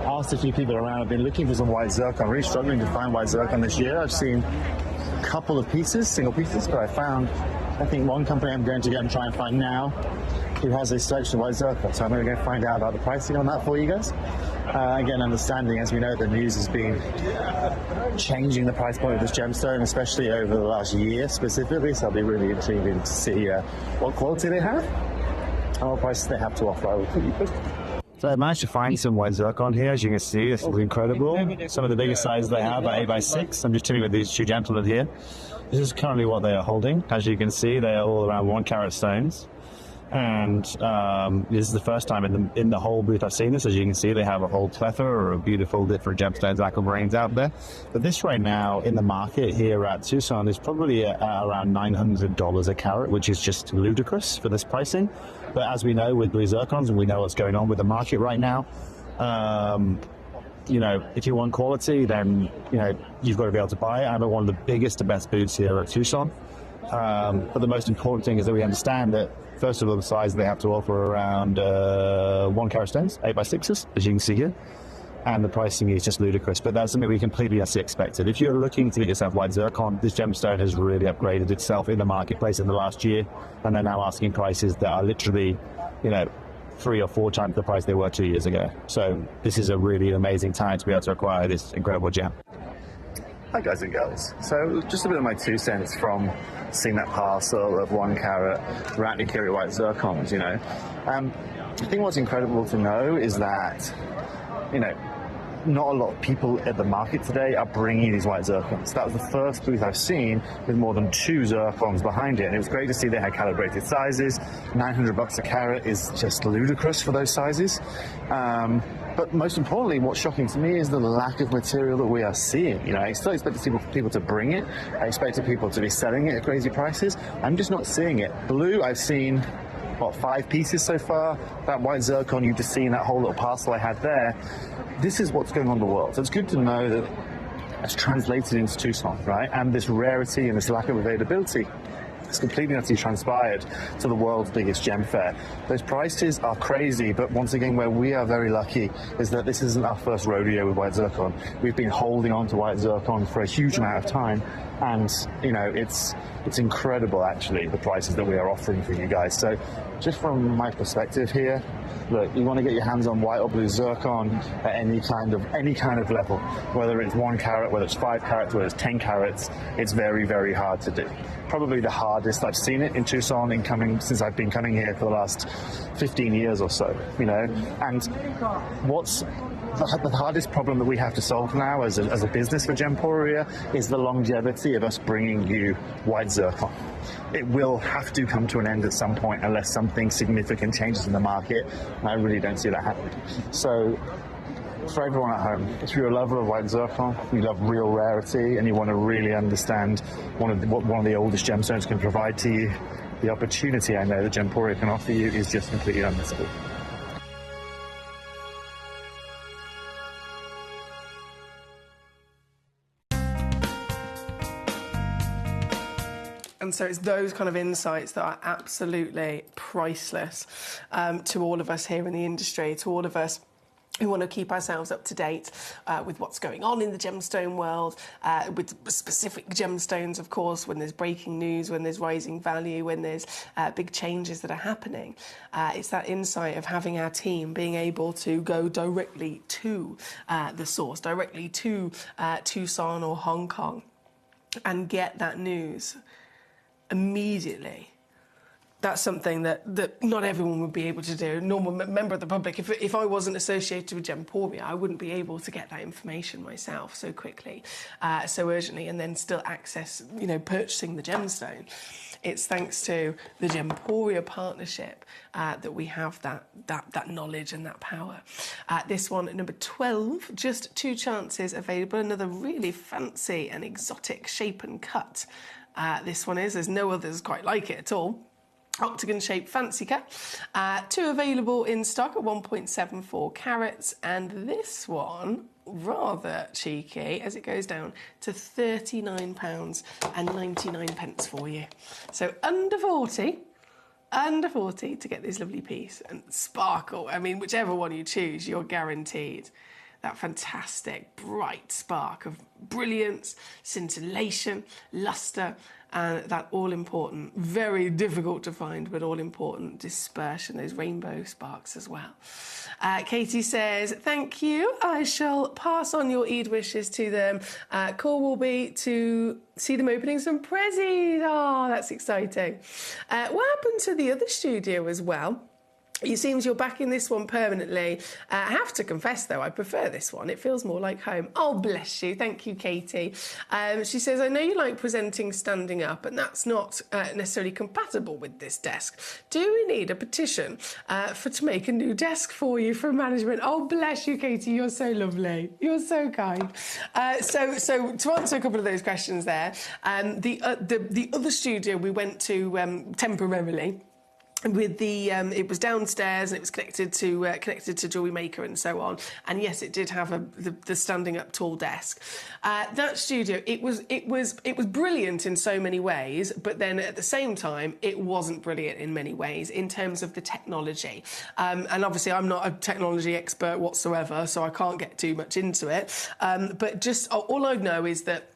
asked a few people around. I've been looking for some white zircon. I'm really struggling to find white zircon this year. I've seen a couple of pieces, single pieces, but I found, I think, one company I'm going to go and try and find now who has a selection of white zircon. So I'm going to go find out about the pricing on that for you guys. Again, understanding, as we know, the news has been changing the price point of this gemstone, especially over the last year specifically, so I'll be really intrigued to see what quality they have and what prices they have to offer. I will keep you posted. So I managed to find some white zircon here. As you can see, this is incredible. Some of the biggest sizes they have are 8x6. I'm just chilling with these 2 gentlemen here. This is currently what they are holding. As you can see, they are all around 1 carat stones. And this is the first time in the whole booth I've seen this. As you can see, they have a whole plethora of beautiful different gemstones, aquamarines out there. But this right now in the market here at Tucson is probably around $900 a carat, which is just ludicrous for this pricing. But as we know with blue zircons, and we know what's going on with the market right now, you know, if you want quality, then, you know, you've got to be able to buy it. I have one of the biggest and best booths here at Tucson. But the most important thing is that we understand that, first of all, the size they have to offer around 1 carat stones, 8x6s, as you can see here. And the pricing is just ludicrous, but that's something we completely expected. If you're looking to get yourself white zircon, this gemstone has really upgraded itself in the marketplace in the last year, and they're now asking prices that are literally, you know, 3 or 4 times the price they were 2 years ago. So this is a really amazing time to be able to acquire this incredible gem. Hi guys and girls. So just a bit of my 2 cents from seeing that parcel of 1 carat Ratnikiri white zircons, you know. I think what's incredible to know is that, you know, not a lot of people at the market today are bringing these white zircons. That was the first booth I've seen with more than 2 zircons behind it, and it was great to see they had calibrated sizes. $900 a carat is just ludicrous for those sizes. But most importantly, what's shocking to me is the lack of material that we are seeing. You know, I still expected people to bring it. I expected people to be selling it at crazy prices. I'm just not seeing it. Blue, I've seen, what, 5 pieces so far? That white zircon you've just seen, that whole little parcel I had there. This is what's going on in the world. So it's good to know that it's translated into Tucson, right? And this rarity and this lack of availability, it's completely and utterly transpired to the world's biggest gem fair. Those prices are crazy, but once again, where we are very lucky is that this isn't our first rodeo with white zircon. We've been holding on to white zircon for a huge amount of time, and you know, it's incredible actually, the prices that we are offering for you guys. So just from my perspective here, look, you want to get your hands on white or blue zircon at any kind of level, whether it's 1 carat, whether it's 5 carats, whether it's 10 carats, it's very, very hard to do. Probably the hardest I've seen it in Tucson since I've been coming here for the last 15 years or so, you know. And what's the hardest problem that we have to solve now as a business for Gemporia is the longevity of us bringing you white zircon. It will have to come to an end at some point unless something significant changes in the market, and I really don't see that happening. So for everyone at home, if you're a lover of white zircon, you love real rarity, and you want to really understand what one of the oldest gemstones can provide to you, the opportunity I know that Gemporia can offer you is just completely unmissable. And so it's those kind of insights that are absolutely priceless to all of us here in the industry, to all of us who want to keep ourselves up to date with what's going on in the gemstone world, with specific gemstones, of course, when there's breaking news, when there's rising value, when there's big changes that are happening. It's that insight of having our team being able to go directly to the source, directly to Tucson or Hong Kong, and get that news immediately. That's something that not everyone would be able to do. A normal member of the public, if I wasn't associated with Gemporia, I wouldn't be able to get that information myself so quickly, so urgently, and then still access, you know, purchasing the gemstone. It's thanks to the Gemporia partnership that we have that knowledge and that power. This one, number 12, just 2 chances available. Another really fancy and exotic shape and cut. This one is. There's no others quite like it at all. Octagon-shaped fancy cut. 2 available in stock at 1.74 carats, and this one, rather cheeky, as it goes down to £39.99 for you. So under 40 to get this lovely piece. And sparkle, I mean, whichever one you choose, you're guaranteed that fantastic bright spark of brilliance, scintillation, lustre, and that all-important, very difficult to find, but all-important dispersion, those rainbow sparks as well. Katie says, thank you. I shall pass on your Eid wishes to them. Call will be to see them opening some prezzies. Oh, that's exciting. What happened to the other studio as well? It seems you're back in this one permanently. I have to confess, though, I prefer this one. It feels more like home. Oh, bless you. Thank you, Katie. She says, I know you like presenting standing up, and that's not necessarily compatible with this desk. Do we need a petition to make a new desk for you from management? Oh, bless you, Katie. You're so lovely. You're so kind. So to answer a couple of those questions there, the other studio we went to temporarily, with the it was downstairs and it was connected to Jewelry Maker and so on, and yes, it did have the standing up tall desk. That studio, it was brilliant in so many ways, but then at the same time it wasn't brilliant in many ways in terms of the technology, and obviously I'm not a technology expert whatsoever, so I can't get too much into it, but just all I know is that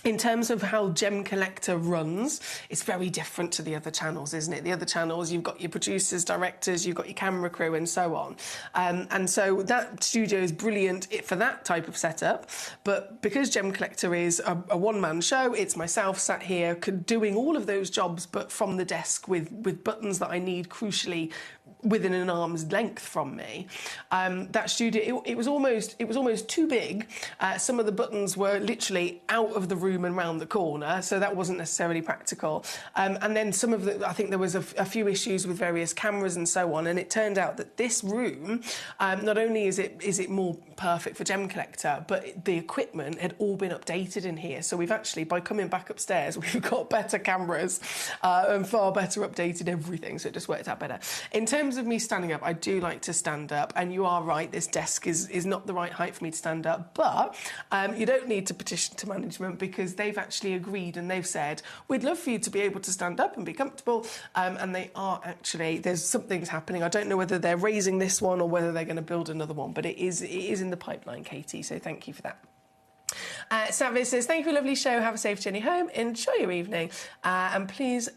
in terms of how Gemcollector runs, it's very different to the other channels, isn't it? The other channels, you've got your producers, directors, you've got your camera crew and so on. And so that studio is brilliant for that type of setup. But because Gemcollector is a one-man show, it's myself sat here doing all of those jobs, but from the desk with buttons that I need crucially within an arm's length from me. That studio, it was almost too big. Some of the buttons were literally out of the room and round the corner, so that wasn't necessarily practical. And then some of the, I think there was a few issues with various cameras and so on, and it turned out that this room, not only is it more perfect for Gemcollector, but the equipment had all been updated in here. So we've actually, by coming back upstairs, we've got better cameras and far better updated everything, so it just worked out better. In terms of me standing up, I do like to stand up, and you are right, this desk is not the right height for me to stand up, but you don't need to petition to management because they've actually agreed and they've said, we'd love for you to be able to stand up and be comfortable, and they are actually, there's something's happening. I don't know whether they're raising this one or whether they're going to build another one, but it is in the pipeline, Katie, so thank you for that. Savage says, thank you for a lovely show, have a safe journey home, enjoy your evening, and please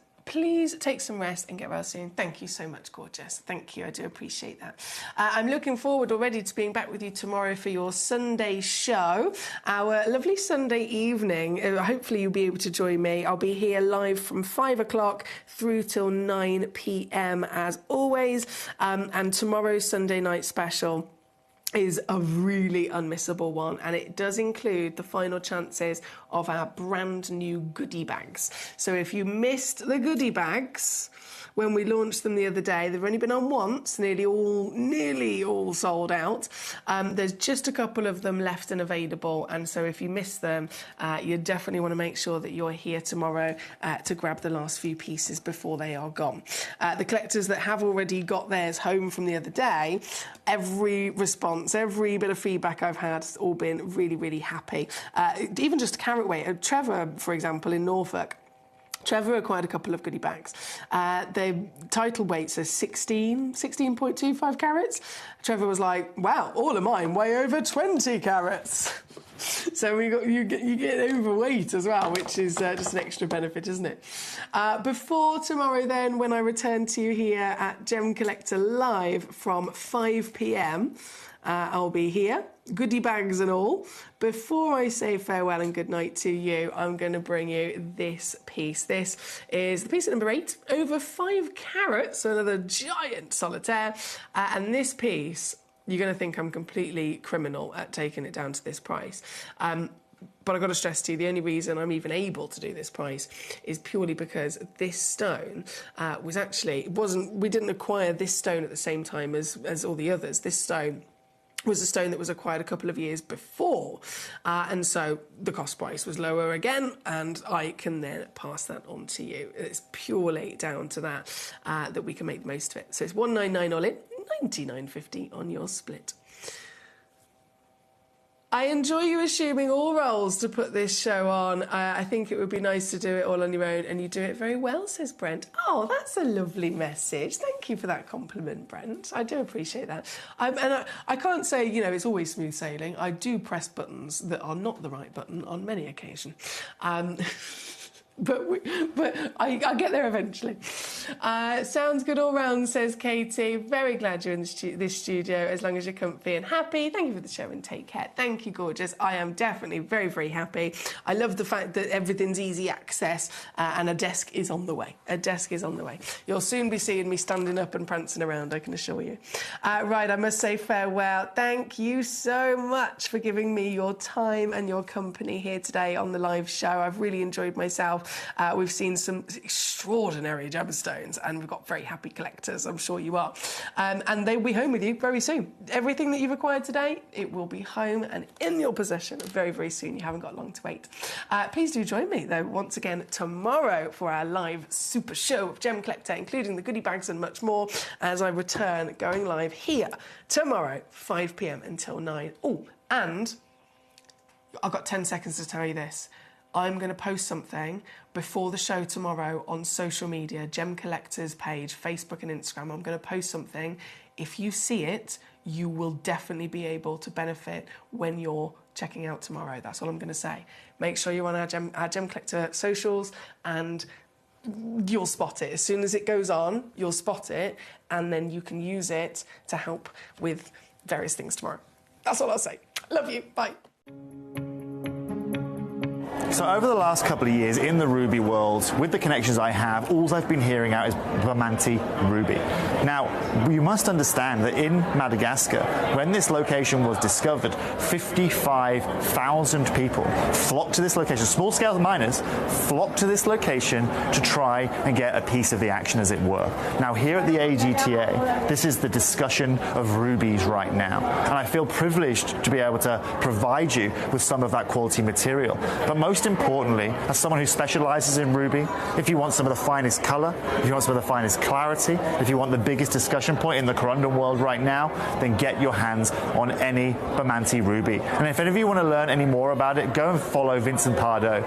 take some rest and get well soon. Thank you so much, gorgeous. Thank you, I do appreciate that. I'm looking forward already to being back with you tomorrow for your Sunday show, our lovely Sunday evening. Hopefully you'll be able to join me. I'll be here live from 5 o'clock through till 9 p.m. as always, and tomorrow's Sunday night special is a really unmissable one, and it does include the final chances of our brand new goodie bags. So if you missed the goodie bags when we launched them the other day, they've only been on once, nearly all sold out. There's just a couple of them left and available, and so if you missed them, you definitely want to make sure that you're here tomorrow to grab the last few pieces before they are gone. The collectors that have already got theirs home from the other day, every response, every bit of feedback I've had has all been really, really happy. Even just a carrot weight. Trevor, for example, in Norfolk, Trevor acquired a couple of goodie bags. The title weight says 16.25 carats. Trevor was like, wow, all of mine weigh over 20 carats. So you get overweight as well, which is just an extra benefit, isn't it? Before tomorrow then, when I return to you here at Gemcollector Live from 5 p.m, I'll be here, goodie bags and all. Before I say farewell and good night to you, I'm going to bring you this piece. This is the piece at number 8, over 5 carats, so another giant solitaire. And this piece, you're going to think I'm completely criminal at taking it down to this price. But I've got to stress to you, the only reason I'm even able to do this price is purely because this stone was actually, we didn't acquire this stone at the same time as all the others. This stone was a stone that was acquired a couple of years before, and so the cost price was lower again, and I can then pass that on to you. It's purely down to that that we can make the most of it. So it's $199 all in, $99.50 on your split. I enjoy you assuming all roles to put this show on. I think it would be nice to do it all on your own, and you do it very well, says Brent. Oh, that's a lovely message. Thank you for that compliment, Brent. I do appreciate that. I can't say, it's always smooth sailing. I do press buttons that are not the right button on many occasions. But I get there eventually. Sounds good all round, says Katie. Very glad you're in this studio, as long as you're comfy and happy. Thank you for the show and take care. Thank you, gorgeous. I am definitely very, very happy. I love the fact that everything's easy access and a desk is on the way. A desk is on the way. You'll soon be seeing me standing up and prancing around, I can assure you. Right, I must say farewell. Thank you so much for giving me your time and your company here today on the live show. I've really enjoyed myself. We've seen some extraordinary gemstones, and we've got very happy collectors, I'm sure you are. And they'll be home with you very soon. Everything that you've acquired today, it will be home and in your possession very, very soon. You haven't got long to wait. Please do join me, though, once again tomorrow for our live super show of Gemcollector, including the goodie bags and much more, as I return going live here tomorrow, 5 p.m. until 9. Oh, and I've got 10 seconds to tell you this. I'm going to post something before the show tomorrow on social media, Gemcollector's page, Facebook and Instagram. I'm going to post something. If you see it, you will definitely be able to benefit when you're checking out tomorrow. That's all I'm going to say. Make sure you're on our Gemcollector socials, and you'll spot it. As soon as it goes on, you'll spot it, and then you can use it to help with various things tomorrow. That's all I'll say. Love you. Bye. So over the last couple of years in the ruby world, with the connections I have, all I've been hearing out is Bermonti ruby. Now, you must understand that in Madagascar, when this location was discovered, 55,000 people flocked to this location. Small-scale miners flocked to this location to try and get a piece of the action, as it were. Now, here at the AGTA, this is the discussion of rubies right now. And I feel privileged to be able to provide you with some of that quality material. But most importantly, as someone who specializes in ruby, if you want some of the finest color, if you want some of the finest clarity, if you want the biggest discussion point in the corundum world right now, then get your hands on any Bermonti ruby. And if any of you want to learn any more about it, go and follow Vincent Pardo.